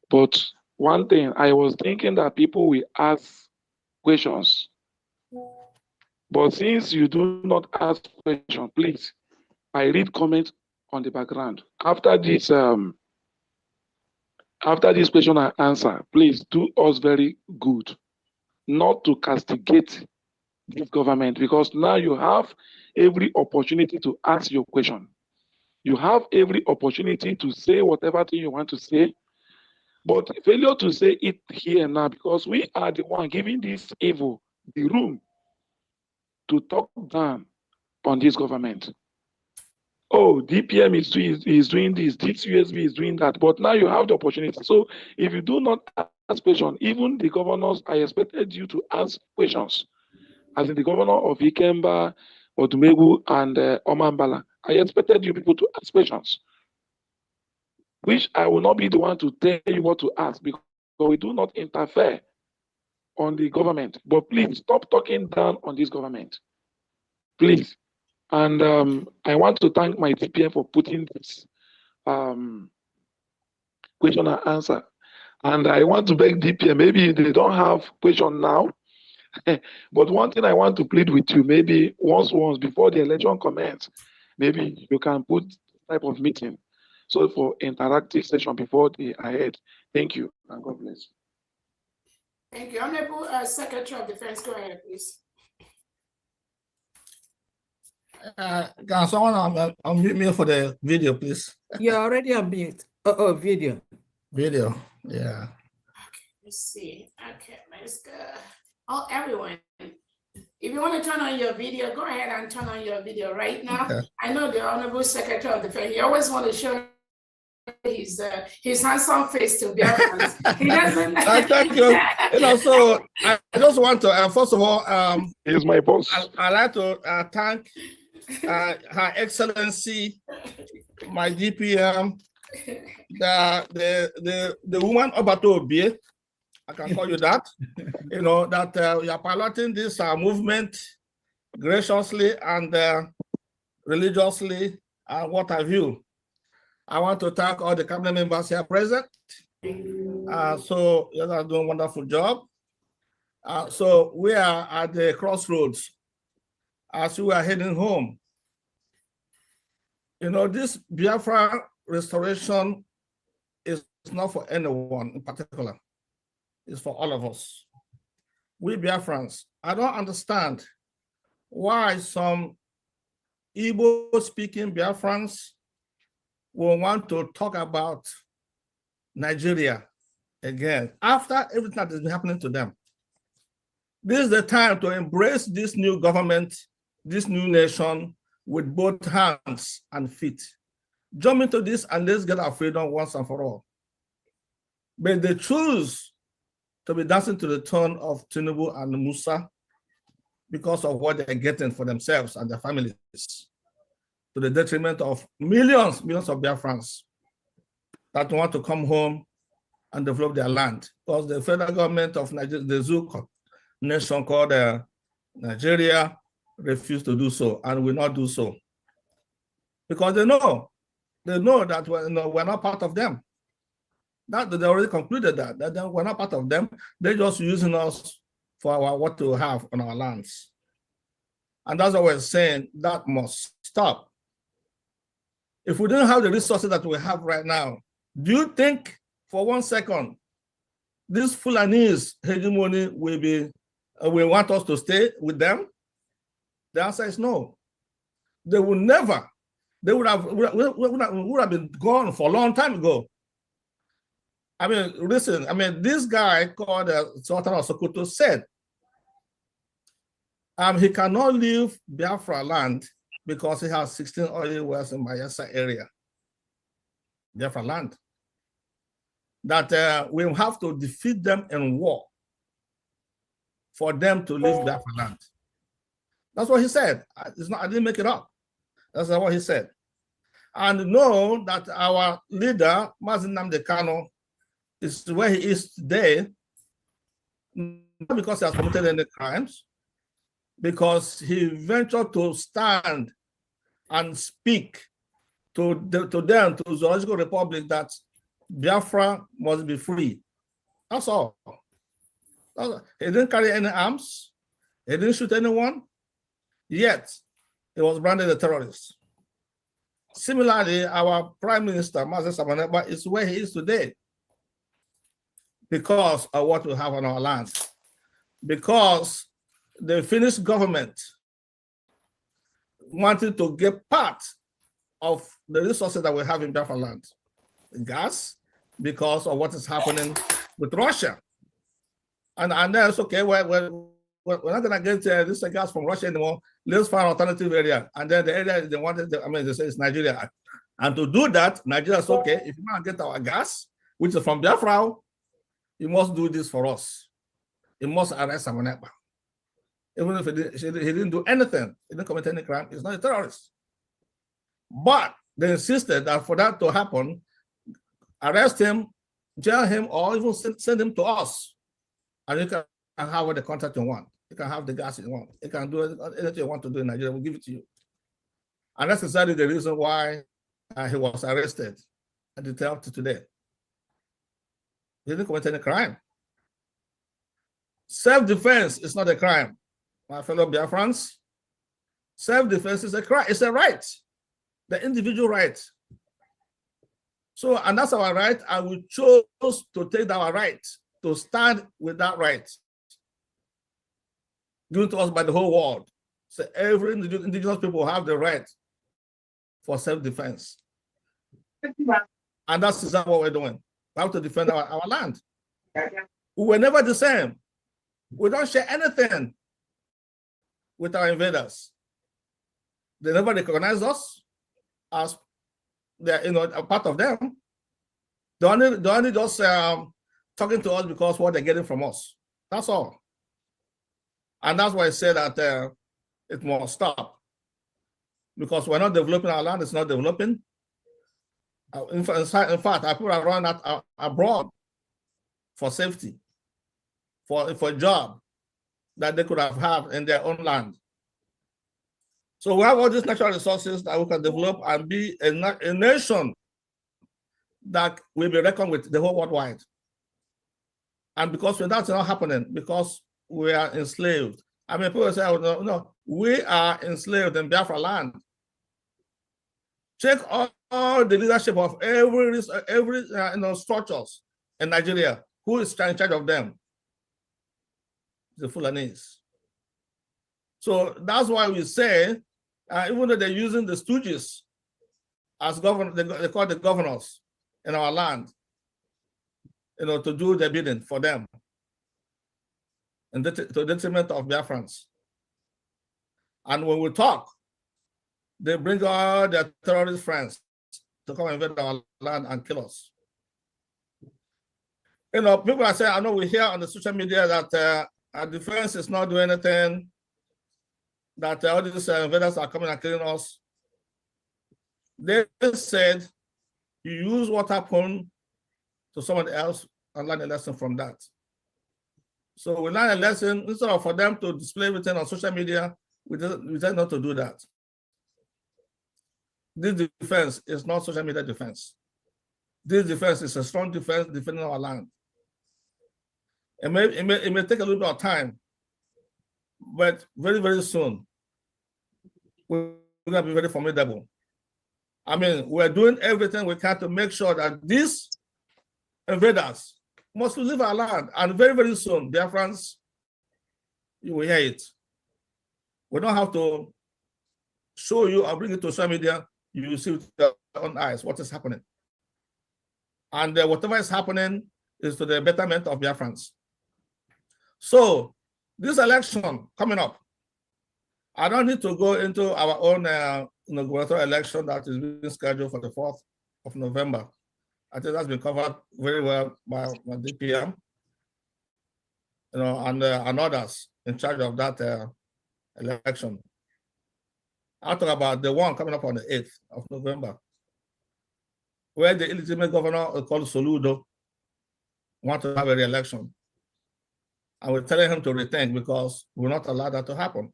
But one thing, I was thinking that people will ask questions. But since you do not ask questions, please, I read comments on the background. After this question and answer, please do us very good not to castigate this government, because now you have every opportunity to ask your question. You have every opportunity to say whatever thing you want to say, but failure to say it here now, because we are the one giving this evil the room to talk down on this government. Oh, DPM is doing this, this USB is doing that, but now you have the opportunity. So if you do not ask questions, even the governors, I expected you to ask questions. As in the governor of Ikemba, Odumegu, and Omambala, I expected you people to ask questions, which I will not be the one to tell you what to ask, because we do not interfere on the government. But please stop talking down on this government, please. And I want to thank my DPM for putting this question and answer. And I want to beg DPM, maybe they don't have question now, but one thing I want to plead with you, maybe once before the election commence, maybe you can put type of meeting, so for interactive session before the ahead. Thank you, and God bless. Thank you. Honorable Secretary of Defense, go ahead, please. Can someone unmute me for the video, please? You're already unmute. Oh, video. Video, yeah. Okay, let's see. Okay, let's go. Oh, everyone, if you want to turn on your video, go ahead and turn on your video right now. Okay. I know the Honorable Secretary of Defense, he always want to show his handsome face to Biafrans. He doesn't. Thank you. You know, so I just want to, first of all, he's my boss. I'd like to thank Her Excellency, my DPM, the woman Obato Obie, I can call you that, you know, that you are piloting this movement graciously and religiously, and what have you. I want to thank all the cabinet members here present. So you are doing a wonderful job. So we are at the crossroads as we are heading home. You know, this Biafra restoration is not for anyone in particular. It's for all of us. We Biafrans, I don't understand why some Igbo-speaking Biafrans will want to talk about Nigeria again after everything that has been happening to them. This is the time to embrace this new government, this new nation with both hands and feet. Jump into this and let's get our freedom once and for all. But they choose to be dancing to the tune of Tinubu and Musa because of what they're getting for themselves and their families, to the detriment of millions of Biafrans that want to come home and develop their land. Because the federal government of Nigeria, the zoo nation called Nigeria, refused to do so and will not do so. Because they know that we're not part of them. That they already concluded that we're not part of them. They're just using us for what to have on our lands. And that's what we're saying, that must stop. If we don't have the resources that we have right now, do you think for 1 second this Fulanese hegemony will want us to stay with them? The answer is no. They will never. They would have been gone for a long time ago. I mean, listen, this guy called Sultan of Sokoto said he cannot leave Biafra land because he has 16 oil wells in Bayelsa area, Biafra land. That we have to defeat them in war for them to leave Biafra land. That's what he said. I didn't make it up. That's what he said. And know that our leader, Mazi Nnamdi Kanu, is where he is today, not because he has committed any crimes, because he ventured to stand and speak to them, to the Zoological Republic, that Biafra must be free. That's all. He didn't carry any arms. He didn't shoot anyone. Yet, he was branded a terrorist. Similarly, our Prime Minister, Mazi Samaneba, is where he is today because of what we have on our lands. Because the Finnish government wanted to get part of the resources that we have in Biafra land, gas, because of what is happening with Russia. And then it's okay, we're not going to get this gas from Russia anymore. Let's find an alternative area. And then the area they wanted, they say it's Nigeria. And to do that, Nigeria is okay. If you want to get our gas, which is from Biafra, you must do this for us. You must arrest Samaneba. Even if he didn't do anything, he didn't commit any crime, he's not a terrorist. But they insisted that for that to happen, arrest him, jail him, or even send him to us. And you can have the contract you want. You can have the gas you want. You can do anything you want to do in Nigeria, we'll give it to you. And that's exactly the reason why he was arrested and detained to today. He didn't commit any crime. Self-defense is not a crime, my fellow Biafrans. Self-defense is a crime. It's a right, the individual right. So, and that's our right, and we chose to take our right, to stand with that right, given to us by the whole world. So every indigenous people have the right for self-defense. And that's exactly what we're doing. We have to defend our land. We were never the same. We don't share anything with our invaders. They never recognize us as a part of them. They only just talking to us because what they're getting from us. That's all. And that's why I say that it must stop. Because we're not developing our land, it's not developing. In fact, I put around that abroad for safety, for a job that they could have had in their own land. So we have all these natural resources that we can develop and be a nation that will be reckoned with the whole worldwide. And because that's not happening, because we are enslaved. I mean, people say, oh, no, we are enslaved in Biafra land. Check all the leadership of every structures in Nigeria. Who is in charge of them? The Fulanese. So that's why we say, even though they're using the stooges as governors, they call the governors in our land, to do the bidding for them, and to the detriment of Biafrans. And when we talk, they bring all their terrorist friends to come invade our land and kill us. People are saying, I know we hear on the social media that our defense is not doing anything, that all these invaders are coming and killing us. They said, you use what happened to someone else and learn a lesson from that. So we learn a lesson, instead of for them to display everything on social media, we decided not to do that. This defense is not social media defense. This defense is a strong defense defending our land. It may take a little bit of time, but very, very soon, we're going to be very formidable. I mean, we're doing everything we can to make sure that these invaders must leave our land. And very, very soon, Biafrans, you will hear it. We don't have to show you or bring it to social media. You will see with your own eyes what is happening. And whatever is happening is to the betterment of Biafrans. So this election coming up, I don't need to go into our own gubernatorial election that is being scheduled for the 4th of November. I think that's been covered very well by DPM, and others in charge of that election. I'll talk about the one coming up on the 8th of November, where the illegitimate governor called Soludo wants to have a re-election. And we're telling him to rethink because we're not allowed that to happen.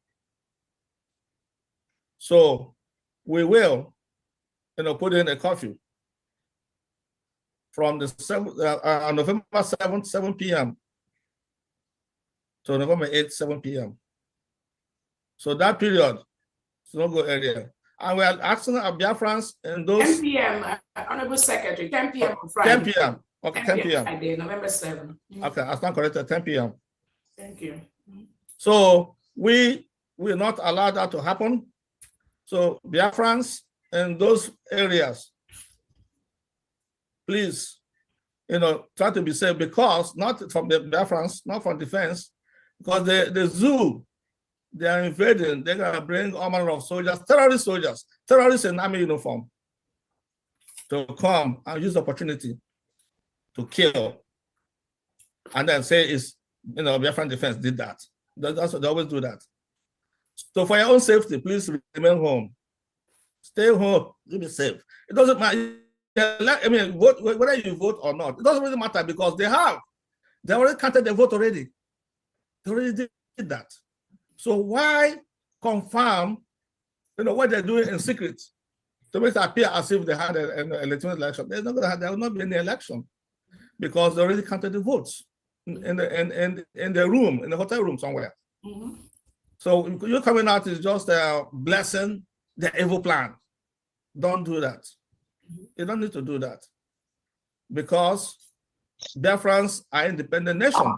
So we will, put in a curfew from the November 7th, 7 p.m. to November 8th, 7 p.m. So that period is no go area. And we are asking our Biafrans in those 10 p.m. Honorable Secretary, 10 p.m. on Friday. 10 p.m. Okay, 10 p.m. Friday, November 7th. Okay, I stand corrected, 10 p.m. Thank you. So we will not allow that to happen. So Biafrans in those areas, please, try to be safe, because not from the Biafrans, not from defense, because the zoo, they are invading, they're gonna bring all manner of soldiers, terrorists in army uniform, to come and use the opportunity to kill, and then say it's, Biafran defense did that. That's what they always do that. So for your own safety, please remain home. Stay home, you'll be safe. It doesn't matter. I mean, vote, whether you vote or not, it doesn't really matter, because they already counted the vote already. They already did that. So why confirm, what they're doing in secret to make it appear as if they had an electoral election? There will not be any election, because they already counted the votes in the room, in the hotel room somewhere. Mm-hmm. So you coming out is just blessing the evil plan. Don't do that. You don't need to do that, because Biafrans are an independent nation.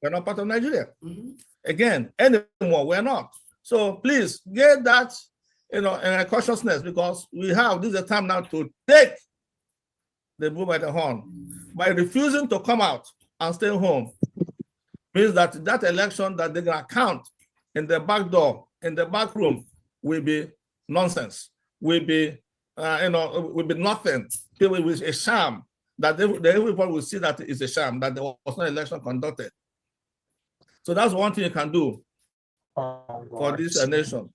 We're not part of Nigeria. Mm-hmm. Again, anymore, we're not. So please get that, in a consciousness, because this is a time now to take the bull by the horn. By refusing to come out and stay home means that election that they're gonna count in the back door, in the back room, will be nonsense. Will be nothing. It will be a sham. That everybody will see that it's a sham, that there was no election conducted. So that's one thing you can do for this nation.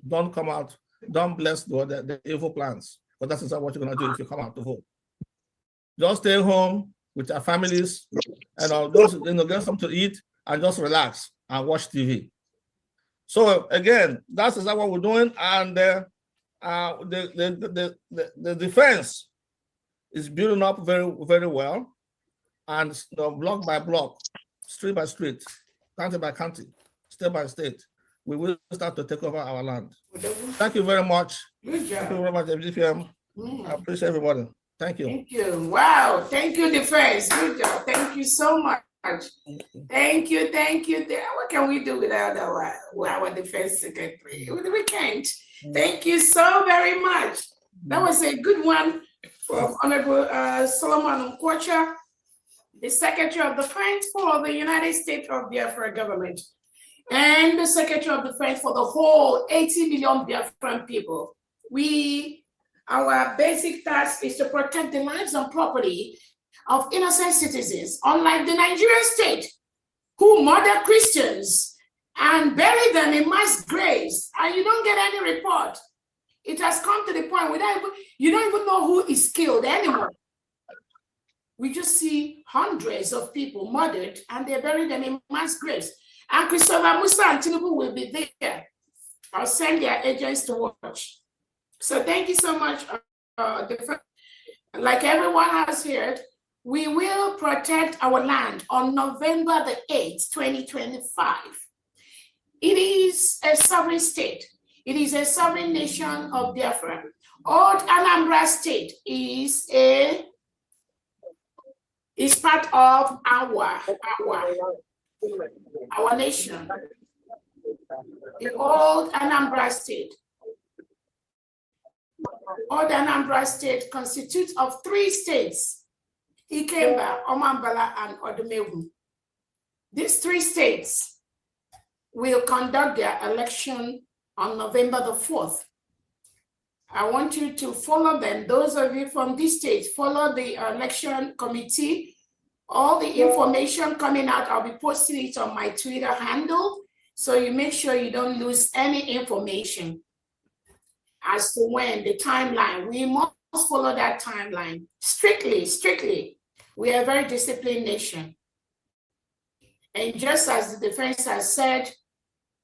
Don't come out. Don't bless the evil plans. But that's exactly what you're going to do if you come out to vote. Just stay home with your families and those, get something to eat and just relax and watch TV. So again, that's exactly what we're doing. And the defense is building up very, very well, and block by block, street by street, county by county, state by state, we will start to take over our land. Thank you very much. Good job. Thank you very much, FGPM. I appreciate everybody. Thank you. Thank you. Wow. Thank you, defense. Good job. Thank you so much. Thank you. What can we do without our defense secretary? We can't. Thank you so very much. That was a good one from Honorable Solomon Nkwocha, the Secretary of Defense for the United States of Biafra government, and the Secretary of Defense for the whole 80 million Biafran people. Our basic task is to protect the lives and property of innocent citizens, unlike the Nigerian state, who murder Christians and bury them in mass graves, and you don't get any report. It has come to the point where you don't even know who is killed anymore. We just see hundreds of people murdered, and they bury them in mass graves. And Christopher Musa and Tinubu will be there. I'll send their agents to watch. So thank you so much. Like everyone has heard, we will protect our land on November the 8th, 2025. It is a sovereign state. It is a sovereign nation of Biafra. Old Anambra State is part of our nation. The old Anambra State. Old Anambra State constitutes of 3 states: Ikemba, Omambala, and Odumegwu. These 3 states will conduct their election on November the 4th. I want you to follow them. Those of you from these states, follow the election committee. All the information coming out, I'll be posting it on my Twitter handle. So you make sure you don't lose any information as to when, the timeline. We must follow that timeline strictly. We are a very disciplined nation. And just as the defense has said,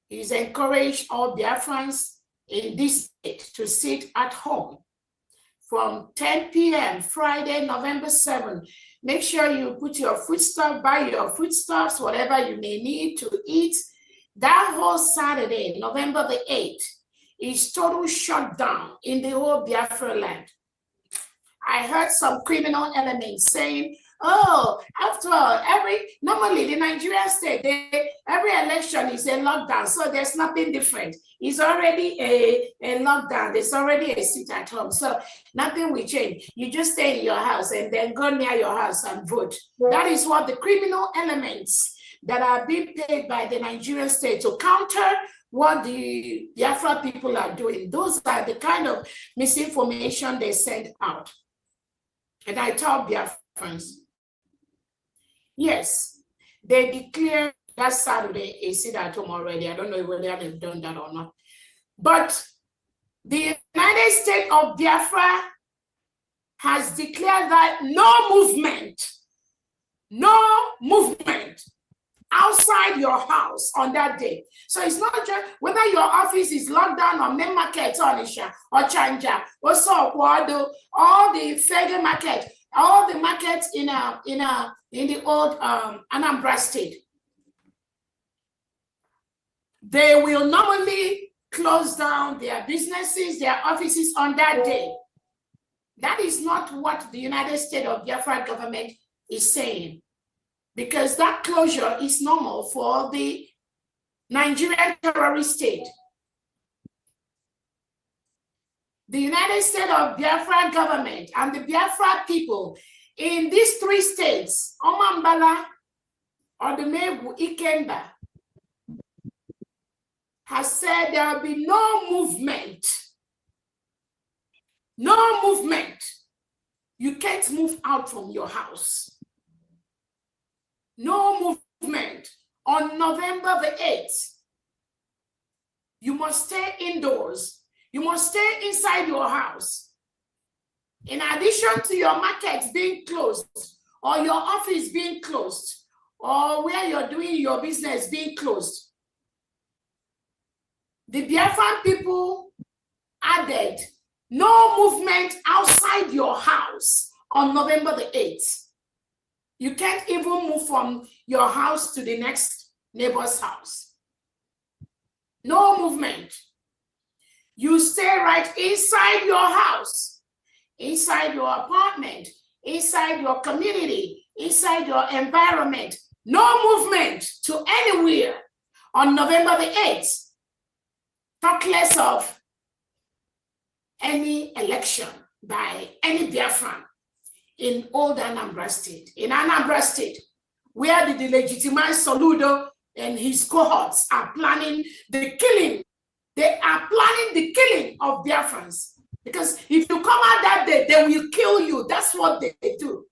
he's encouraged all Biafrans in this state to sit at home from 10 p.m. Friday, November 7th. Make sure you put your foodstuff, buy your foodstuffs, whatever you may need to eat. That whole Saturday, November the 8th, is total shutdown in the whole Biafra land. I heard some criminal elements saying, oh, after all, normally the Nigerian state, every election is a lockdown, so there's nothing different. It's already a lockdown. There's already a sit at home, so nothing will change. You just stay in your house and then go near your house and vote. That is what the criminal elements that are being paid by the Nigerian state to counter what the Biafra people are doing. Those are the kind of misinformation they send out. And I told Biafrans, yes, they declared that Saturday a sit at home already. I don't know whether they've done that or not. But the United States of Biafra has declared that no movement outside your house on that day. So it's not just whether your office is locked down or main market Onisha or Chanja or Sokwado, all the Fege market, all the markets in the old Anambra State. They will normally close down their businesses, their offices on that day. That is not what the United States of Biafra government is saying, because that closure is normal for the Nigerian terrorist state. The United States of Biafra government and the Biafra people in these 3 states, Omambala, Odumegwu, Ikemba, has said there will be no movement. No movement. You can't move out from your house. No movement on November the 8th. You must stay indoors. You must stay inside your house. In addition to your market being closed, or your office being closed, or where you're doing your business being closed, the Biafran people added no movement outside your house on November the 8th. You can't even move from your house to the next neighbor's house. No movement. You stay right inside your house, inside your apartment, inside your community, inside your environment. No movement to anywhere on November the 8th. Talk less of any election by any Biafran in old Anambra State. In Anambra State, where the delegitimized Soludo and his cohorts are planning the killing. They are planning the killing of Biafrans. Because if you come out that day, they will kill you. That's what they do.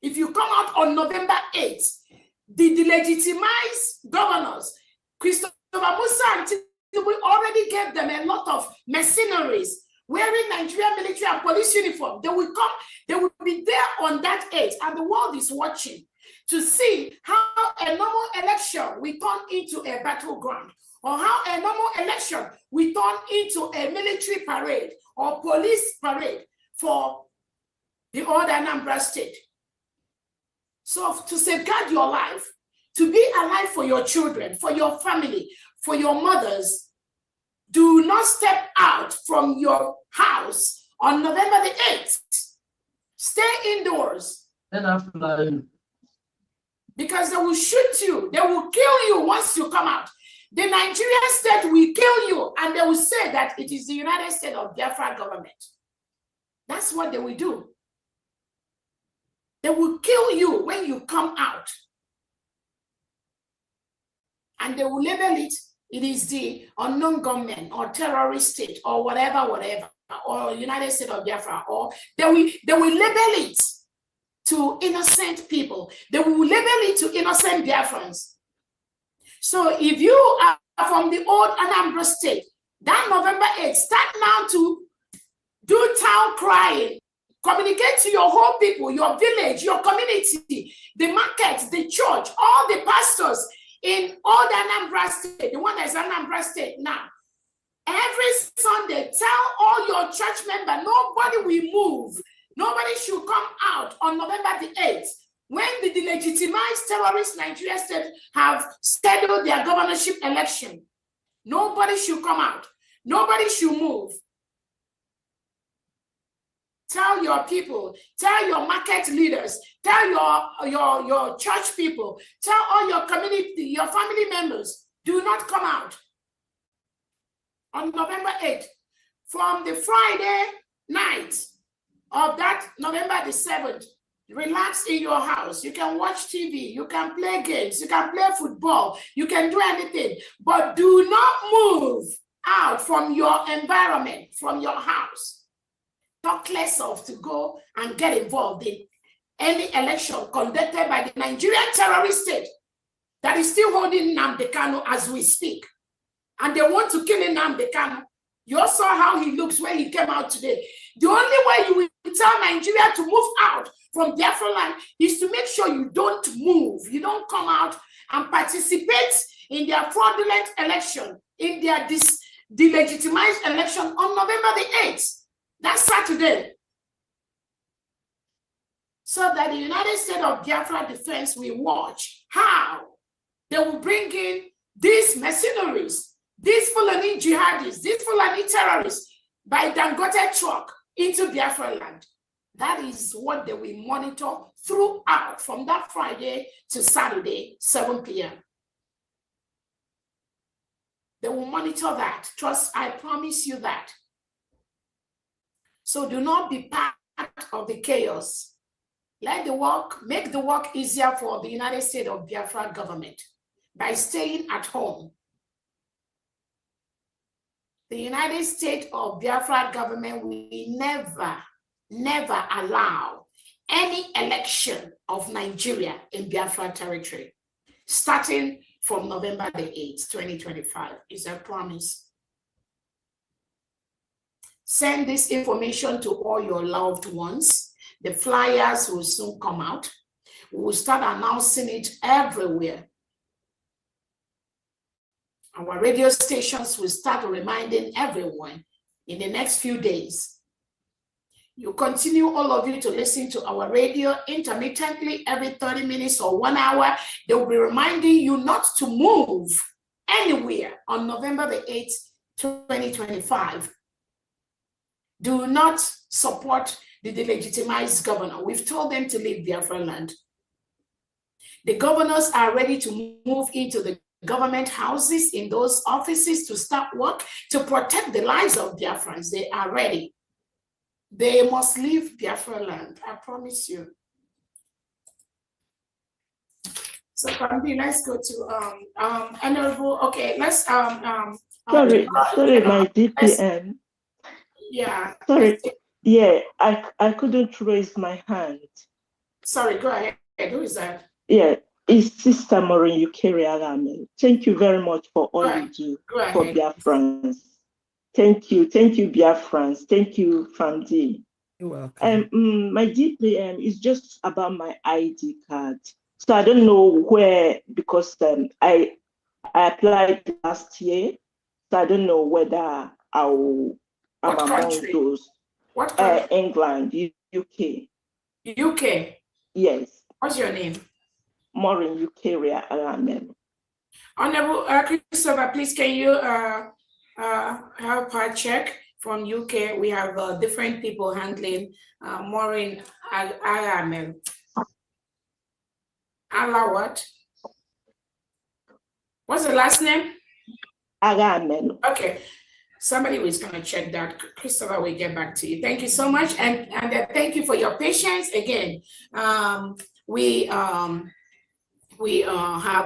If you come out on November 8th, the delegitimized governors, Christopher Musa and Tinubu already gave them a lot of mercenaries wearing Nigerian military and police uniform. They will come, they will be there on that age, and the world is watching to see how a normal election will turn into a battleground, or how a normal election will turn into a military parade or police parade for the old Anambra state. So to safeguard your life, to be alive for your children, for your family, for your mothers, do not step out from your house on November the 8th. Stay indoors. Because they will shoot you. They will kill you once you come out. The Nigerian state will kill you, and they will say that it is the United States of Biafra government. That's what they will do. They will kill you when you come out. And they will label it, it is the unknown government or terrorist state or whatever, or United States of Biafra, or they will label it to innocent people. They will label it to innocent Biafrans. So if you are from the old Anambra state, that November 8th, start now to do town crying. Communicate to your whole people, your village, your community, the market, the church, all the pastors in old Anambra state, the one that's Anambra state now. Every Sunday, tell all your church members, nobody will move. Nobody should come out on November the 8th. When the delegitimized terrorist Nigeria state have scheduled their governorship election, nobody should come out. Nobody should move. Tell your people, tell your market leaders, tell your church people, tell all your community, your family members, do not come out on November 8th. From the Friday night of that November the 7th, relax in your house. You can watch TV, you can play games, you can play football, you can do anything, but do not move out from your environment, from your house. Talk less of to go and get involved in any election conducted by the Nigerian terrorist state that is still holding Nnamdi Kanu as we speak. And they want to kill Nnamdi Kanu. You all saw how he looks when he came out today. The only way you will tell Nigeria to move out from Biafra land is to make sure you don't move. You don't come out and participate in their fraudulent election, in their delegitimized election on November the 8th. That's Saturday. So that the United States of Biafra Defense will watch how they will bring in these mercenaries, these Fulani jihadis, these Fulani terrorists by Dangote truck into Biafra land. That is what they will monitor throughout from that Friday to Saturday, 7 p.m. They will monitor that. Trust, I promise you that. So do not be part of the chaos. Let the work, make the work easier for the United States of Biafra government by staying at home. The United States of Biafra government will never allow any election of Nigeria in Biafra territory, starting from November the 8th, 2025, is a promise. Send this information to all your loved ones. The flyers will soon come out. We will start announcing it everywhere. Our radio stations will start reminding everyone in the next few days. You continue, all of you, to listen to our radio intermittently every 30 minutes or 1 hour. They will be reminding you not to move anywhere on November the 8th, 2025. Do not support the delegitimized governor. We've told them to leave Biafra land. The governors are ready to move into the government houses, in those offices, to start work, to protect the lives of Biafrans. They are ready. They must leave Biafra land, I promise you. So, Kambi, let's go to Honorable. Okay, let's sorry, my DPM. Yeah. Sorry. Yeah, I couldn't raise my hand. Sorry, go ahead. Who is that? Yeah, is Sister Maureen Ukeri Aramel. Thank you very much for all you do for Biafrans. Thank you, Biafrans. Thank you, Famdi. You're welcome. My DPM is just about my ID card. So I don't know where, because I applied last year. So I don't know whether I'm among those. What country? England, UK. UK? Yes. What's your name? Maureen Ukeri Aramel. Honorable Christopher, please can you help her check from UK? We have different people handling Maureen Aramel. Allah what? What's the last name? Aramel. Okay. Somebody was going to check that. Christopher will get back to you. Thank you so much. And thank you for your patience. Again, we have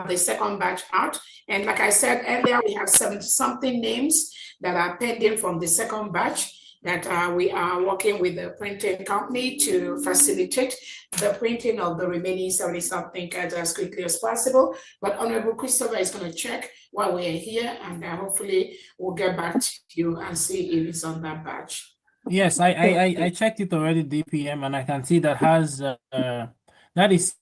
the second batch out. And like I said earlier, we have 70-something names that are pending from the second batch that we are working with the printing company to facilitate the printing of the remaining 70-something cards as quickly as possible. But Honorable Christopher is going to check while we're here, and hopefully we'll get back to you and see if it's on that batch. Yes, I checked it already, DPM, and I can see that has that is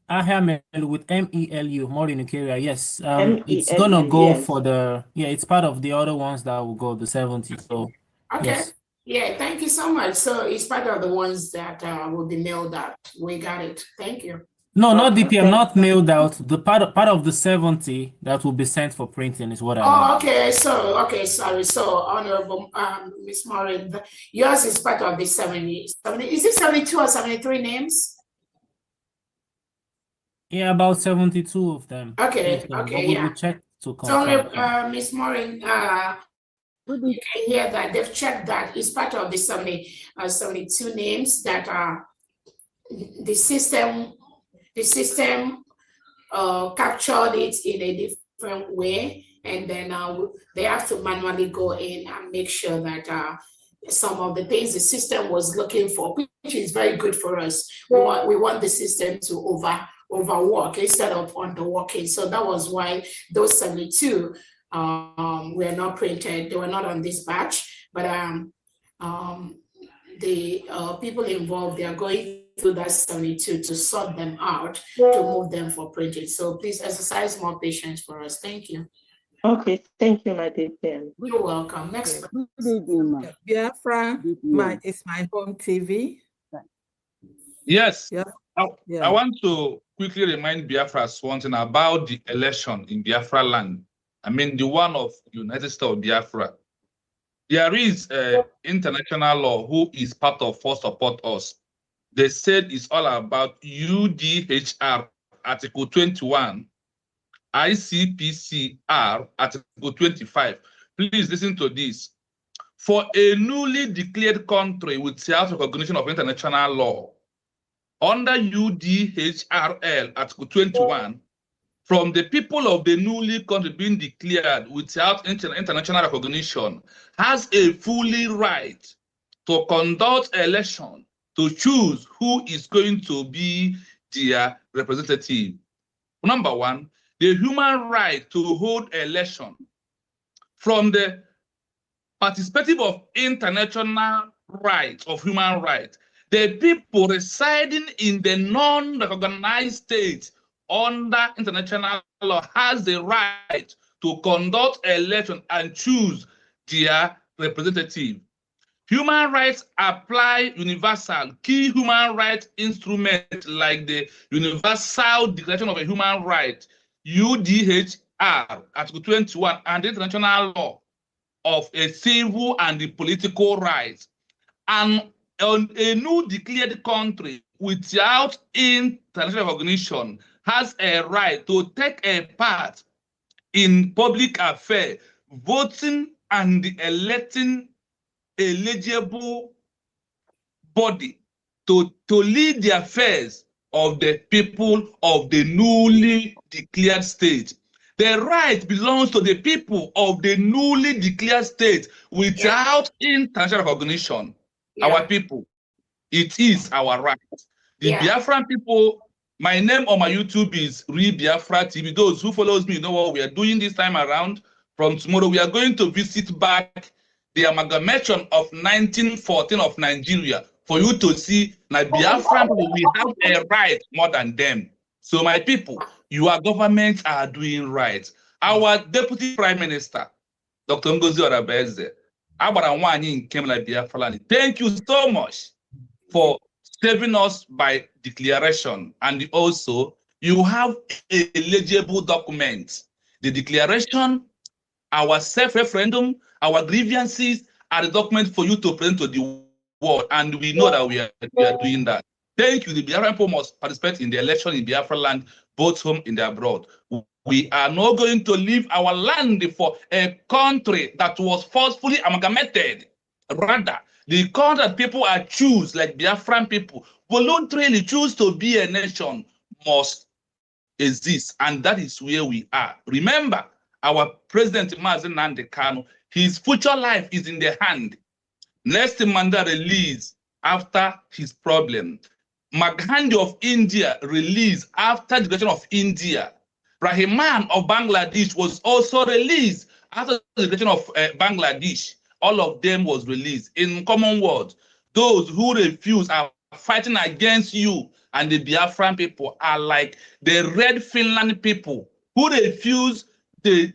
Ahamel with MELU, Maureen Ukeri. Yes, it's gonna go for the it's part of the other ones that will go the 70. So okay. Yes. Yeah, thank you so much. So it's part of the ones that will be mailed out. We got it. Thank you. No, not DPM, not mailed out. The part of the 70 that will be sent for printing is what I meant. Oh, okay. So, okay, sorry. So, Honorable Miss Maureen, yours is part of the 70. Is it 72 or 73 names? Yeah, about 72 of them. Okay, But okay, we yeah. will check to So, confirm. Miss Maureen, you can hear that they've checked that it's part of the 72 names that are the system captured it in a different way, and then they have to manually go in and make sure that some of the things the system was looking for, which is very good for us. We want the system to overwork instead of underworking. So that was why those 72 were not printed. They were not on this batch, but the people involved, they are going through that 72 to sort them out, to move them for printing. So please exercise more patience for us. Thank you. Okay, thank you, my dear friend. You're welcome. Next. Biafra, it's my home TV. Yes. Yeah. I want to quickly remind Biafras one thing about the election in Biafra land. I mean, the one of United States of Biafra. There is international law who is part of Force Support Us. They said it's all about UDHR, Article 21, ICPCR, Article 25. Please listen to this. For a newly declared country without recognition of international law, under UDHRL, Article 21, from the people of the newly country being declared without international recognition, has a fully right to conduct election to choose who is going to be their representative. Number one, the human right to hold election. From the perspective of international rights, of human rights, the people residing in the non-recognized states under international law has the right to conduct election and choose their representative. Human rights apply universal. Key human rights instruments like the Universal Declaration of a Human Right, UDHR, Article 21, and the international law of a civil and the political rights. And a new declared country without international recognition has a right to take a part in public affairs, voting and electing eligible body to lead the affairs of the people of the newly declared state. The right belongs to the people of the newly declared state without international recognition. Our people, it is our right. The Biafran people My name on my YouTube is Real Biafra TV. Those who follows me know what we are doing this time around. From tomorrow, we are going to visit back the amalgamation of 1914 of Nigeria for you to see that Biafra, we have a right more than them. So my people, your governments are doing right. Our Deputy Prime Minister, Dr. Ngozi Orabeze, thank you so much for saving us by declaration. And also, you have a legible document. The declaration, our self-referendum, our grievances are the document for you to present to the world. And we know that we are doing that. Thank you. The Biafran people must participate in the election in Biafra land, both home and abroad. We are not going to leave our land for a country that was forcefully amalgamated. Rather, the country that people are choose, like Biafran people, voluntarily choose to be a nation must exist. And that is where we are. Remember, our President Mazen Nnamdi Kanu, his future life is in the hand. Nelson Mandela released after his problem. Maghandi of India released after the creation of India. Rahman of Bangladesh was also released after the creation of Bangladesh. All of them was released. In common words, those who refuse are fighting against you, and the Biafran people are like the Red Finland people who refused the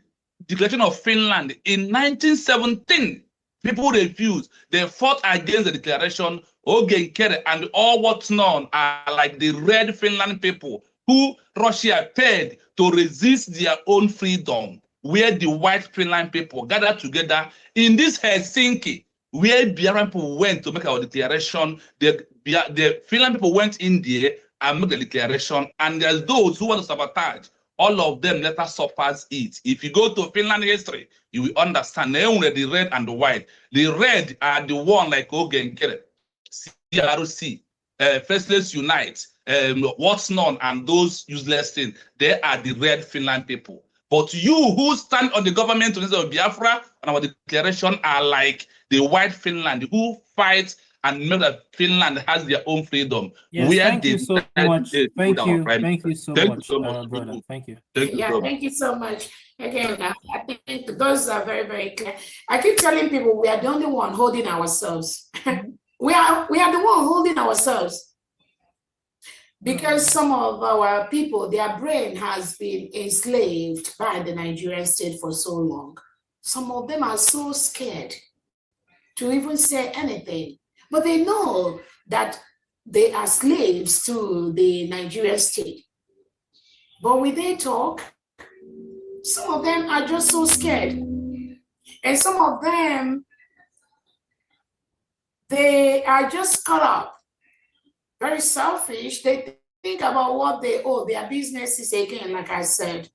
declaration of Finland in 1917. People refused. They fought against the declaration. Ogenkere and all what's known are like the Red Finland people who Russia paid to resist their own freedom, where the white Finland people gathered together in this Helsinki, where Biafran people went to make our declaration. The Finland people went in there and made the declaration, and there's those who want to sabotage. All of them later suffers it. If you go to Finland history, you will understand they only the red and the white. The red are the one like Ogenkere, CRC, Faceless Unite, what's known, and those useless things. They are the red Finland people. But you who stand on the government of Biafra and our declaration are like the white Finland who fight and make that Finland has their own freedom. Yes, thank you so much. Thank you so much, brother. Thank you. Thank you so much. Again, I think those are very, very clear. I keep telling people we are the only one holding ourselves. we are the one holding ourselves. Because some of our people, their brain has been enslaved by the Nigerian state for so long. Some of them are so scared to even say anything. But they know that they are slaves to the Nigerian state. But when they talk, some of them are just so scared. And some of them, they are just caught up, very selfish. They think about what they owe, their businesses again, like I said.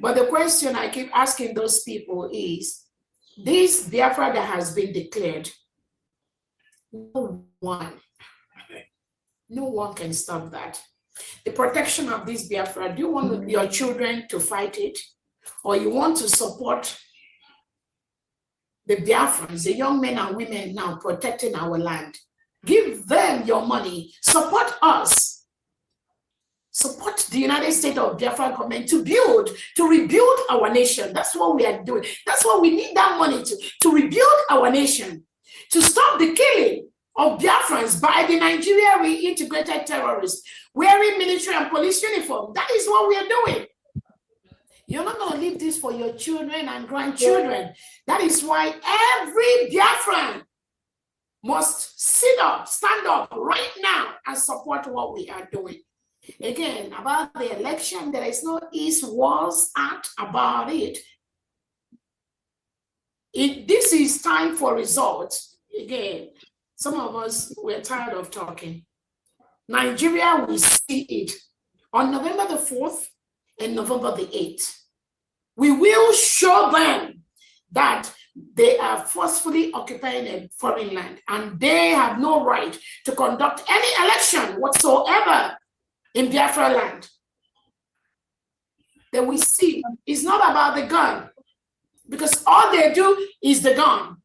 But the question I keep asking those people is, this Biafra that has been declared, no one can stop that. The protection of this Biafra, do you want your children to fight it? Or you want to support the Biafrans, the young men and women now protecting our land? Give them your money, support us. Support the United States of Biafra government to rebuild our nation. That's what we are doing. That's what we need that money to rebuild our nation, to stop the killing of Biafrans by the Nigeria reintegrated terrorists wearing military and police uniform. That is what we are doing. You're not going to leave this for your children and grandchildren. That is why every Biafran must stand up right now and support what we are doing. Again, about the election, there is no East Wars Act about it. This is time for results. Again, some of us, we're tired of talking. Nigeria will see it on November the 4th and November the 8th. We will show them that they are forcefully occupying a foreign land and they have no right to conduct any election whatsoever in Biafra land. That we see it's not about the gun, because all they do is the gun.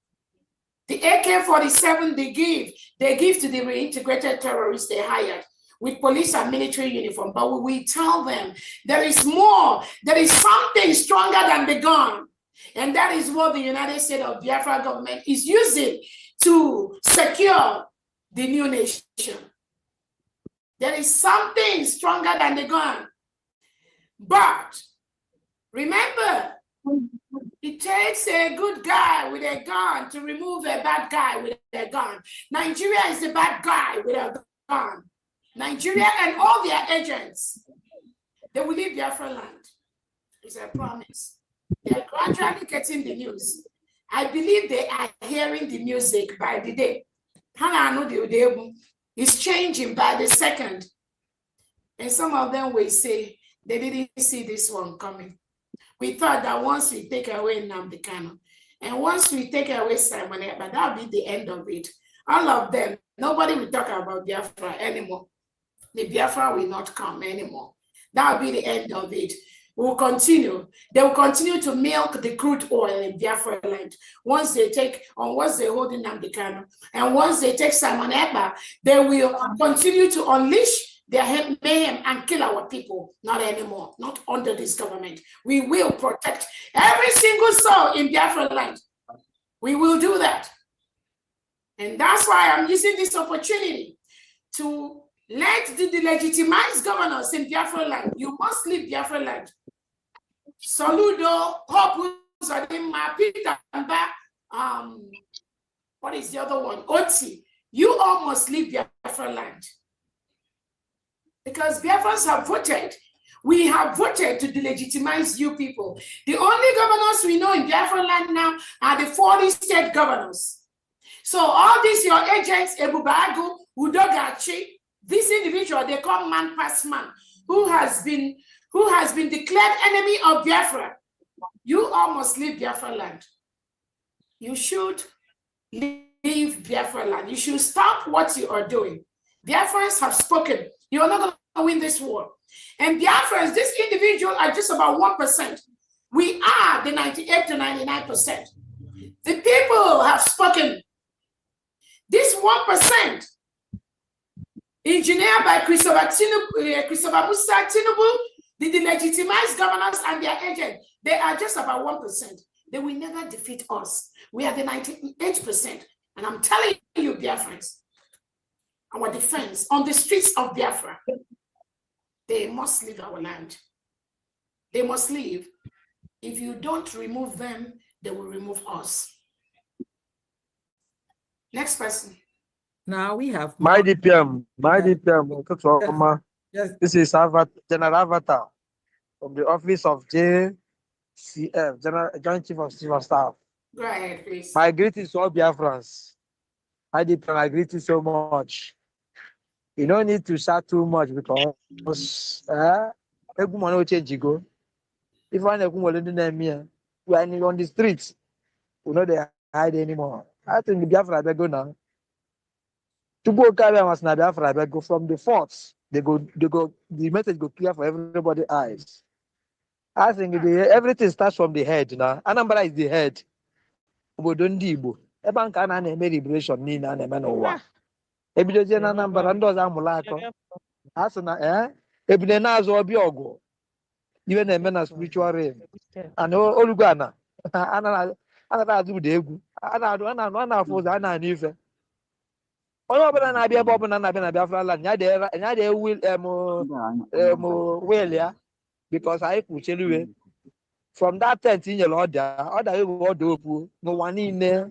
The AK-47 they give to the reintegrated terrorists they hired. with police and military uniform, but we will tell them there is more, there is something stronger than the gun. And that is what the United States of Biafra government is using to secure the new nation. There is something stronger than the gun. But remember, it takes a good guy with a gun to remove a bad guy with a gun. Nigeria is the bad guy with a gun. Nigeria and all their agents, they will leave Biafra land. It's a promise. They are gradually getting the news. I believe they are hearing the music by the day. It's changing by the second. And some of them will say they didn't see this one coming. We thought that once we take away Nnamdi Kanu, and once we take away Simon Ekpa, that'll be the end of it. All of them, nobody will talk about Biafra anymore. The Biafra will not come anymore. That'll be the end of it. We'll continue. They will continue to milk the crude oil in Biafra land. Once they hold Nnamdi Kanu, and once they take Simon Ekpa, they will continue to unleash their mayhem and kill our people. Not anymore, not under this government. We will protect every single soul in Biafra land. We will do that. And that's why I'm using this opportunity to let the delegitimized governors in Biafra land. You must leave Biafra land. Saludo, Hope, Zadima, Peter, what is the other one? Oti. You all must leave Biafra land. Because Biafrans have voted. We have voted to delegitimize you people. The only governors we know in Biafra land now are the 40 state governors. So all these your agents, Ebubagu, Udogachi, this individual they call man past man, who has been declared enemy of Biafra. You all must leave Biafra land. You should leave Biafra land. You should stop what you are doing. Biafrans have spoken. You are not going to win this war. And Biafrans, this individual are just about 1%. We are the 98 to 99%. The people have spoken. This 1%, engineered by Christopher Musa Tinubu, the delegitimized governors and their agents, they are just about 1%. They will never defeat us. We are the 98%. And I'm telling you, Biafrans, our defense on the streets of Biafra, they must leave our land. They must leave. If you don't remove them, they will remove us. Next person. Now we have my DPM. Yes. This is General Avatar from the office of JCF, Joint Chief of Civil Staff. Go ahead, please. My greetings to all Biafrans. My DPM, I greet you so much. You don't need to shout too much because everyone will change you go. If I never we are on the streets, we know they hide anymore. I think the Biafra go now. To go carry was na Biafra go from the forts. They go, the message go clear for everybody's eyes. I think everything starts from the head now. Anambra is the head. Obodondibo. Ebanka na na liberation ni na na no. Ebidozie na Anambra ndị ọzọ amụla akọ. Ha sị na ebine na-azụ ọbịa ọgụ. Iwe na-eme na spiritual realm. And olugana. Ana na-azụ ụda egwu. Ana na-afụ ụzọ, ana na ife. Onye ọbụla na-abịa ebe ọbụla na-abịa na Biafra land, nya dị will ya, because anyị kwuchiri iwe. From that tent i nyere ọda egwu ọda okwu n'ụwa niile.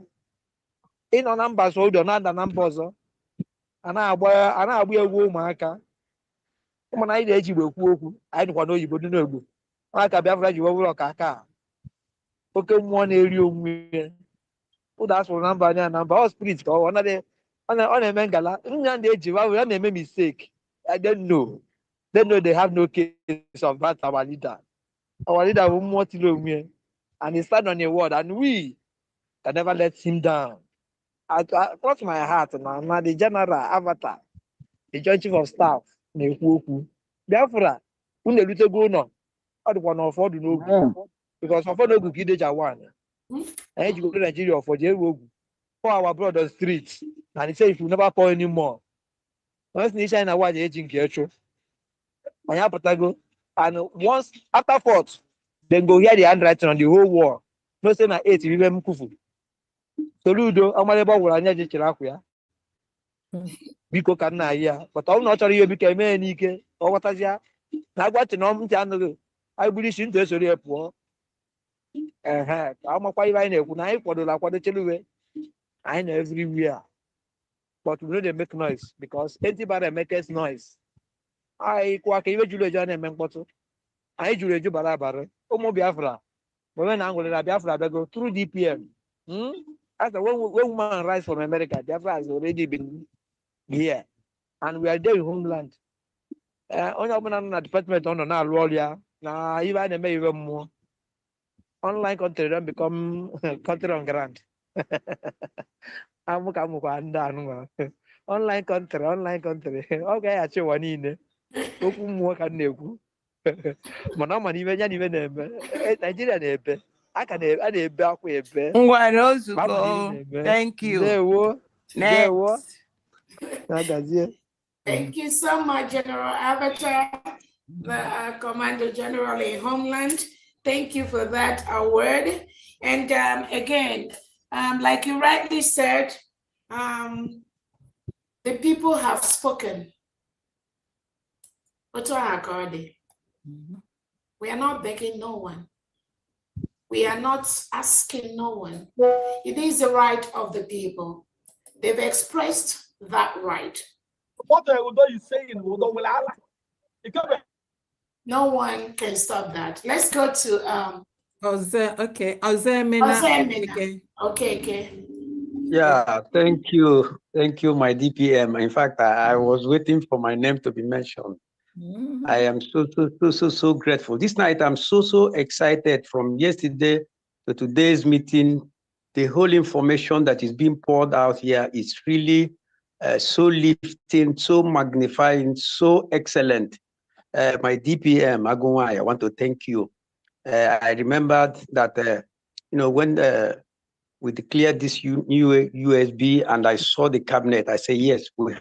Ịnọ na mba so ụdọ na-ada na mba ọzọ. A na-agba egwu ụmụaka. Ụmụna anyị na-eji igbo ekwu okwu, anyị nụkwa n'oyibo dị n'ogbo. Ụmụaka Biafra ji wewụrụ ọka aka. Oke mmụọ na-eri onwe. Ụda asụrụ na mba anya na mba, ọ spirit ka ọ na-eme ngala. Nya na-eji wawe, ya na-eme mistake. I don't know. They know they have no case of that, our leader. Our leader will more to and he stand on a word, and we can never let him down. I cross my heart now, the general Avatar, the Joint Chief of Staff, Biafra, when they little go no, I don't want to afford to know because of no good Gideja one. And you go to Nigeria for the for our brother streets, and he said if you never call anymore, Once nation na watch aging Pietro. And once after 4th, then go hear the handwriting on the whole wall. No say na 8 we be mkufu. Soludo amalebo wura anya je chiraku ya. Biko ka na ya. But ọ na chọrọ ihe biko eme n'ike. Ọ ghọtazia. Na agwachi na ntị anụghị. Anyị buru isi ntị esori ya pụọ. Ka amakwa ibe anyị na-ekwu na anyị kwadola akwado cheluwe. Anyị na everywhere. But we know they make noise because anybody makes noise. I kwa ka iwe juru eju na-eme mkpọtụ. Anyị juru eju bara bara. Ụmụ Biafra. When Angola Biafra they go through DPM. After when woman rise from America, Biafra has already been here. And we are there in homeland. Only open na department on na alụ ya na ibe a na-eme iwe mmụọ. Online country don become country on ground. Amụkwa ndị anụ online country ọ ga-aghachi ụwa niile okwu mmụọ ka m na-ekwu mana ọ ma n'ibe nya n'ibe na-eme Nigeria na-ebe a na-ebe akwa ebe Thank you. Next. Thank you so much, General Avatar, the Commander General in Homeland. Thank you for that award. And again, like you rightly said, the people have spoken. We are not begging no one. We are not asking no one. It is the right of the people. They've expressed that right. What are you saying? No one can stop that. Let's go to Okay. Okay. Yeah, thank you. Thank you, my DPM. In fact, I was waiting for my name to be mentioned. I am so grateful. This night, I'm so excited from yesterday to today's meeting. The whole information that is being poured out here is really so lifting, so magnifying, so excellent. My DPM, Agunwai, I want to thank you. I remembered that, when we declared this new USB and I saw the cabinet, I say, yes, we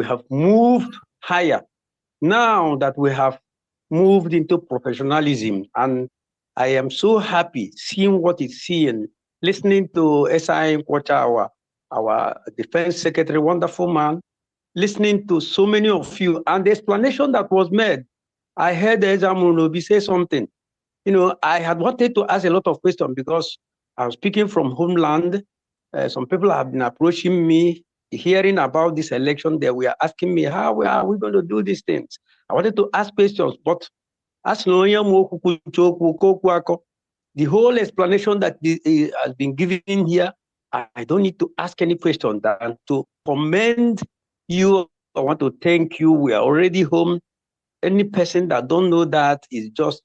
have moved higher. Now that we have moved into professionalism, and I am so happy seeing what is seeing, listening to SIM Kwacha, our defense secretary, wonderful man, listening to so many of you, and the explanation that was made. I heard Ezamunobi say something. I had wanted to ask a lot of questions because I was speaking from homeland. Some people have been approaching me, hearing about this election. They were asking me, how are we going to do these things? I wanted to ask questions, but as the whole explanation that has been given here, I don't need to ask any question. And to commend you, I want to thank you. We are already home. Any person that don't know that is just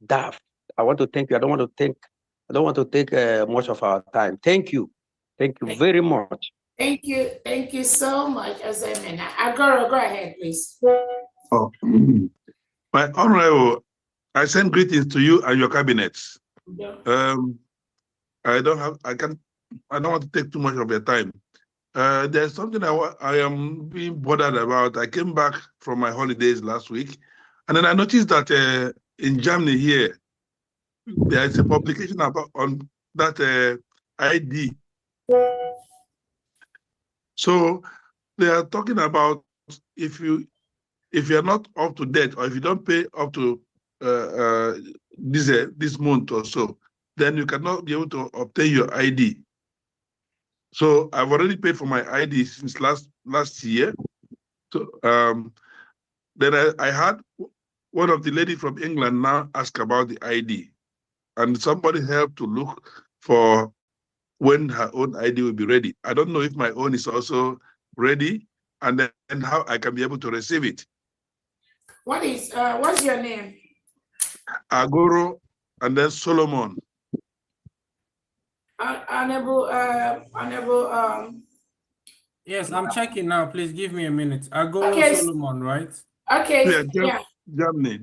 daft. I want to thank you. I don't want to take much of our time. Thank you. Thank you very much. Thank you. Thank you so much, Azemena. Agoro, go ahead, please. Oh, my honorable, I send greetings to you and your cabinets. Yeah. I don't want to take too much of your time. There's something I am being bothered about. I came back from my holidays last week, and then I noticed that in Germany here, there is a publication on that ID. So they are talking about if you're not up to date, or if you don't pay up to this month or so, then you cannot be able to obtain your ID. So I've already paid for my ID since last year. So then I had one of the ladies from England now ask about the ID, and somebody helped to look for when her own ID will be ready. I don't know if my own is also ready, and then how I can be able to receive it. What's your name? Agoro, and then Solomon. Honorable. Yes, I'm checking now. Please give me a minute. Agoro Solomon, right? Okay. Yeah, Germany.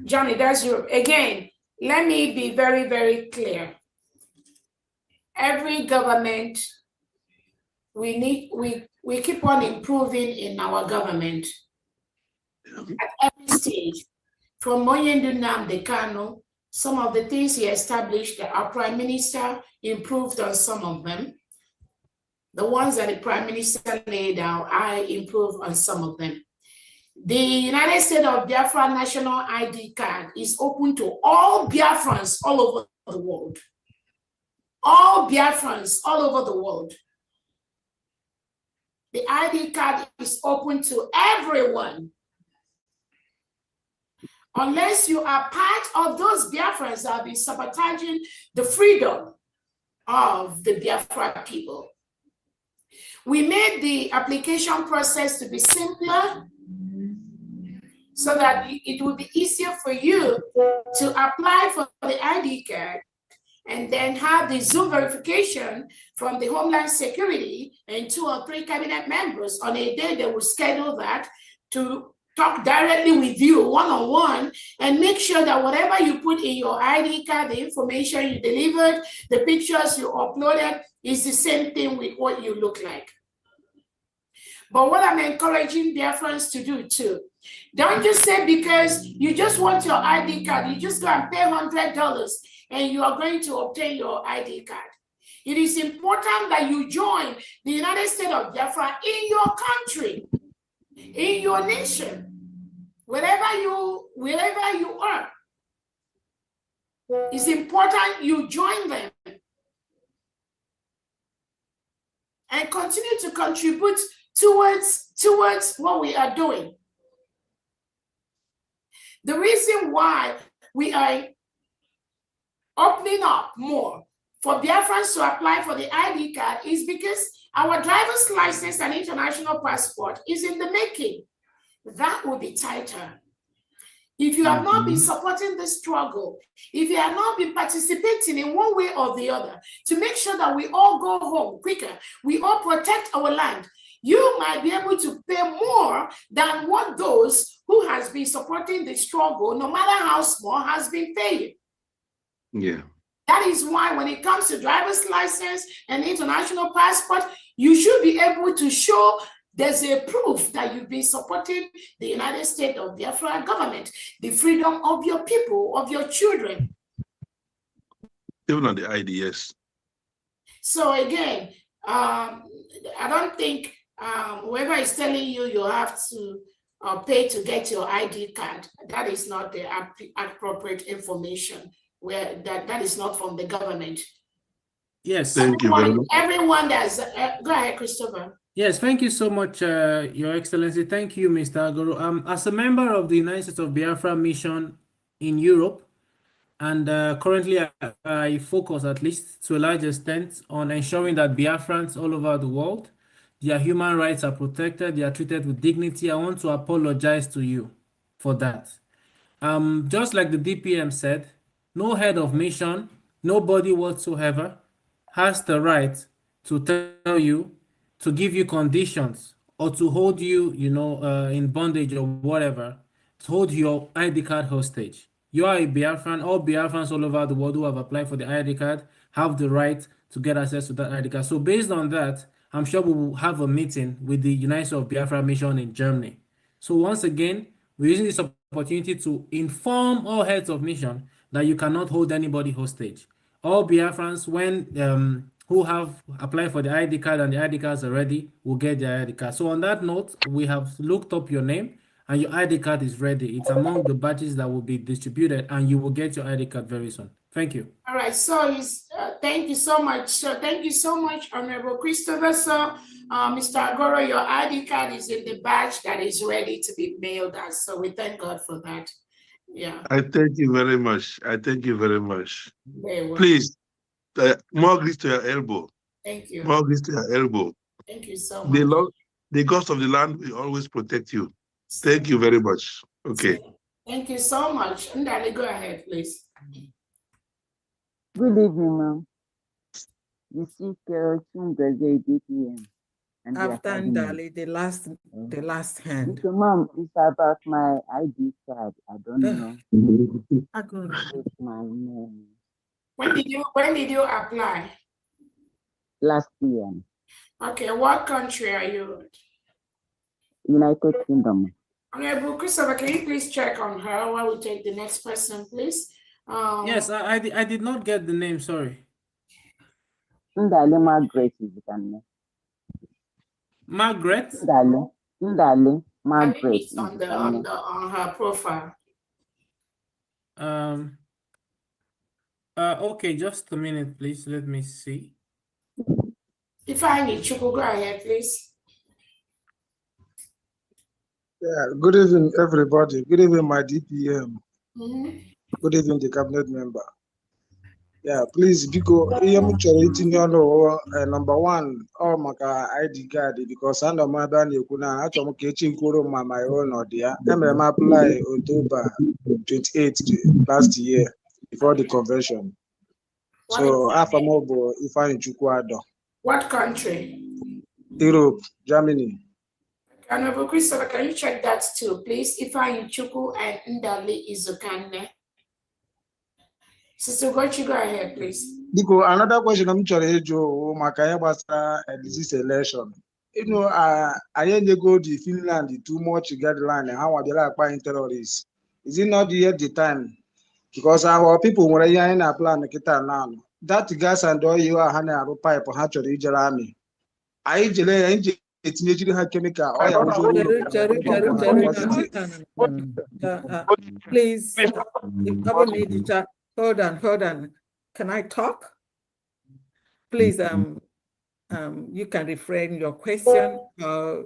Johnny, that's you. Again, let me be very, very clear. Every government we keep on improving in our government at every stage. From Moyendu Nnamdi Kanu, some of the things he established, our Prime Minister improved on some of them. The ones that the Prime Minister laid out, I improved on some of them. The United States of Biafra National ID card is open to all Biafrans all over the world. All Biafrans all over the world. The ID card is open to everyone. Unless you are part of those Biafrans that will be sabotaging the freedom of the Biafra people. We made the application process to be simpler so that it will be easier for you to apply for the ID card and then have the Zoom verification from the Homeland Security and 2 or 3 cabinet members on a day they will schedule that to talk directly with you one-on-one and make sure that whatever you put in your ID card, the information you delivered, the pictures you uploaded is the same thing with what you look like. But what I'm encouraging Biafrans to do too, don't just say because you just want your ID card, you just go and pay $100 and you are going to obtain your ID card. It is important that you join the United States of Biafra in your country, in your nation, wherever you are. It's important you join them and continue to contribute towards what we are doing. The reason why we are opening up more for Biafrans to apply for the ID card is because our driver's license and international passport is in the making. That will be tighter. If you have not been supporting the struggle, if you have not been participating in one way or the other to make sure that we all go home quicker, we all protect our land, you might be able to pay more than what those who has been supporting the struggle, no matter how small, has been paying. Yeah. That is why when it comes to driver's license and international passport, you should be able to show there's a proof that you've been supporting the United States of Biafra government, the freedom of your people, of your children. Even on the ID, yes. So again, I don't think whoever is telling you you have to pay to get your ID card, that is not the appropriate information. Where that is not from the government. Yes. Thank you very much. Everyone that's go ahead, Christopher. Yes, thank you so much, Your Excellency. Thank you, Mr. Agoro. As a member of the United States of Biafra mission in Europe, and currently I focus, at least to a large extent, on ensuring that Biafrans all over the world, their human rights are protected, they are treated with dignity. I want to apologize to you for that. Just like the DPM said, no head of mission, nobody whatsoever has the right to tell you, to give you conditions, or to hold you, in bondage or whatever, to hold your ID card hostage. You are a Biafran. All Biafrans all over the world who have applied for the ID card have the right to get access to that ID card. So based on that, I'm sure we will have a meeting with the United States of Biafra mission in Germany. So once again, we're using this opportunity to inform all heads of mission that you cannot hold anybody hostage. All Biafrans, when who have applied for the ID card and the ID cards are ready, will get their ID card. So on that note, we have looked up your name and your ID card is ready. It's among the badges that will be distributed and you will get your ID card very soon. Thank you. All right, so thank you so much. So thank you so much, Honorable Christopher. So Mr. Agoro, your ID card is in the badge that is ready to be mailed out. So we thank God for that. Yeah. I thank you very much. I thank you very much. Very well. Please, more grease to your elbow. Thank you. More grease to your elbow. Thank you so much. The gods of the land will always protect you. Thank you very much. Okay. Thank you so much. Ndali, go ahead, please. Good evening, ma'am. You speak Chungaze DPM. After Ndali, the last hand. So, ma'am, it's about my ID card. I don't know. It's my name. When did you apply? Last year. Okay, what country are you? United Kingdom. Honorable Christopher, can you please check on her while we take the next person, please? Yes, I did not get the name, sorry. Ndale Margaret is the name. Margaret? Ndale Margaret It's on the on her profile. Okay, just a minute, please. Let me see. If I need you, go ahead, please. Yeah, good evening, everybody. Good evening, my DPM. Good evening, the cabinet member. Yeah, please, because number one, oh my ID card, because I know my band, you could not have my own or dear. I'm apply October 28th last year before the convention. So, half a mobile if I in Chukwado. What country? Europe, Germany. Honorable Christopher, can you check that too, please? If I in Chuku and Ndali Izukane. Sister Gochi, go ahead, please. Because another question I'm trying to Makaya was this election. You know, I didn't go to Finland too much guideline and how they like buying terrorists. Is it not yet the time? Because our people were in a plan now. That gas and oil you are handing a pipe or hatch or the army. I jelly it's naturally chemical. Please, hold on. Can I talk? Please, you can refrain your question or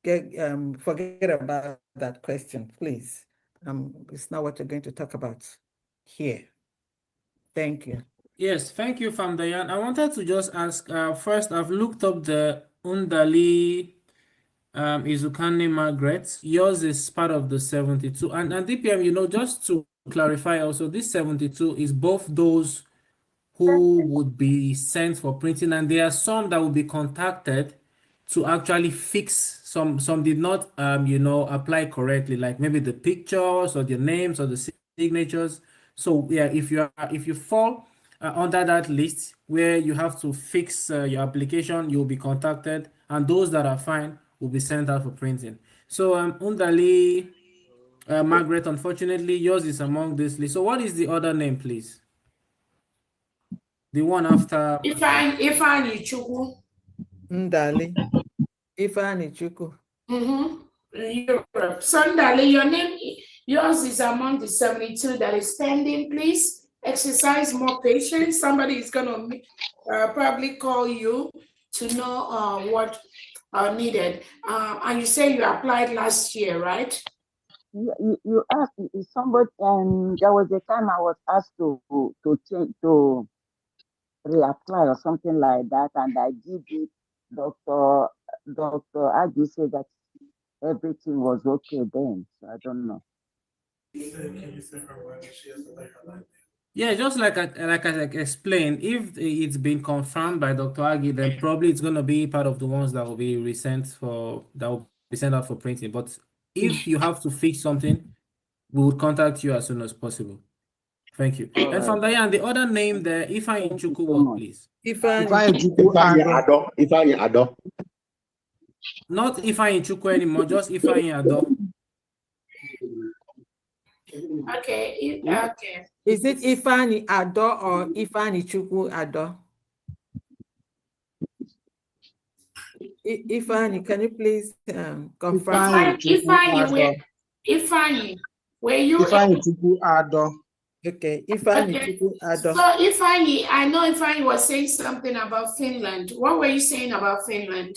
forget about that question, please. It's not what you're going to talk about here. Thank you. Yes, thank you, Famdayan. I wanted to just ask, first, I've looked up the Undali Izukane Margaret. Yours is part of the 72. And DPM, you know, just to clarify also, this 72 is both those who would be sent for printing, and there are some that will be contacted to actually fix. Some did not you know, apply correctly, like maybe the pictures or the names or the signatures. So yeah, if you fall under that list where you have to fix your application, you'll be contacted, and those that are fine will be sent out for printing. So Undali Margaret, unfortunately yours is among this list. So what is the other name, please? The one after Ifeanyi Chukwu. Ndali. Ifeanyi Chukwu. Europe. So Ndali, yours is among the 72 that is pending. Please exercise more patience. Somebody is going to probably call you to know what needed. And you say you applied last year, right? You asked somebody, and there was a time I was asked to change to reapply or something like that, and I did it. Dr. Agi said that everything was okay then, so I don't know. Yeah, just like I explained, if it's been confirmed by Dr. Agi, then probably it's going to be part of the ones that will be that will be sent out for printing. But if you have to fix something, we will contact you as soon as possible. Thank you. All and from Diane, the other name there, Ifeanyi Chukwu, what, please? Ifeanyi Ado. Not Ifeanyi Chukwu anymore, just Ifeanyi Ado. Okay, okay. Is it Ifeanyi Ado or Ifeanyi Chukwu Ado? Ifeanyi, can you please confirm? Ifeanyi, were you? Ifeanyi Chukwu Ado. Okay, Ifeanyi Chukwu Ado. So Ifeanyi, I know Ifeanyi was saying something about Finland. What were you saying about Finland?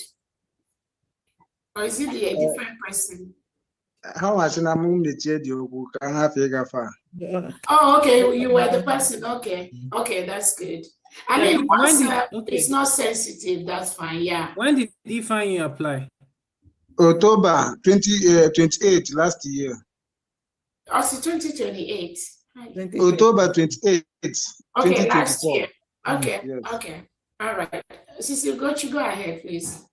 Or is it a different person? How much in a moment can have a Oh, okay, you were the person. Okay, that's good. I mean, it's not sensitive, that's fine, yeah. When did Ifeanyi apply? October 28 last year. Also 2028. October 28, okay, last year. Okay, yes. Okay. All right. Sisi, go ahead, please.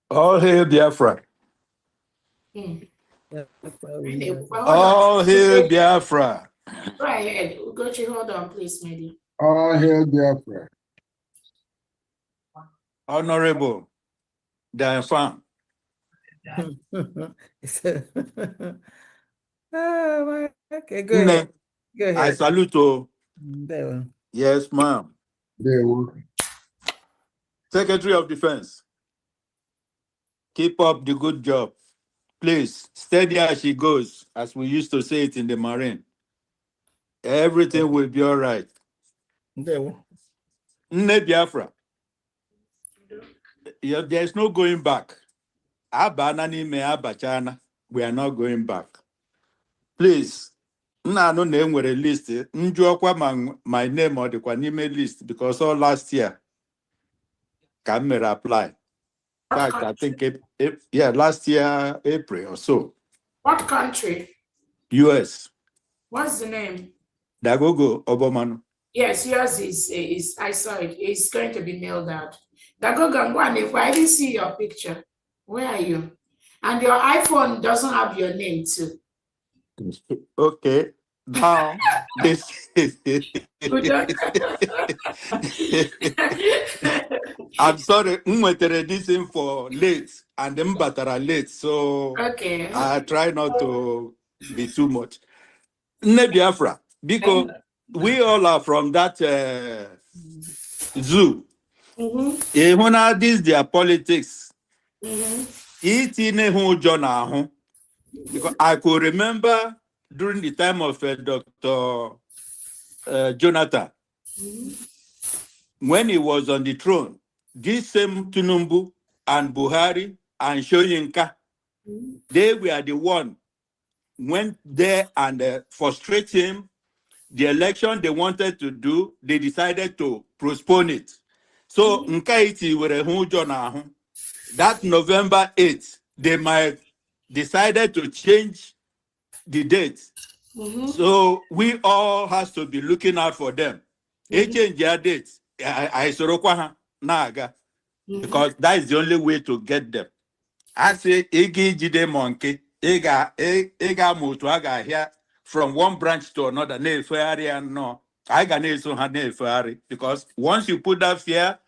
All hail Biafra. All hail Biafra. Go ahead. Ugochi, hold on, please, maybe. All hail Biafra. Honorable Diane. Oh, okay, go ahead. Go ahead. I salute you. There. Yes, ma'am. Secretary of Defense, keep up the good job. Please, steady as she goes, as we used to say it in the Marine. Everything will be all right. Nne Biafra, there's no going back. We are not going back. Please, I know name were a list. My name or the name list because all last year can apply. In fact, I think last year April or so. What country? US. What's the name? Dagogo Obomano. Yes, yours is I saw it. It's going to be mailed out. Dagogo Ngwane, I didn't see your picture. Where are you? And your iPhone doesn't have your name too. Okay. Now this I'm sorry, this in for late and them are late, so okay. I try not to be too much. Nne Biafra, because we all are from that zoo. When this their politics, because I could remember during the time of Dr. Jonathan, when he was on the throne, this same Tunumbu and Buhari and Shoyinka, they were the one went there and frustrate him. The election they wanted to do, they decided to postpone it. So Nkaiti were a that November 8th, they might decided to change the date. So we all has to be looking out for them. They change their dates. Naga, because that is the only way to get them. I say Igi Jide Monkey, Ega Mutu Aga here from one branch to another. No, I can so have because once you put that fear,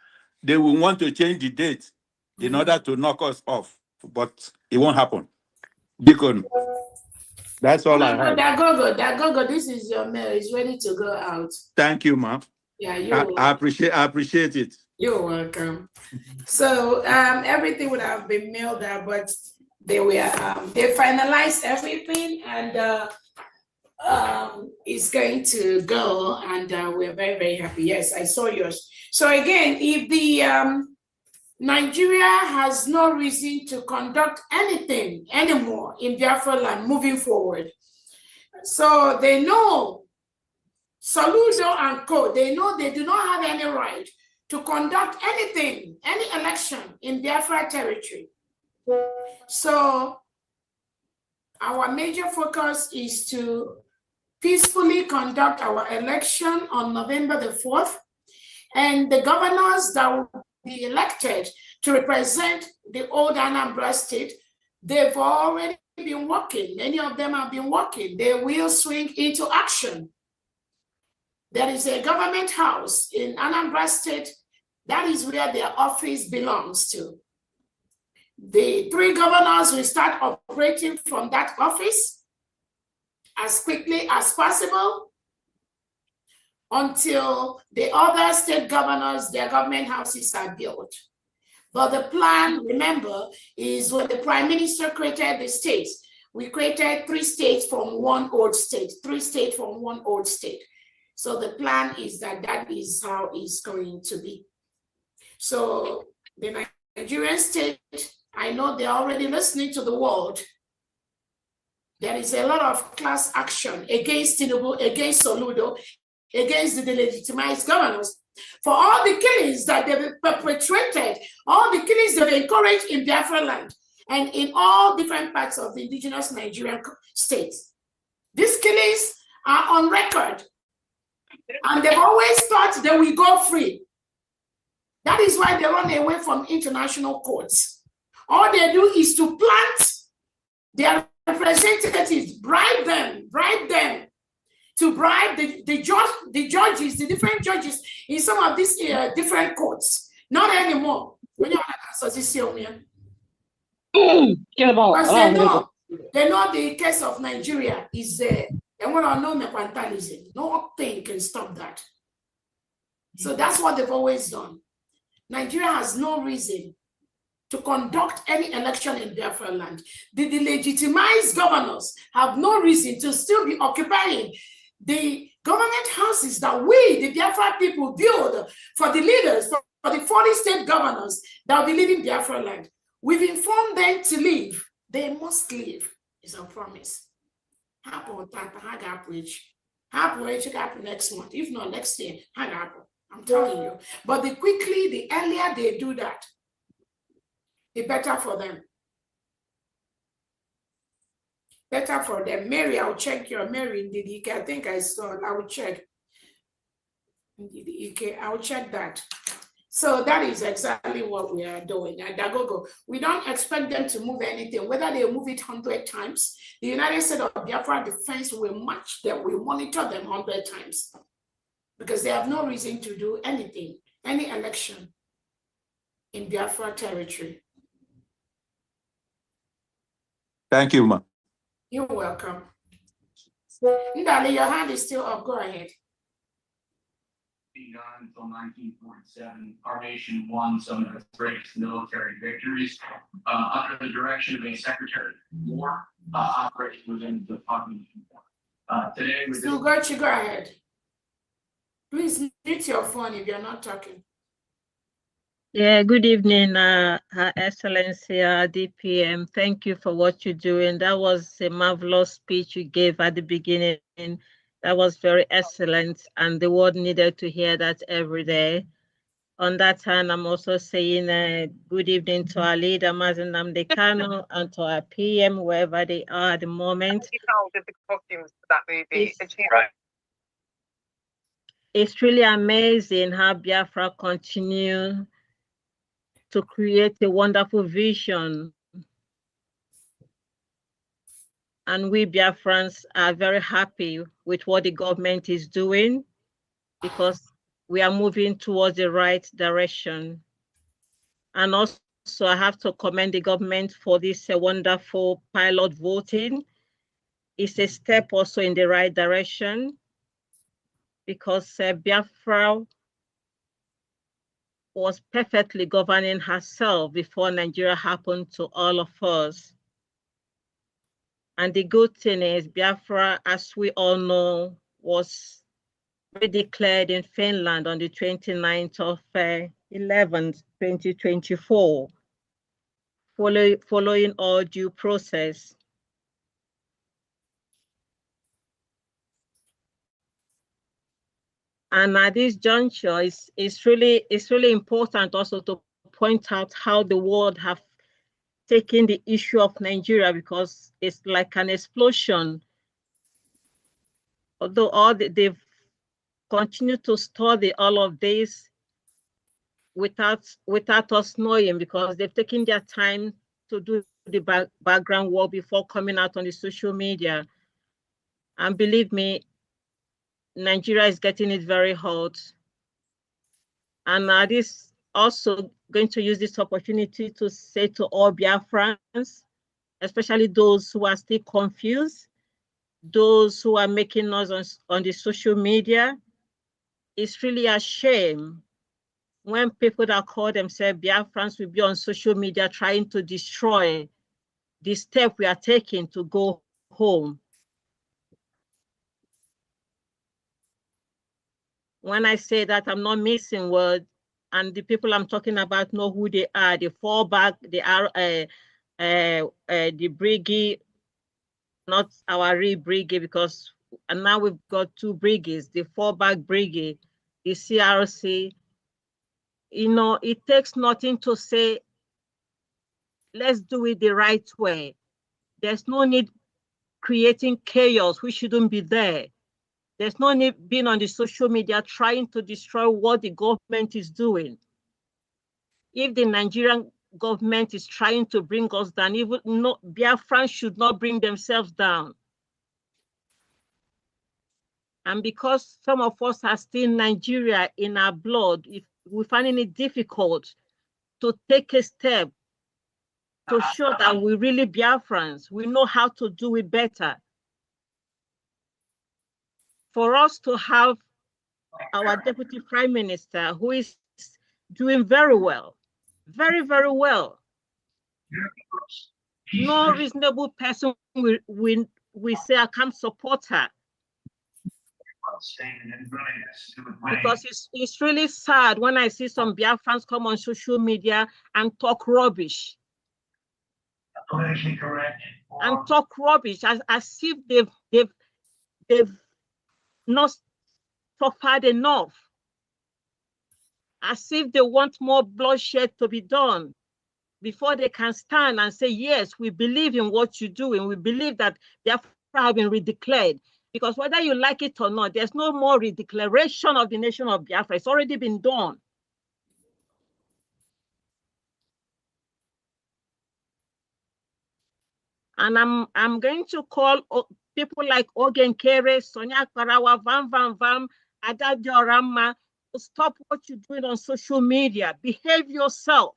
they will want to change the date in order to knock us off. But it won't happen. Because that's all I have. Dagogo, this is your mail. It's ready to go out. Thank you, ma'am. Yeah, I appreciate it. You're welcome. So everything would have been mailed out, but they finalized everything and it's going to go, and we're very, very happy. Yes, I saw yours. So again, if the Nigeria has no reason to conduct anything anymore in Biafra land moving forward, so they know Soludo and Co. They know they do not have any right to conduct anything, any election in Biafra territory. So our major focus is to peacefully conduct our election on November the 4th, and the governors that will be elected to represent the old Anambra state, they've already been working. Many of them have been working. They will swing into action. There is a government house in Anambra state. That is where their office belongs to. The 3 governors will start operating from that office as quickly as possible until the other state governors, their government houses are built. But the plan, remember, is when the Prime Minister created the states, we created 3 states from one old state, 3 states from one old state. So the plan is that that is how it's going to be. So the Nigerian state, I know they're already listening to the world. There is a lot of class action against Tinubu, against Soludo, against the delegitimized governors for all the killings that they've perpetrated, all the killings they've encouraged in Biafra land and in all different parts of the indigenous Nigerian states. These killings are on record, and they've always thought they will go free. That is why they run away from international courts. All they do is to plant their representatives, bribe them to bribe the judges, the different judges in some of these different courts. Not anymore. When you they know the case of Nigeria is they want to know mercantilism. Nothing can stop that. So that's what they've always done. Nigeria has no reason to conduct any election in Biafra land. The legitimized governors have no reason to still be occupying the government houses that we, the Biafra people, build for the leaders, for the 40 state governors that will be leaving Biafra land. We've informed them to leave. They must leave. It's a promise. Happen next month. If not next year, I'm telling you. But the earlier they do that, the better for them. Better for them. Mary, I'll check your Mary in the I think I saw it. I will check. I'll check that. So that is exactly what we are doing at Dagogo. We don't expect them to move anything, whether they move it 100 times. The United States of Biafra Defense will match them, will monitor them 100 times because they have no reason to do anything, any election in Biafra territory. Thank you, ma. You're welcome. Ndali, your hand is still up. Go ahead. Until 1947, our nation won some of its greatest military victories under the direction of a Secretary of War operating within the Department of War. Today, Go ahead. Please mute your phone if you're not talking. Yeah, good evening, Her Excellency, DPM. Thank you for what you're doing. That was a marvelous speech you gave at the beginning. That was very excellent, and the world needed to hear that every day. On that hand, I'm also saying good evening to our leader, Mazen Namdekano, and to our PM, wherever they are at the moment. It's really amazing how Biafra continue to create a wonderful vision. And we Biafrans are very happy with what the government is doing because we are moving towards the right direction. And also I have to commend the government for this wonderful pilot voting. It's a step also in the right direction because Biafra was perfectly governing herself before Nigeria happened to all of us. And the good thing is Biafra, as we all know, was redeclared in Finland on the 29th of 11th, 2024, following all due process. And at this juncture, it's really important also to point out how the world have taken the issue of Nigeria because it's like an explosion. Although they've continued to study all of this without us knowing because they've taken their time to do the background work before coming out on the social media. And believe me, Nigeria is getting it very hot. And this also going to use this opportunity to say to all Biafrans, especially those who are still confused, those who are making noise on the social media, it's really a shame when people that call themselves Biafrans will be on social media trying to destroy the step we are taking to go home. When I say that, I'm not missing words, and the people I'm talking about know who they are. The fallback, the brigade, not our real brigade, because and now we've got two brigades, the fallback brigade, the CRC. You know, it takes nothing to say, let's do it the right way. There's no need creating chaos. We shouldn't be there. There's no need being on the social media trying to destroy what the government is doing. If the Nigerian government is trying to bring us down, even Biafrans should not bring themselves down. And because some of us are still Nigeria in our blood, if we're finding it difficult to take a step to show that we really Biafrans. We know how to do it better. For us to have our Deputy Prime Minister, who is doing very well, very, very well. No reasonable person we say I can't support her. Because it's really sad when I see some Biafrans come on social media and talk rubbish. And talk rubbish as if they've not suffered enough. As if they want more bloodshed to be done before they can stand and say, yes, we believe in what you're doing. We believe that Biafra have been redeclared. Because whether you like it or not, there's no more redeclaration of the nation of Biafra. It's already been done. And I'm going to call people like Ogen Kere, Sonia Karawa, Vam, Ada Diorama, to stop what you're doing on social media. Behave yourself.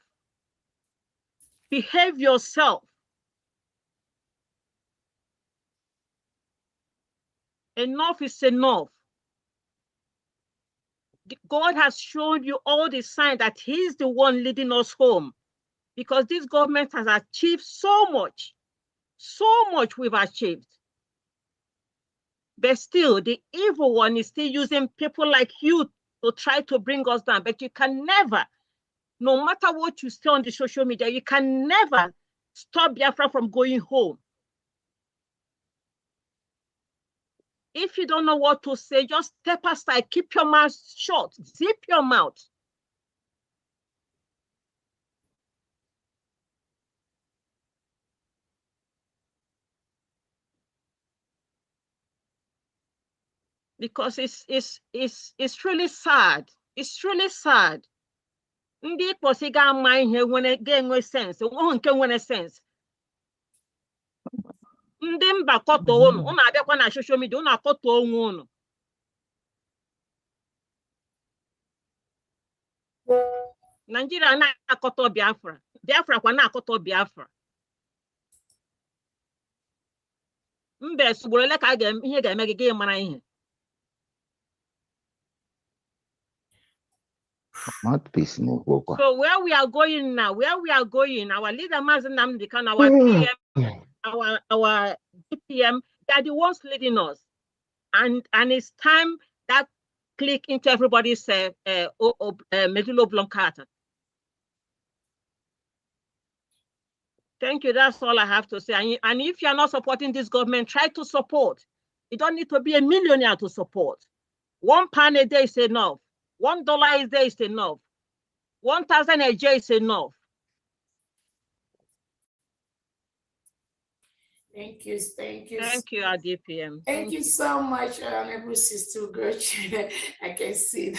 Behave yourself. Enough is enough. God has shown you all the signs that He's the one leading us home, because this government has achieved so much we've achieved. But still, the evil one is still using people like you to try to bring us down. But you can never, no matter what you say on the social media, you can never stop Biafra from going home. If you don't know what to say, just step aside, keep your mouth shut, zip your mouth. Because it's really sad. It's really sad. Ndị kpọsị ga-ama ihe ga-enwe sense, onwe nke nwere sense. Ndị mba kọtọ unu abịakwa na social media, unu akọtọ onwe unu. Nigeria na-akọtọ Biafra. Biafra kwa na-akọtọ Biafra. Mbe sugboro ele ka ihe ga-eme gị mara ihe. So where we are going now, our leader Mazen Namdekan, our PM, our DPM, they are the ones leading us. And it's time that click into everybody's medulla oblongata. Thank you. That's all I have to say. And if you're not supporting this government, try to support. You don't need to be a millionaire to support. £1 a day is enough. $1 a day is enough. 1,000 a day is enough. Thank you. Thank you, our DPM. Thank you so much, Honorable Sister Gertrude. I can see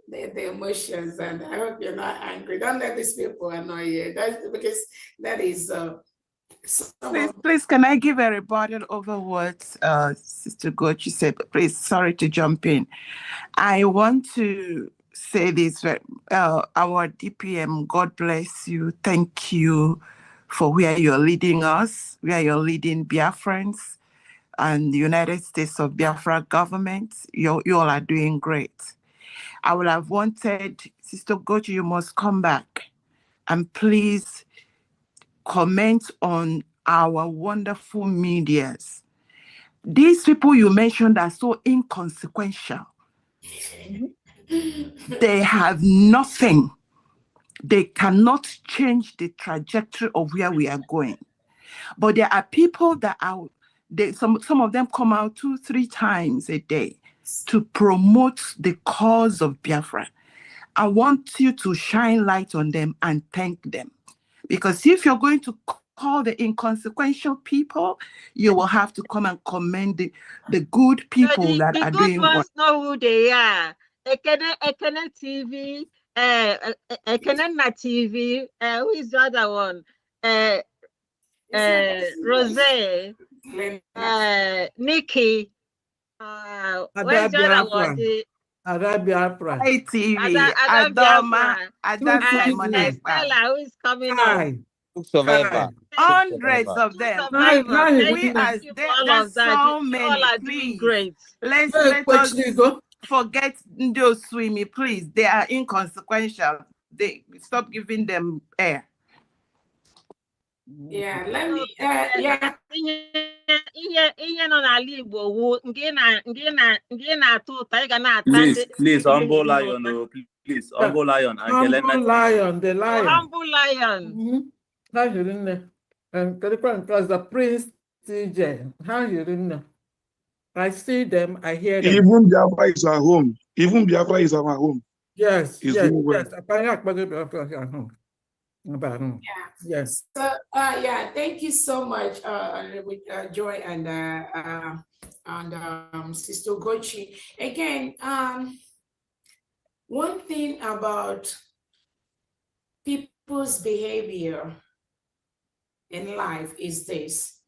the emotions, and I hope you're not angry. Don't let these people annoy you. That's because that is. Please, can I give a rebuttal over what Sister Gochi said? Please, sorry to jump in. I want to say this, our DPM, God bless you. Thank you for where you're leading us, where you're leading Biafrans and the United States of Biafra government. You all are doing great. I would have wanted, Sister Gochi, you must come back and please comment on our wonderful medias. These people you mentioned are so inconsequential. They have nothing. They cannot change the trajectory of where we are going. But there are people that are, some of them come out 2-3 times a day to promote the cause of Biafra. I want you to shine light on them and thank them. Because if you're going to call the inconsequential people, you will have to come and commend the good people that are doing what. The good ones know who they are. Ekene TV, Ekene TV, who is the other one? Rose, Nikki, where's the other one? Biafra. ITV, Ada Adoma, Biafra. Ada Simon And Ekpa. Stella, who is coming Hi. up. Survivor. Hundreds of them. Survivor. Thank We are you for there. all There's of that. so You many. all are doing Please, great. let us forget those swimmy. Please, they are inconsequential. They stop giving them air. Yeah, let me. Yeah. Ihe nọ n'ala Igbo wu nke na-atụ ụtọ ị ga na-ata Please, humble lion, oh, please, humble lion. Humble lion, the lion. Humble lion. How you in there? And the Prince TJ. How you in there? I see them, I hear them. Even Biafra is our home. Even Biafra is our home. Yes, It's yes, doing well. Yes. Yes. So yeah, thank you so much, Joy and Sister Gochi. Again, one thing about people's behavior in life is this: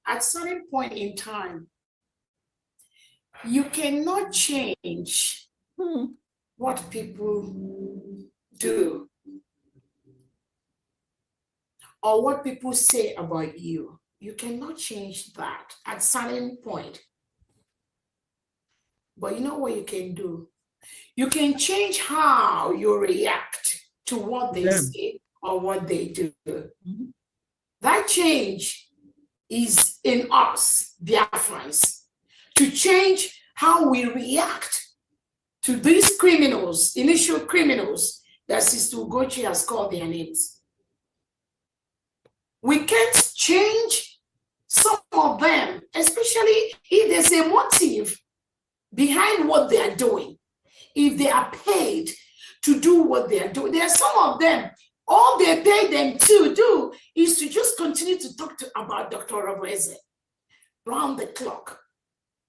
at certain point in time, you cannot change what people do or what people say about you. You cannot change that at certain point. But you know what you can do? You can change how you react to what they say or what they do. That change is in us, Biafrans, to change how we react to these criminals, initial criminals that Sister Ugochi has called their names. We can't change some of them, especially if there's a motive behind what they are doing. If they are paid to do what they are doing, there are some of them, all they pay them to do is to just continue to talk about Dr. Roboeze round the clock.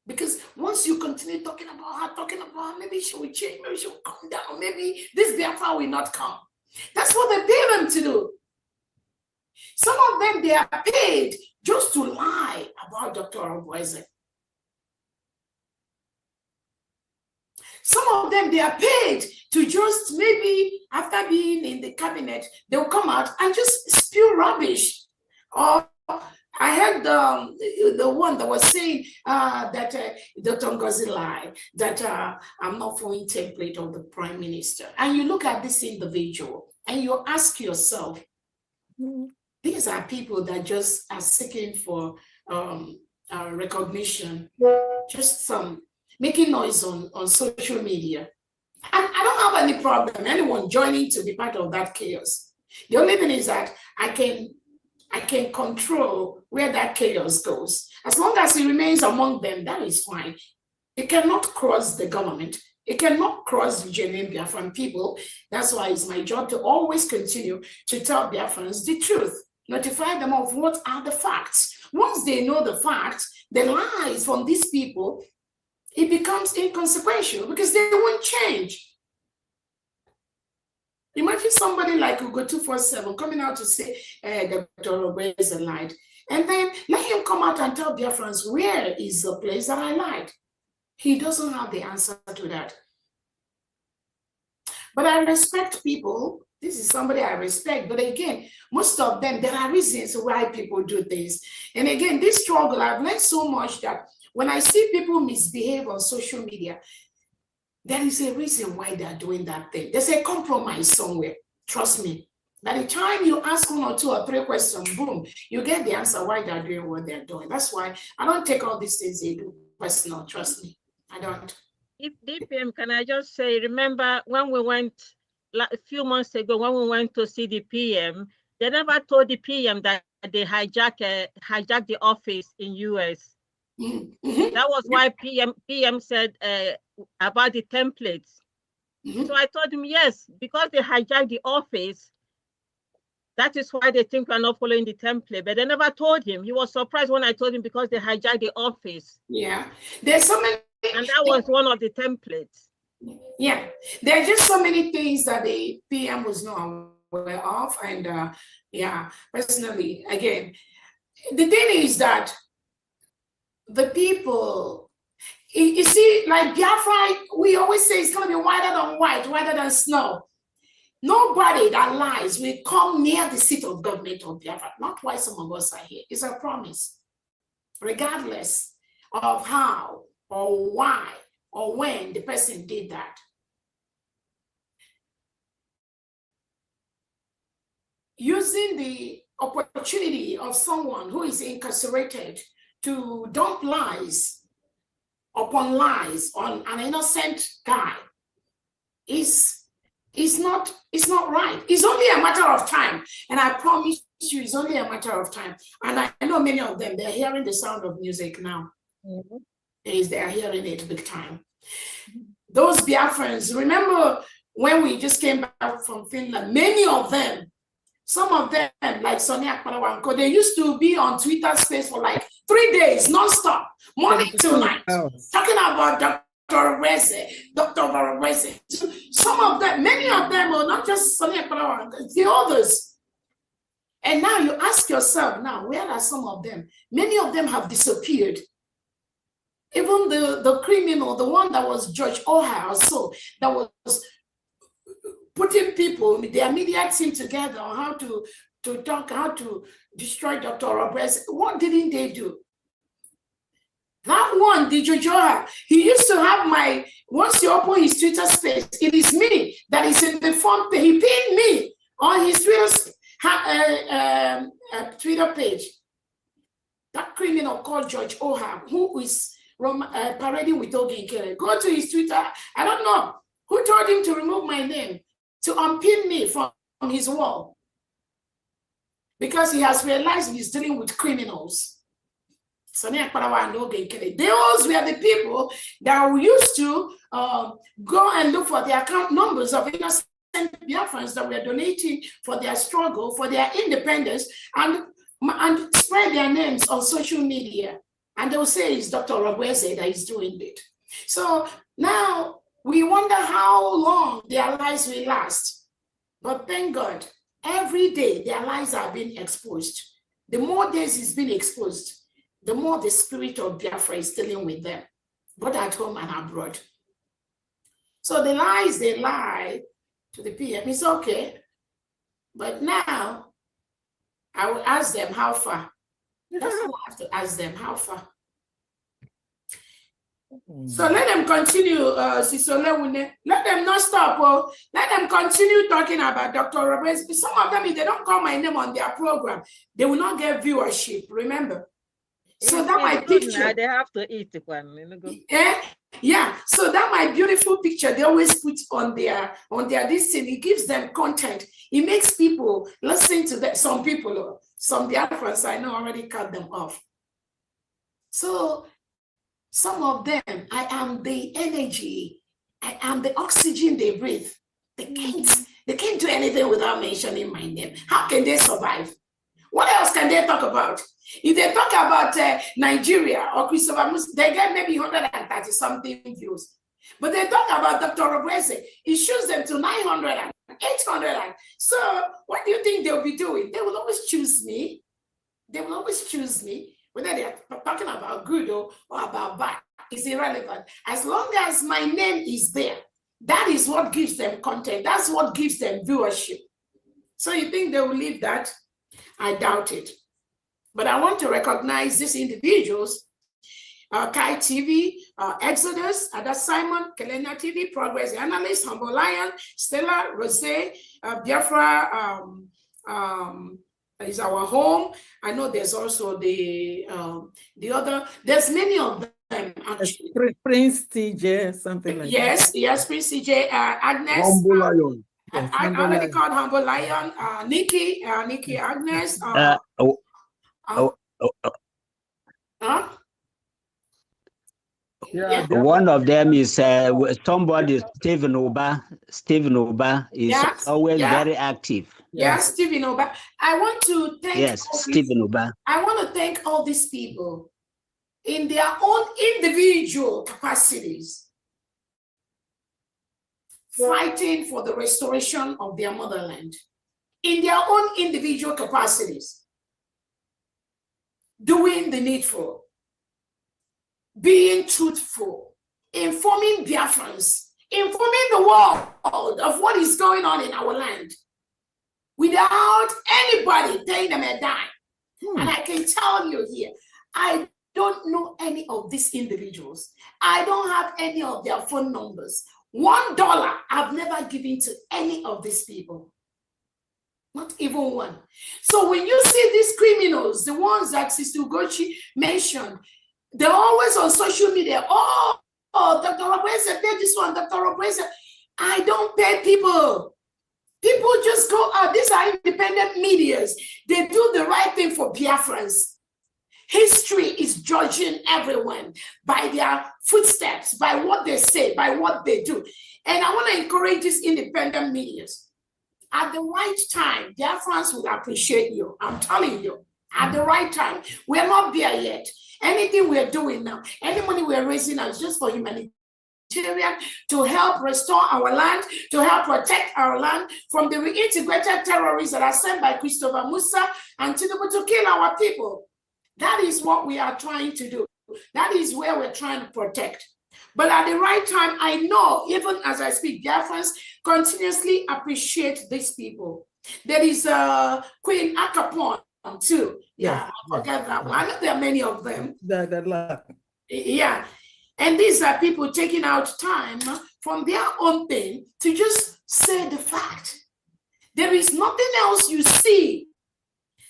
Because once you continue talking about her, maybe she will change, maybe she will come down, maybe this Biafra will not come. That's what they pay them to do. Some of them, they are paid just to lie about Dr. Roboeze. Some of them, they are paid to just maybe after being in the cabinet, they'll come out and just spew rubbish. Or I heard the one that was saying that Dr. Ngozi lied, that I'm not following template of the prime minister. And you look at this individual and you ask yourself, these are people that just are seeking for recognition, just making noise on social media. And I don't have any problem anyone joining to be part of that chaos. The only thing is that I can control where that chaos goes. As long as it remains among them, that is fine. It cannot cross the government. It cannot cross the genuine Biafran people. That's why it's my job to always continue to tell Biafrans the truth, notify them of what are the facts. Once they know the facts, the lies from these people, it becomes inconsequential because they won't change. Imagine somebody like Ugo 247 coming out to say Dr. Roboeze lied. And then let him come out and tell Biafrans, where is the place that I lied? He doesn't have the answer to that. But I respect people. This is somebody I respect. But again, most of them, there are reasons why people do things. And again, this struggle, I've learned so much that when I see people misbehave on social media, there is a reason why they're doing that thing. There's a compromise somewhere. Trust me. By the time you ask 1 or 2 or 3 questions, boom, you get the answer why they're doing what they're doing. That's why I don't take all these things they do personal. Trust me. I don't. If DPM, can I just say, remember when we went a few months ago, when we went to see the PM, they never told the PM that they hijacked the office in US. That was why PM said about the templates. So I told him, yes, because they hijacked the office, that is why they think we're not following the template. But they never told him. He was surprised when I told him because they hijacked the office. Yeah, there's so many. And that was one of the templates. Yeah, there are just so many things that the PM was not aware of. And yeah, personally, again, the thing is that the people, You see, like Biafra, we always say it's going to be whiter than white, whiter than snow. Nobody that lies will come near the seat of government of Biafra. Not why some of us are here. It's a promise. Regardless of how or why or when the person did that. Using the opportunity of someone who is incarcerated to dump lies upon lies on an innocent guy is not right. It's only a matter of time. And I promise you, it's only a matter of time. And I know many of them, they're hearing the sound of music now. They're hearing it big time. Those Biafrans, remember when we just came back from Finland, many of them, some of them, like Sonia Akpalawanko, they used to be on Twitter space for like 3 days, nonstop, morning till night, talking about Dr. Reze. Some of them, many of them are not just Sonia Akpalawanko, the others. And now you ask yourself, now, where are some of them? Many of them have disappeared. Even the criminal, the one that was Judge Oha, also, that was putting people, their media team together on how to destroy Dr. Roberts. What didn't they do? That one, the Jojoha, he used to have once you open his Twitter space, it is me that is in the front page. He pinned me on his Twitter page. That criminal called Judge Oha, who is parading with Oginkere. Go to his Twitter. I don't know who told him to remove my name, to unpin me from his wall, because he has realized he's dealing with criminals. Those were the people that used to go and look for the account numbers of innocent Biafrans that were donating for their struggle, for their independence, and spread their names on social media. And they'll say it's Dr. Robweze that is doing it. So now we wonder how long their lives will last. But thank God, every day their lives are being exposed. The more days it's been exposed, the more the spirit of Biafra is dealing with them, both at home and abroad. So the lies they lie to the PM is okay. But now I will ask them how far. That's what I have to ask them, how far. So let them continue, Sisole. Let them not stop. Oh. Let them continue talking about Dr. Roberts. Some of them, if they don't call my name on their program, they will not get viewership, remember? So that my picture. They have to eat. Yeah, so that my beautiful picture they always put on their this thing. It gives them content. It makes people listen to that. Some people, some Biafrans I know already cut them off. So some of them, I am the energy, I am the oxygen they breathe. They can't do anything without mentioning my name. How can they survive? What else can they talk about? If they talk about Nigeria or Christopher Musa, they get maybe 130 something views. But they talk about Dr. Robrese, it shows them to 900 and 800. So what do you think they'll be doing? They will always choose me. They will always choose me. Whether they're talking about good or about bad, it's irrelevant. As long as my name is there, that is what gives them content. That's what gives them viewership. So you think they will leave that? I doubt it. But I want to recognize these individuals, Kai TV, Exodus, Ada Simon, Kelena TV, Progress Analyst, Humble Lion, Stella, Rose, Biafra is our home. I know there's also the other, there's many of them actually. Prince TJ, something like that. Yes, Prince TJ, Agnes. Humble Lion. I already called Humble Lion, Nikki, Agnes. Yeah, one of them is somebody, Stephen Oba. Stephen Oba is always very active. Yes, Stephen Oba. I want to thank Stephen Oba. I want to thank all these people in their own individual capacities, fighting for the restoration of their motherland, in their own individual capacities, doing the needful. being truthful, informing Biafrans, informing the world of what is going on in our land without anybody paying them a dime. And I can tell you here, I don't know any of these individuals. I don't have any of their phone numbers. $1 I've never given to any of these people. Not even one. So when you see these criminals, the ones that Sister Ugochi mentioned, they're always on social media. Oh, Dr. Robreza paid this one, Dr. Robreza. I don't pay people. People just go out. These are independent medias. They do the right thing for Biafrans. History is judging everyone by their footsteps, by what they say, by what they do. And I want to encourage these independent medias. At the right time, Biafrans will appreciate you. I'm telling you, at the right time. We're not there yet. Anything we're doing now, any money we're raising now is just for humanitarian, to help restore our land, to help protect our land from the reintegrated terrorists that are sent by Christopher Musa and Tinubu to kill our people. That is what we are trying to do. That is where we're trying to protect. But at the right time, I know, even as I speak, Biafrans continuously appreciate these people. There is Queen Akapon too. Yeah, I forget that one. I know there are many of them. Yeah. And these are people taking out time from their own thing to just say the fact. There is nothing else you see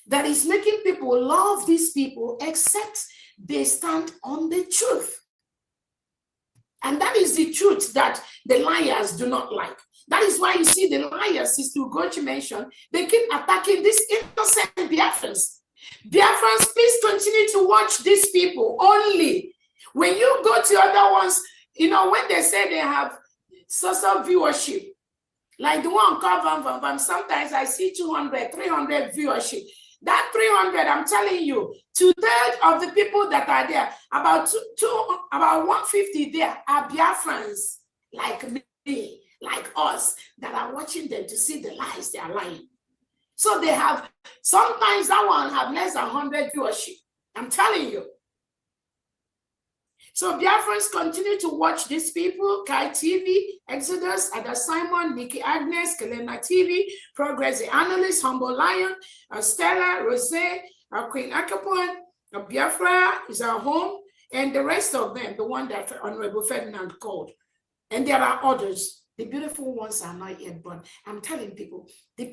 that is making people love these people except they stand on the truth. And that is the truth that the liars do not like. That is why you see the liars, Sister Ugochi mentioned, they keep attacking these innocent Biafrans. Biafrans, please continue to watch these people only. When you go to other ones, you know, when they say they have social viewership, like the one called Vam, sometimes I see 200, 300 viewership. That 300, I'm telling you, 2/3 of the people that are there, about 150 there are Biafrans like me, like us, that are watching them to see the lies they are lying. So they have, sometimes that one have less than 100 viewership. I'm telling you. So Biafrans continue to watch these people: Kai TV, Exodus, Ada Simon, Nikki Agnes, Kelena TV, Progress the Analyst, Humble Lion, Stella, Rose, Queen Akapon, Biafra is our home, and the rest of them, the one that Honorable Ferdinand called. And there are others. The beautiful ones are not yet born. I'm telling people, the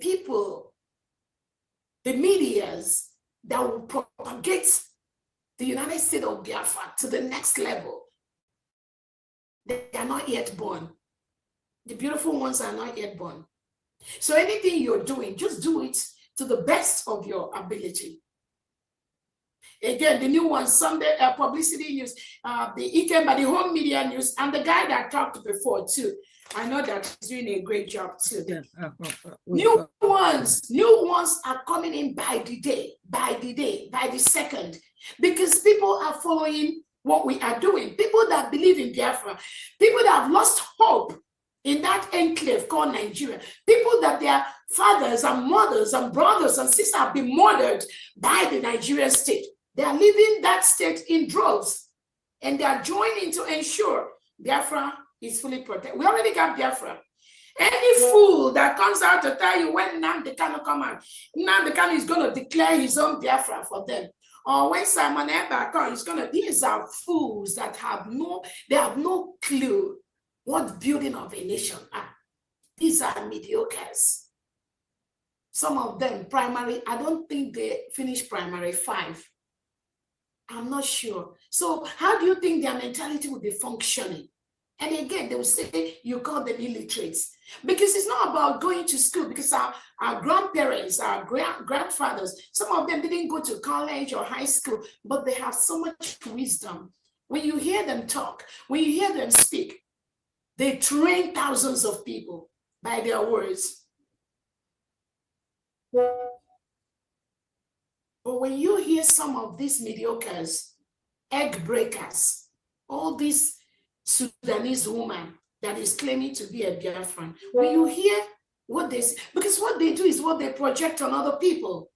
medias that will propagate the United States of Biafra to the next level, they are not yet born. The beautiful ones are not yet born. So anything you're doing, just do it to the best of your ability. Again, the new one, Sunday publicity news, the Ikemba, the home media news, and the guy that talked before too. I know that he's doing a great job too. New ones are coming in by the day, by the second, because people are following what we are doing. People that believe in Biafra, people that have lost hope in that enclave called Nigeria, people that their fathers and mothers and brothers and sisters have been murdered by the Nigerian state. They are leaving that state in droves, and they are joining to ensure Biafra is fully protected. We already got Biafra. Any fool that comes out to tell you when Nnamdi Kanu come out, Nnamdi Kanu is going to declare his own Biafra for them. Or when Simon Ekpa comes, these are fools that have no clue what building of a nation are. These are mediocres. Some of them primary, I don't think they finished primary 5. I'm not sure. So how do you think their mentality will be functioning? And again, they will say, you call them illiterates. Because it's not about going to school, because our grandparents, our grandfathers, some of them didn't go to college or high school, but they have so much wisdom. When you hear them talk, when you hear them speak, they train thousands of people by their words. But when you hear some of these mediocres, egg breakers, all these Sudanese woman that is claiming to be a Biafran, when you hear what they say, because what they do is what they project on other people.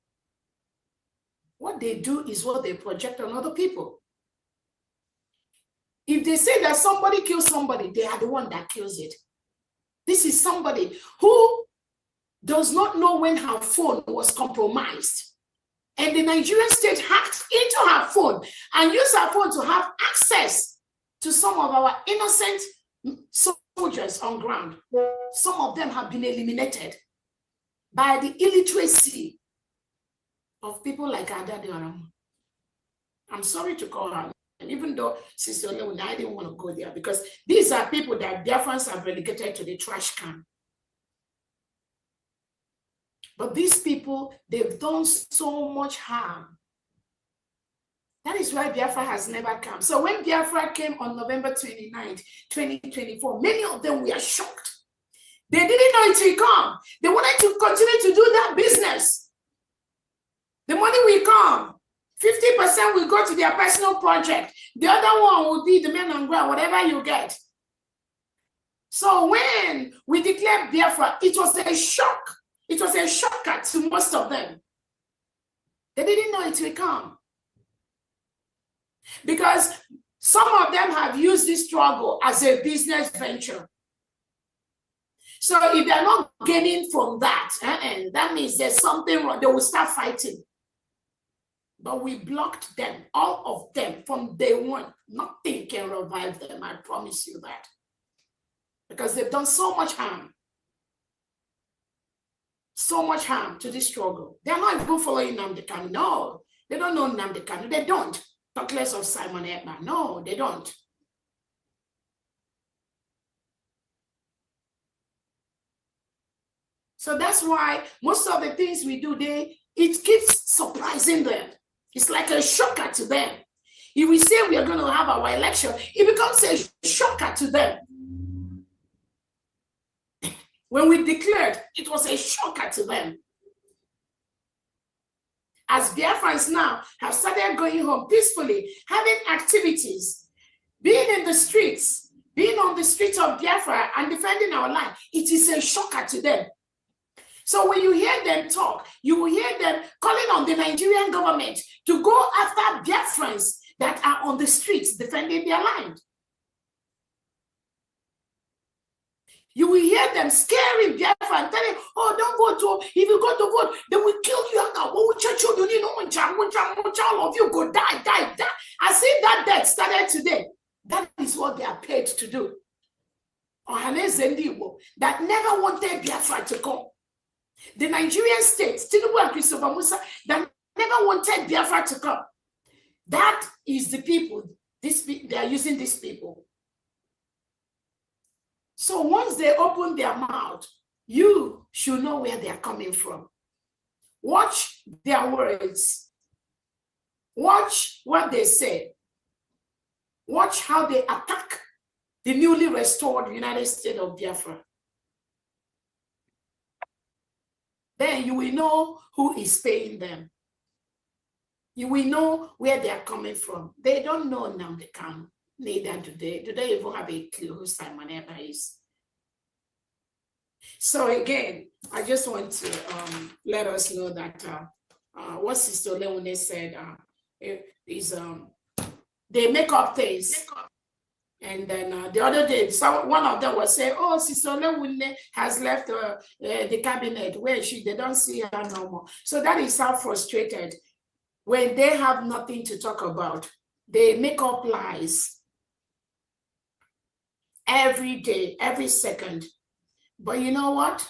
What they do is what they project on other people. If they say that somebody kills somebody, they are the one that kills it. This is somebody who does not know when her phone was compromised. And the Nigerian state hacked into her phone and used her phone to have access to some of our innocent soldiers on ground. Some of them have been eliminated by the illiteracy of people like Ada Dioram. I'm sorry to call her, and even though Sister Olewu, I didn't want to go there because these are people that Biafrans have relegated to the trash can. But these people, they've done so much harm. That is why Biafra has never come. So when Biafra came on November 29th, 2024, many of them were shocked. They didn't know it will come. They wanted to continue to do that business. The money will come. 50% will go to their personal project. The other one will be the men on ground, whatever you get. So when we declared Biafra, it was a shock. It was a shocker to most of them. They didn't know it will come. Because some of them have used this struggle as a business venture. So if they're not gaining from that, that means there's something wrong. They will start fighting. But we blocked them, all of them, from day one. Nothing can revive them, I promise you that. Because they've done so much harm. So much harm to this struggle. They're not even following Nnamdi Kanu. No, they don't know Nnamdi Kanu. They don't. Talk less of Simon Ekpa. No, they don't. So that's why most of the things we do, it keeps surprising them. It's like a shocker to them. If we say we are going to have our election, it becomes a shocker to them. When we declared, it was a shocker to them. As Biafrans now have started going home peacefully, having activities, being in the streets, being on the streets of Biafra and defending our land, it is a shocker to them. So when you hear them talk, you will hear them calling on the Nigerian government to go after Biafrans that are on the streets defending their land. You will hear them scaring Biafra and telling, oh, don't go to, if you go to vote, they will kill you. All of you go die. I see that death started today. That is what they are paid to do. That never wanted Biafra to come. The Nigerian state, Tinubu and Christopher Musa, that never wanted Biafra to come. That is the people, they are using these people. So once they open their mouth, you should know where they are coming from. Watch their words. Watch what they say. Watch how they attack the newly restored United States of Biafra. Then you will know who is paying them. You will know where they are coming from. They don't know Nnamdi Kanu. Neither do they. Do they even have a clue who Simon Ekpa is? So again, I just want to let us know that what Sister Leone said is they make up things. And then the other day, one of them was saying, oh, Sister Leone has left the cabinet where they don't see her no more. So that is how frustrated. When they have nothing to talk about, they make up lies. Every day, every second. But you know what?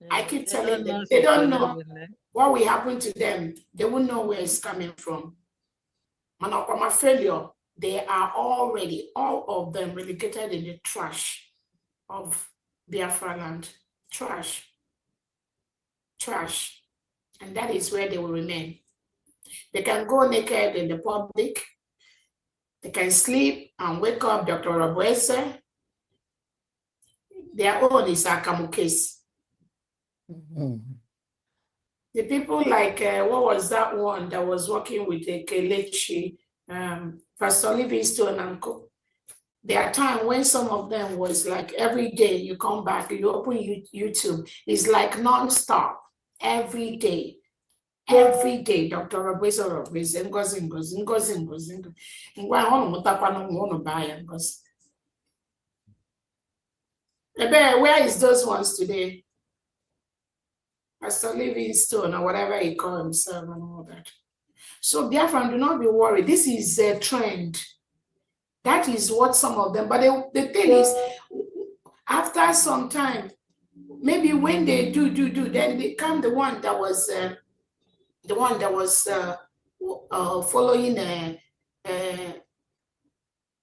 I keep telling them, they don't know what will happen to them. They won't know where it's coming from. Manakoma failure, they are already, all of them, relegated in the trash of Biafra land. Trash. Trash. And that is where they will remain. They can go naked in the public. They can sleep and wake up Dr. Rabuese. Their own is Akamu case. The people like, what was that one that was working with the Kelechi, Pastor Livingstone and Co. There are times when some of them was like every day you come back, you open YouTube, it's like non-stop, every day. every day. Dr. Ngozi, where is those ones today? Pastor Livingstone or whatever he called himself and all that. So Biafran, do not be worried. This is a trend. That is what some of them, but the thing is, after some time, maybe when they do, then they become the one that was following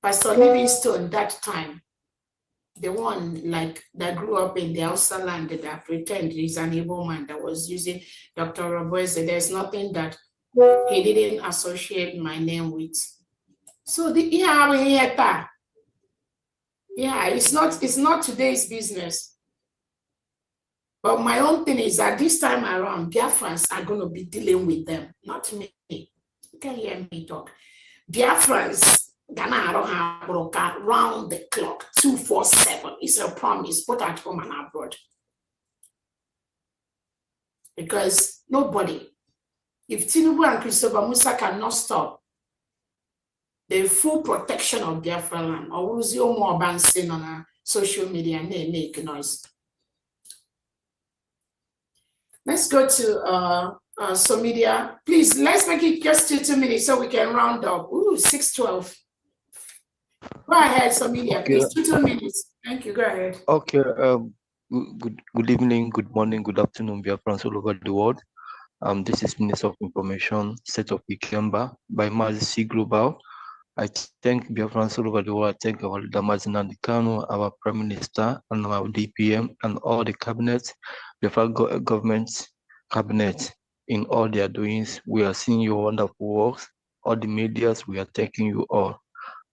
Pastor Livingstone that time. The one like that grew up in the outside land that pretend he's an evil man that was using Dr. Roboise. There's nothing that he didn't associate my name with. So yeah, it's not today's business. But my own thing is that this time around, Biafrans are going to be dealing with them, not me. You can hear me talk. Biafrans round the clock, 247. It's a promise, both at home and abroad. Because nobody, if Tinubu and Christopher Musa cannot stop the full protection of Biafra land, or who's your more bouncing on social media and they make noise. Let's go to Somedia. Please, let's make it just 2 minutes so we can round up. Ooh, 6:12. Go ahead, Somedia, Okay. please. 2 minutes. Thank you. Go ahead. Okay. Good evening, good morning, good afternoon, Biafrans all over the world. This is Minister of Information, State of Ikemba by Mazi Global. I thank Biafrans all over the world. I thank our leader Mazina Dikano, our Prime Minister, and our DPM, and all the cabinets, Biafra government cabinet in all their doings. We are seeing your wonderful works. All the medias, we are thanking you all.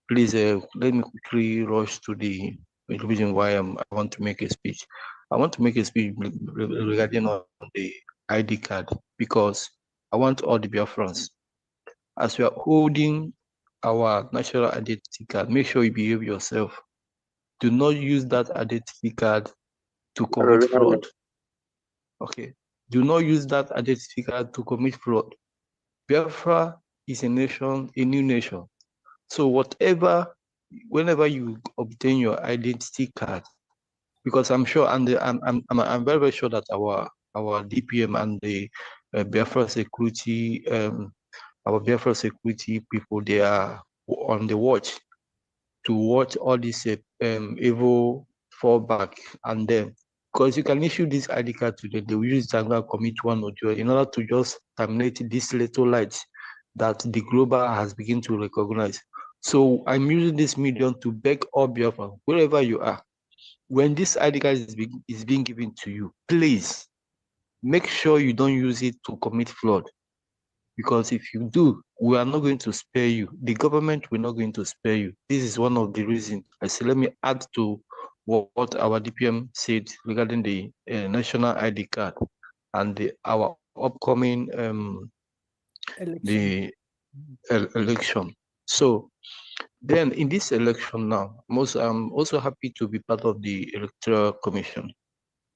Please let me quickly rush to the reason why I want to make a speech. I want to make a speech regarding on the ID card because I want all the Biafrans, as we are holding our national identity card, make sure you behave yourself. Do not use that identity card to commit fraud. Okay. Do not use that identity card to commit fraud. Biafra is a nation, a new nation. So whenever you obtain your identity card, because I'm sure, and I'm very, very sure that our DPM and the Biafra security, our Biafra security people, they are on the watch to watch all this evil fallback and then, because you can issue this ID card today, they will use it and commit one or two in order to just terminate this little light that the global has begun to recognize. So I'm using this medium to beg all Biafra, wherever you are, when this ID card is being given to you, please make sure you don't use it to commit fraud. Because if you do, we are not going to spare you. The government will not going to spare you. This is one of the reasons. I say, let me add to what our DPM said regarding the national ID card and our upcoming election. So then in this election now, I'm also happy to be part of the Electoral Commission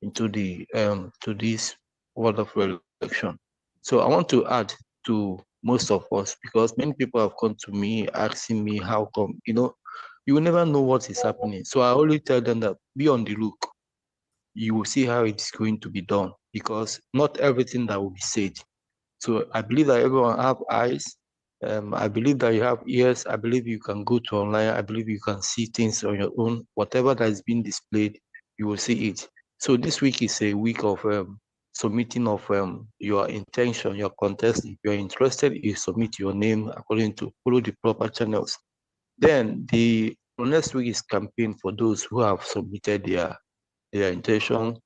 into the to this wonderful election. So I want to add to most of us, because many people have come to me asking me how come, you will never know what is happening. So I always tell them that be on the look. You will see how it's going to be done, because not everything that will be said. So I believe that everyone have eyes. I believe that you have ears. I believe you can go to online. I believe you can see things on your own. Whatever that is being displayed, you will see it. So this week is a week of submitting of your intention, your contest. If you're interested, you submit your name according to follow the proper channels. Then the next week is campaign for those who have submitted their intention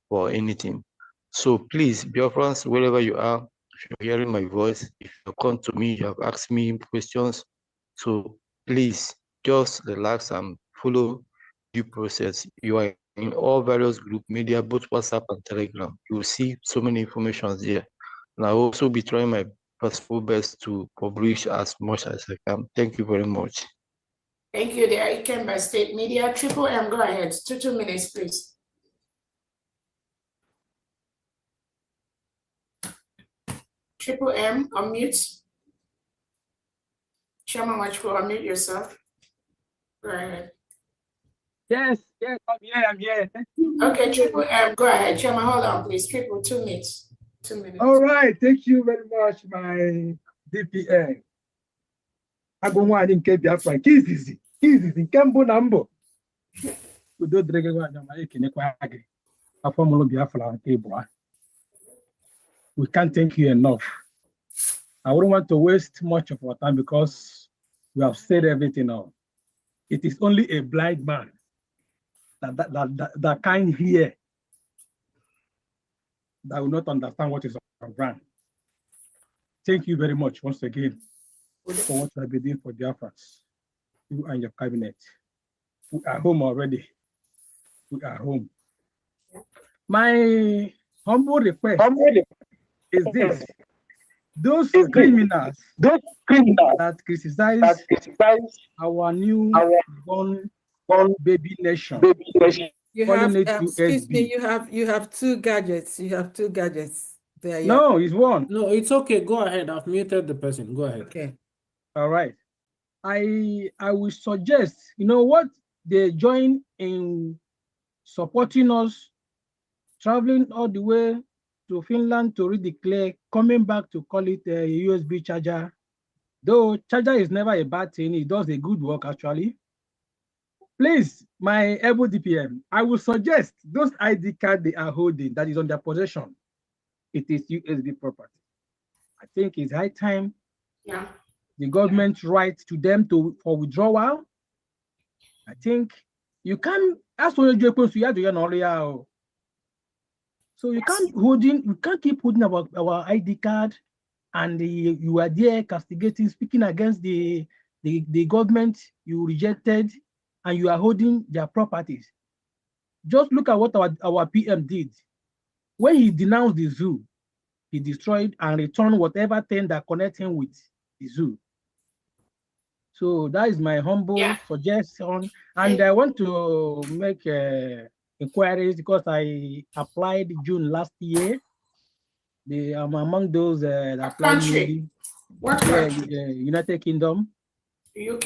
for anything. So please, Biafrans, wherever you are, if you're hearing my voice, if you come to me, you have asked me questions. So please just relax and follow due process. You are in all various group media, both WhatsApp and Telegram. You will see so many informations there. And I will also be trying my possible best to publish as much as I can. Thank you very much. Thank you. There you came by State Media. Triple M, go ahead. 2 minutes, please. Triple M, unmute. Chairman Wachukwu, unmute yourself. Go ahead. Yes, I'm here. Thank you. Okay, Triple M, go ahead. Chairman, hold on, please. Triple, 2 minutes. 2 minutes. All right, thank you very much, my DPN. Agụnwaanyị nke Biafra, nke izizi nke mbụ na mbụ. Udo dịrị gị nwaanyị ọma, ekenekwa gị. Afọ mụrụ Biafra nke ịbụa. We can't thank you enough. I wouldn't want to waste much of our time because we have said everything now. It is only a blind man that can't hear, that will not understand what is on ground. Thank you very much once again for what you have been doing for Biafrans, you and your cabinet. We are home already. We are home. My humble request is this. Those criminals that criticize our new born baby nation. You have, excuse me, you have 2 gadgets. You have 2 gadgets. There. No, it's one. No, it's okay. Go ahead. I've muted the person. Go ahead. Okay. All right. I will suggest, you know what, they join in supporting us, traveling all the way to Finland to redeclare, coming back to call it a USB charger. Though charger is never a bad thing, it does a good work actually. Please, my able DPM, I will suggest those ID card they are holding that is on their possession, it is USB property. I think it's high time the government writes to them for withdrawal. I think you can ask for your so you can't keep holding our ID card, and you are there castigating, speaking against the government you rejected, and you are holding their properties. Just look at what our PM did. When he denounced the zoo, he destroyed and returned whatever thing that connects him with the zoo. So that is my humble suggestion. And I want to make inquiries because I applied June last year. I'm among those that applied newly. What country? United Kingdom. UK.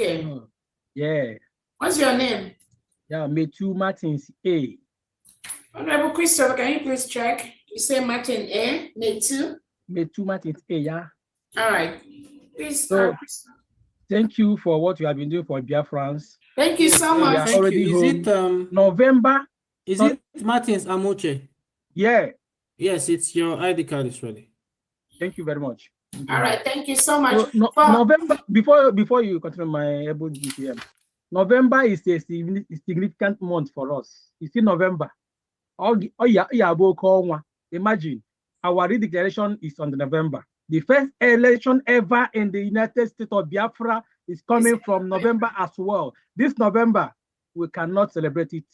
Yeah. What's your name? Yeah, Metu Martins A. Honorable Christopher, can you please check? You say Martin A, Metu? Metu Martins A, yeah. All right. Please. So, thank you for what you have been doing for Biafrans. Thank you so much. We are already Is home. it November? Is it Martins Amoche? Yeah. Yes, it's your ID card is ready. Thank you very much. All right, thank you so much. So, November, before you continue my able GPM, November is a significant month for us. You see, November. Imagine our redeclaration is on November. The first election ever in the United States of Biafra is coming from November as well. This November, we cannot celebrate it.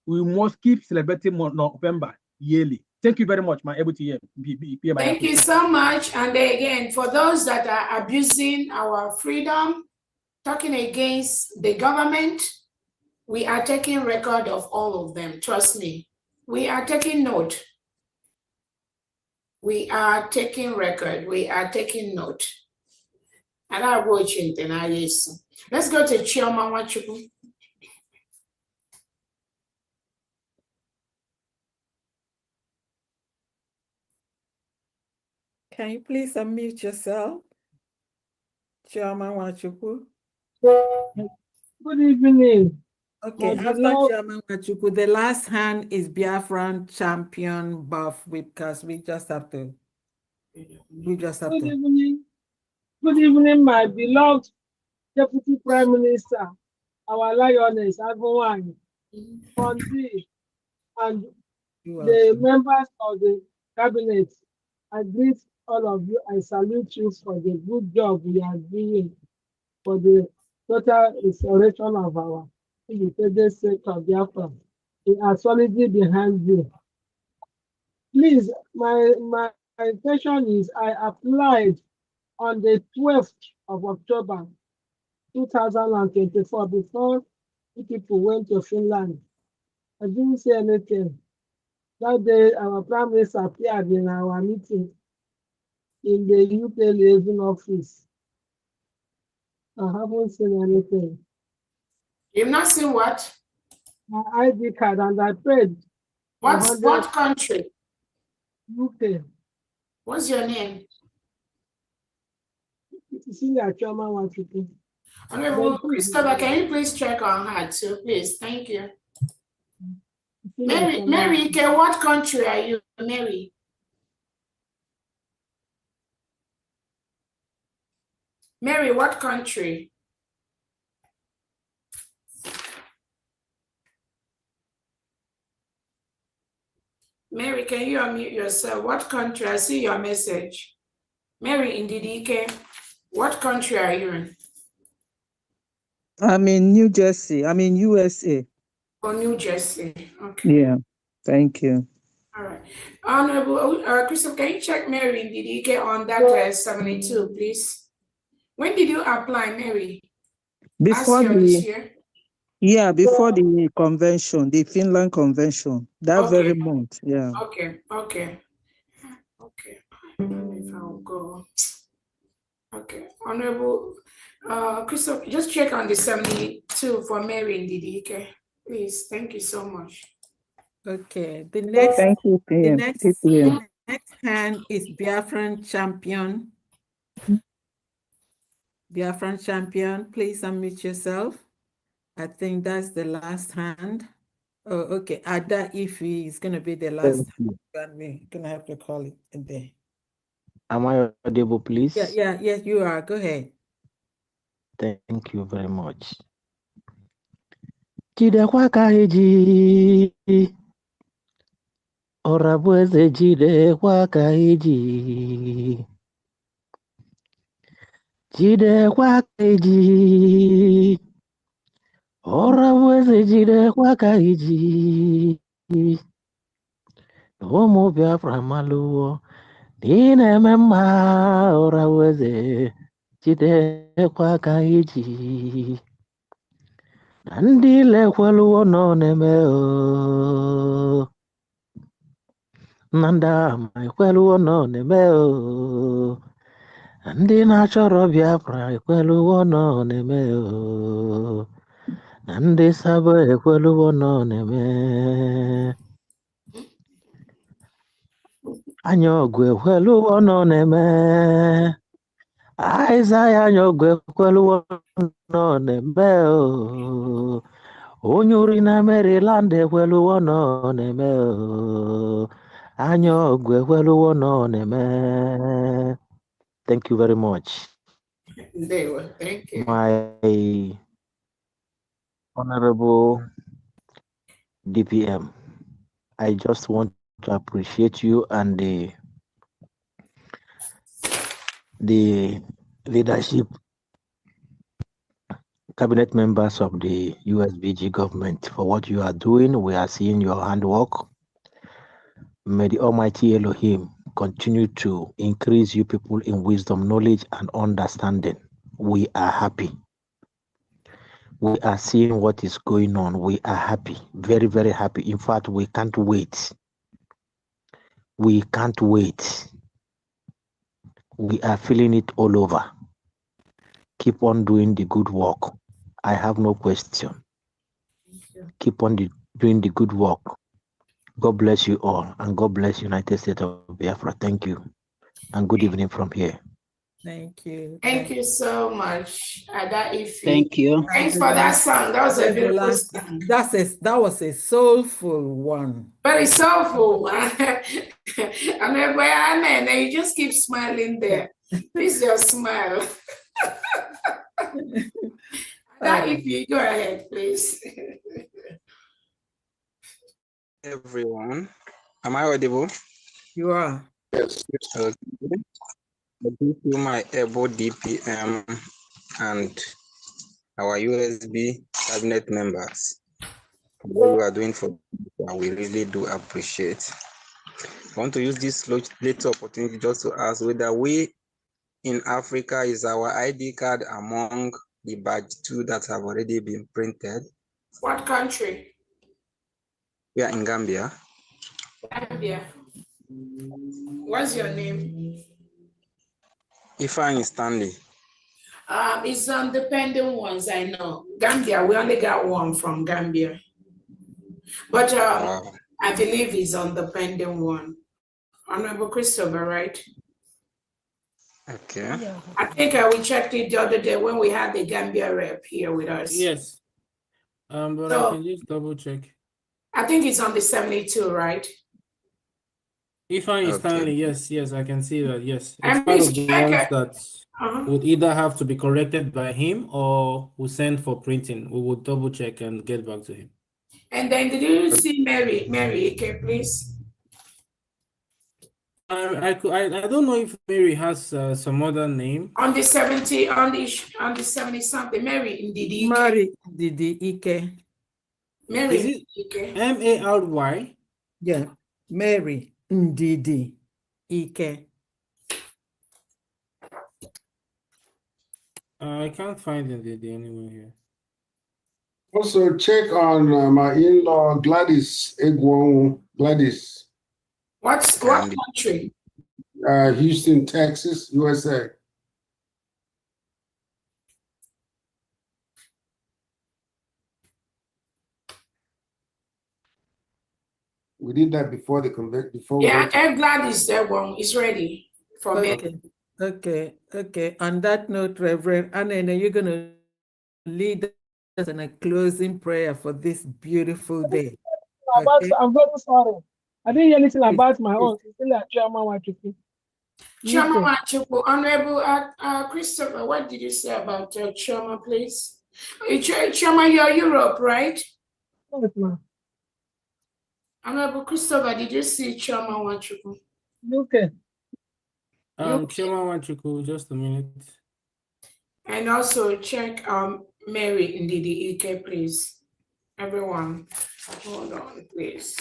We must keep celebrating November yearly. Thank you very much, my able TM. Thank you so much. And again, for those that are abusing our freedom, talking against the government, we are taking record of all of them. Trust me. We are taking note. We are taking record. We are taking note. And I'm watching then. Let's go to Chioma Wachukwu. Can you please unmute yourself? Chioma Wachukwu. Good evening. Okay, after Chioma Wachukwu, the last hand is Biafran champion buff because we just have to. Good evening, my beloved Deputy Prime Minister, our lioness, Agowany, Fondi, and the members of the cabinet. I greet all of you. I salute you for the good job we are doing for the total restoration of our independent state of Biafra. We are solidly behind you. Please, my intention is I applied on the 12th of October 2024 before the people went to Finland. I didn't say anything. That day, our Prime Minister appeared in our meeting. in the UK liaison office. I haven't seen anything. You've not seen what? My ID card, and I paid. What country? UK. What's your name? Cecilia Choma Wachukwu. Honorable Christopher, can you please check on her too, please? Thank you. Mary, what country are you, Mary? Mary, what country? Mary, can you unmute yourself? What country? I see your message. Mary Indidike, what country are you in? I'm in New Jersey. I'm in USA. Oh, New Jersey. Okay. Yeah. Thank you. All right. Honorable Christopher, can you check Mary Indidike on that 72, please? When did you apply, Mary? Before Last year or this year? Yeah, before the convention, the Finland convention, that very Okay. month. Yeah. Okay. Okay. If I'll go. Okay. Honorable Christopher, just check on the 72 for Mary Indidike, please. Thank you so much. Okay. The next Thank you, PM. the next hand is Biafran champion. Biafran champion, please unmute yourself. I think that's the last hand. Oh, okay. Ada Ifi is going to be the last hand. We're going to have to call it a day. Am I audible, please? Yes, you are. Go ahead. Thank you very much. Jidekwa ka eji, Orabueze jidekwa ka eji. Jidekwa ka eji, Orabueze jidekwa ka eji. Ụmụ Biafra malụọ, ị na-eme mma, Orabueze jidekwa ka eji. Na ndị lekwelụọ nọ na-eme o, na ndị ama ekwelụọ nọ na-eme o, na ndị na-achọrọ Biafra ekwelụọ nọ na-eme o, na ndị Sabo ekwelụọ nọ na-eme, anya ọgụ ekwelụọ nọ na-eme, Aịzaya anya ọgụ ekwelụọ nọ na-eme o, onye ori na Maryland ekweluwo nọ na-eme o, anya ọgụ ekweluwo nọ na-eme. Thank you very much. Thank you. My Honorable DPM, I just want to appreciate you and the leadership cabinet members of the USBG government for what you are doing. We are seeing your handwork. May the Almighty Elohim continue to increase you people in wisdom, knowledge, and understanding. We are happy. We are seeing what is going on. We are happy, very, very happy. In fact, we can't wait. We can't wait. We are feeling it all over. Keep on doing the good work. I have no question. Keep on doing the good work. God bless you all, and God bless United States of Biafra. Thank you, and good evening from here. Thank you. Thank you so much, Ada Ifi. Thank you. Thanks for that song. That was a beautiful song. That was a soulful one. Very soulful. And you just keep smiling there. Please just smile. That if you go ahead, please. Everyone, am I audible? You are. Yes. Okay. Thank you, my able DPM and our USB cabinet members. What you are doing for people, we really do appreciate. I want to use this little opportunity just to ask whether we in Africa is our ID card among the badge 2 that have already been printed. What country? We are in Gambia. Gambia. What's your name? Ifeanyi Stanley. It's on the pending ones, I know. Gambia, we only got one from Gambia. But I believe he's on the pending one. Honorable Christopher, right? Okay. I think we checked it the other day when we had the Gambia rep here with us. Yes. But So, I can just double check. I think it's on the 72, right? Ifeanyi Stanley, yes, I can see that. Yes, it's And part please of the check ones it. that would either have to be corrected by him or we send for printing. We will double check and get back to him. And then did you see Mary? Mary, okay, please. I don't know if Mary has some other name. On the 70, on the 70 something, Mary Ndidi. Mary Ndidi Ike. Mary Is it Ike. Mary? Yeah, Mary Ndidi Ike. I can't find Ndidi anywhere here. Also, check on my in-law Gladys Egwon. Gladys. What country? Houston, Texas, USA. We did that before the convict. Before Yeah, I'm glad is that one. It's ready for me. Okay. On that note, Reverend Anene, you're going to lead us in a closing prayer for this beautiful day. Okay. I'm very sorry. I didn't hear anything about my own. It's still a Chairman Wachuku. Chairman Wachuku, Honorable Christopher, what did you say about Chairman, please? Chairman, you're Europe, right? Yes, ma'am. Honorable Christopher, did you see Chairman Wachuku? Okay. Chairman Wachuku, just a minute. And also check Mary Ndidi Ike, please. Everyone, hold on, please.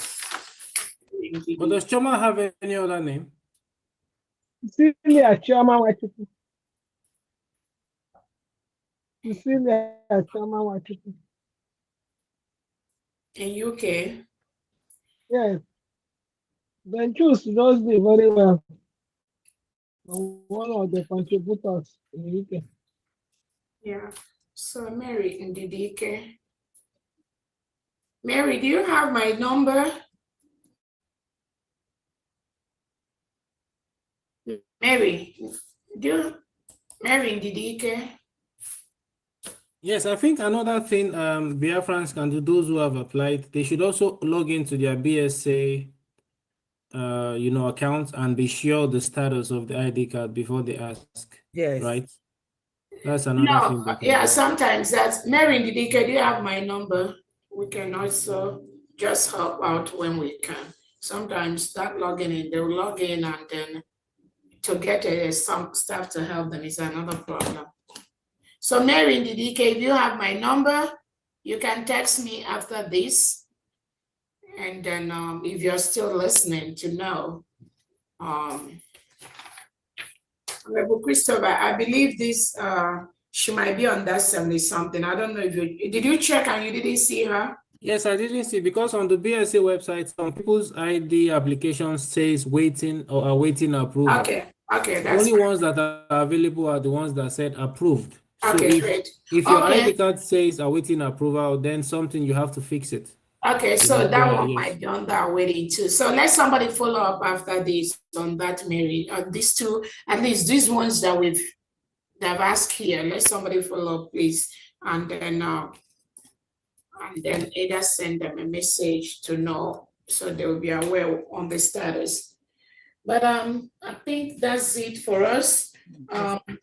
But does Choma have any other name? Cecilia Chairman Wachuku. Cecilia Chairman Wachuku. In UK? Yes. Then choose those be very well. One of the contributors in the UK. Yeah. So Mary Ndidi Ike. Mary, do you have my number? Mary, Mary Ndidi Ike? Yes, I think another thing Biafrans can do, those who have applied, they should also log into their BSA account and be sure the status of the ID card before they ask. Yes. Right? That's another thing. Yeah, sometimes that's Mary Ndidi Ike, do you have my number? We can also just help out when we can. Sometimes that logging in, they'll log in and then to get some staff to help them is another problem. So Mary Ndidi Ike, if you have my number, you can text me after this. And then if you're still listening to know. Rebel Christopher, I believe this, she might be on that 70 something. I don't know if did you check and you didn't see her? Yes, I didn't see, because on the BSA website, some people's ID application says waiting or awaiting approval. Okay, that's the only ones that are available are the ones that said approved. So okay, great. If your ID card says awaiting approval, then something you have to fix it. Okay, so that one might be on that waiting too. So let somebody follow up after this on that, Mary. These two, at least these ones that they've asked here. Let somebody follow up, please, and then either send them a message to know so they will be aware on the status. But I think that's it for us.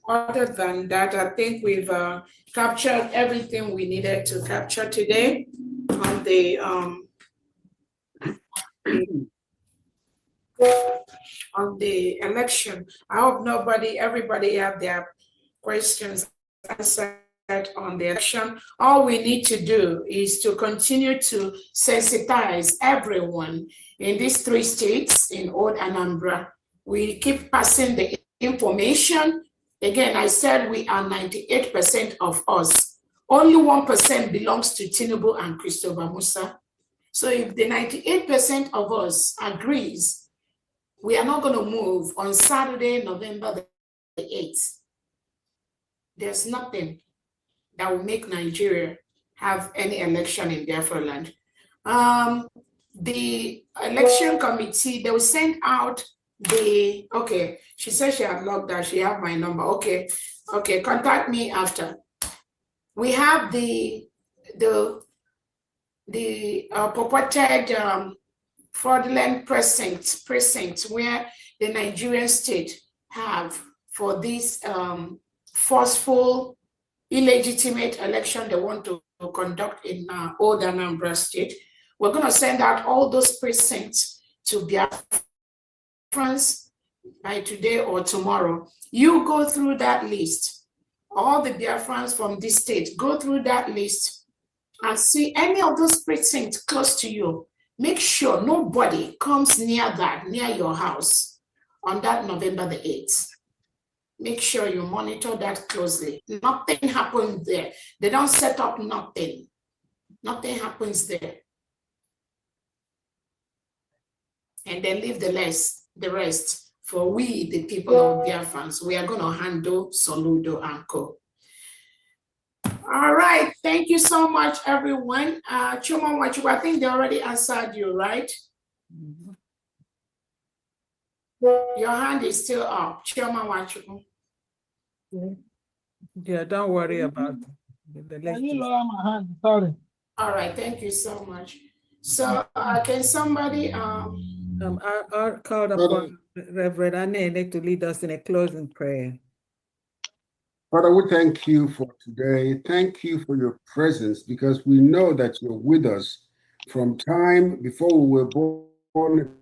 Other than that, I think we've captured everything we needed to capture today on the election. I hope everybody have their questions answered on the election. All we need to do is to continue to sensitize everyone in these 3 states in Old Anambra. We keep passing the information. Again, I said we are 98% of us. Only 1% belongs to Tinubu and Christopher Musa. So if the 98% of us agrees, we are not going to move on Saturday, November 8th. There's nothing that will make Nigeria have any election in Biafra land. The election committee, they will send out the, okay, she said she had logged out, she have my number. Okay, contact me after. We have the purported fraudulent precinct where the Nigerian state have for this forceful, illegitimate election they want to conduct in Old Anambra State. We're going to send out all those precincts to Biafrans by today or tomorrow. You go through that list. All the Biafrans from this state, go through that list and see any of those precincts close to you. Make sure nobody comes near your house on that November the 8th. Make sure you monitor that closely. Nothing happens there. They don't set up nothing. Nothing happens there. And then leave the rest for we, the people of Biafrans. We are going to handle Soludo and Co. All right. Thank you so much, everyone. Chuma Wachuku, I think they already answered you, right? Your hand is still up. Chuma Wachuku. Yeah, don't worry about the Can you lower my hand? Sorry. All right. Thank you so much. So can somebody I'll call upon Reverend Anene to lead us in a closing prayer. Father, we thank you for today. Thank you for your presence, because we know that you're with us from time before we were born.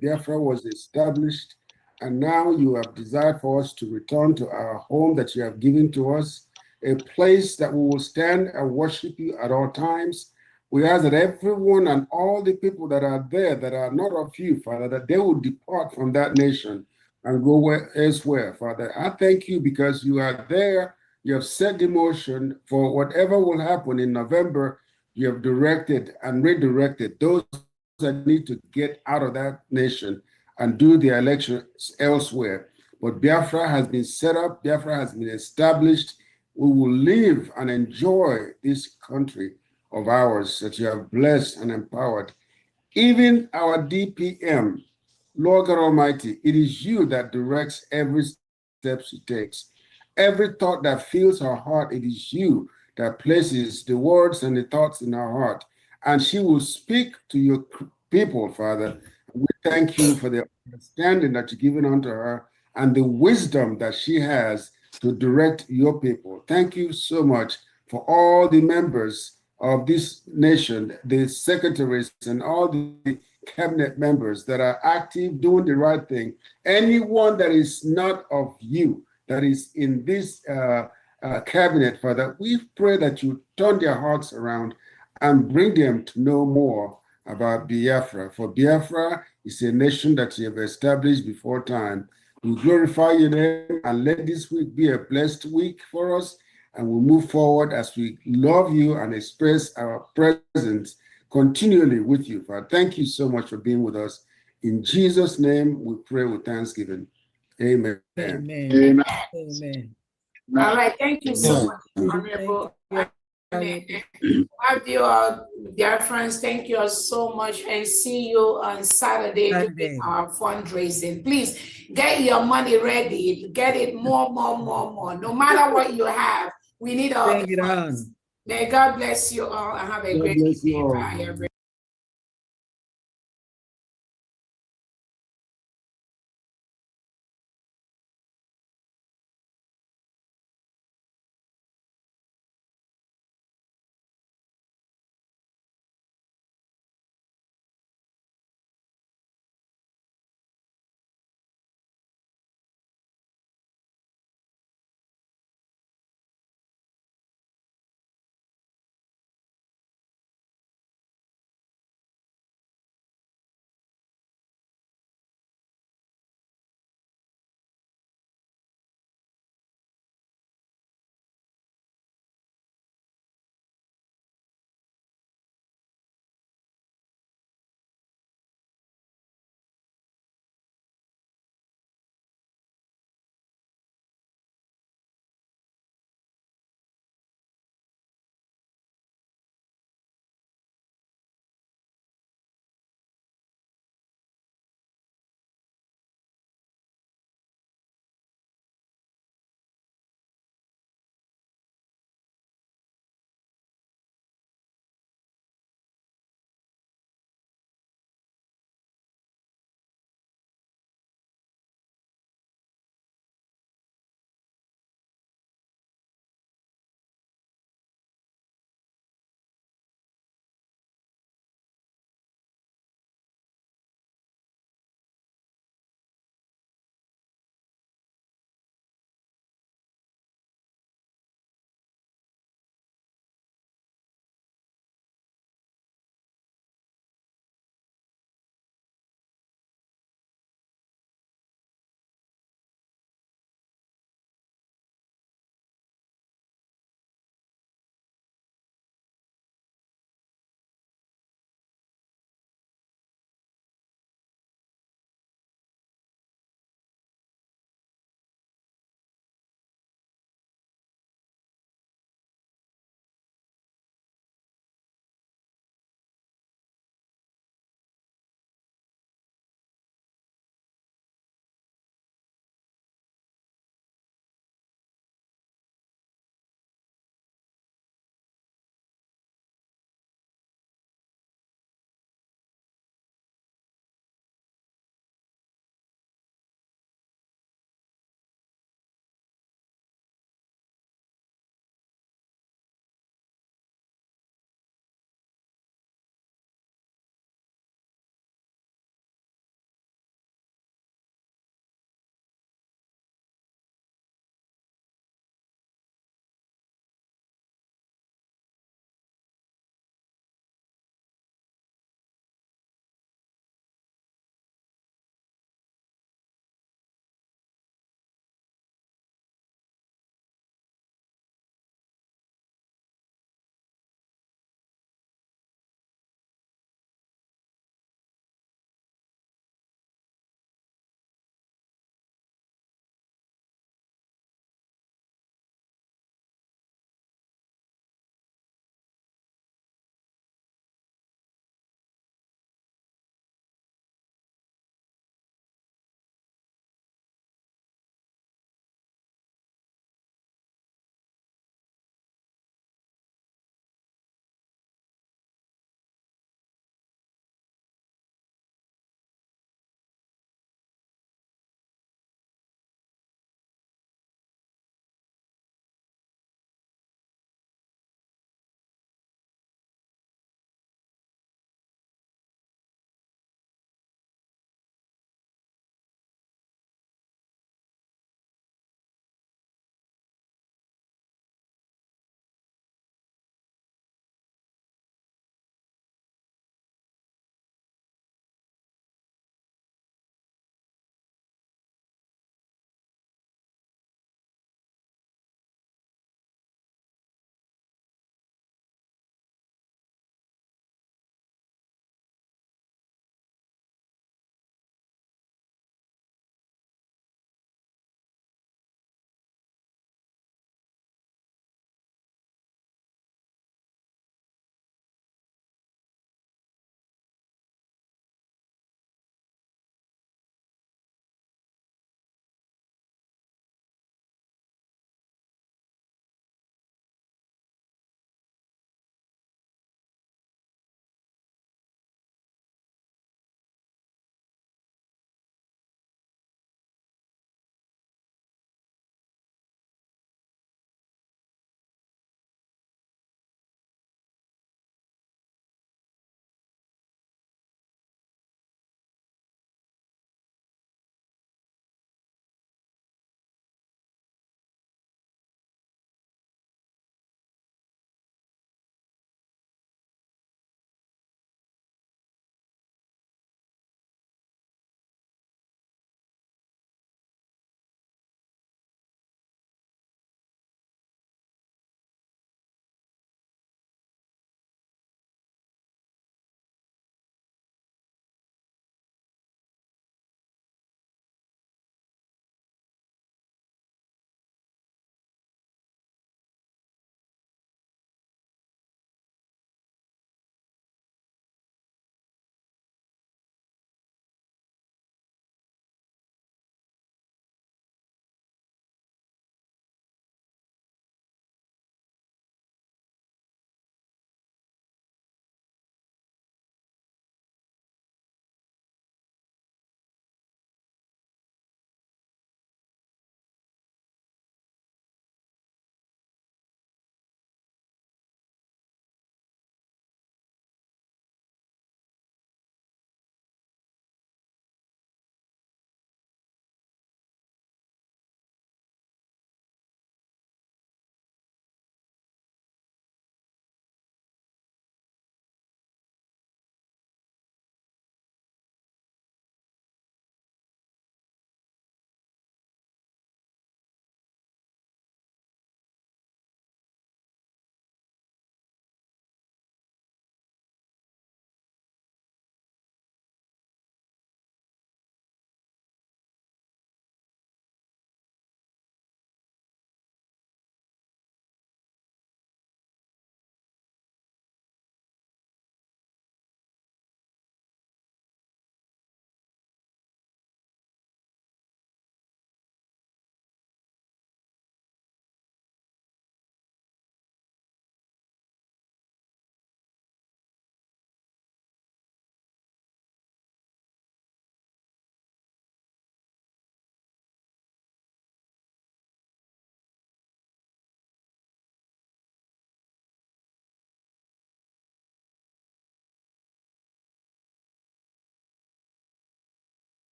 Biafra was established, and now you have desired for us to return to our home that you have given to us, a place that we will stand and worship you at all times. We ask that everyone and all the people that are there that are not of you, Father, that they will depart from that nation and go elsewhere, Father. I thank you because you are there. You have set the motion for whatever will happen in November. You have directed and redirected those that need to get out of that nation and do the elections elsewhere. But Biafra has been set up. Biafra has been established. We will live and enjoy this country of ours that you have blessed and empowered. Even our DPM, Lord God Almighty, it is you that directs every step she takes. Every thought that fills her heart, it is you that places the words and the thoughts in her heart. And she will speak to your people, Father. We thank you for the understanding that you've given unto her and the wisdom that she has to direct your people. Thank you so much for all the members of this nation, the secretaries and all the cabinet members that are active, doing the right thing. Anyone that is not of you, that is in this cabinet, Father, we pray that you turn their hearts around and bring them to know more about Biafra. For Biafra is a nation that you have established before time. We glorify your name and let this week be a blessed week for us. And we'll move forward as we love you and express our presence continually with you, Father. Thank you so much for being with us. In Jesus' name, we pray with thanksgiving. Amen. Amen. Amen. Amen. all right, thank you so much, Honorable. Love you all, dear friends. Thank you all so much, and see you on Saturday to our fundraising. Please get your money ready. Get it more. No matter what you have, we need all the funds. May God bless you all and have a great evening. Bye, everyone.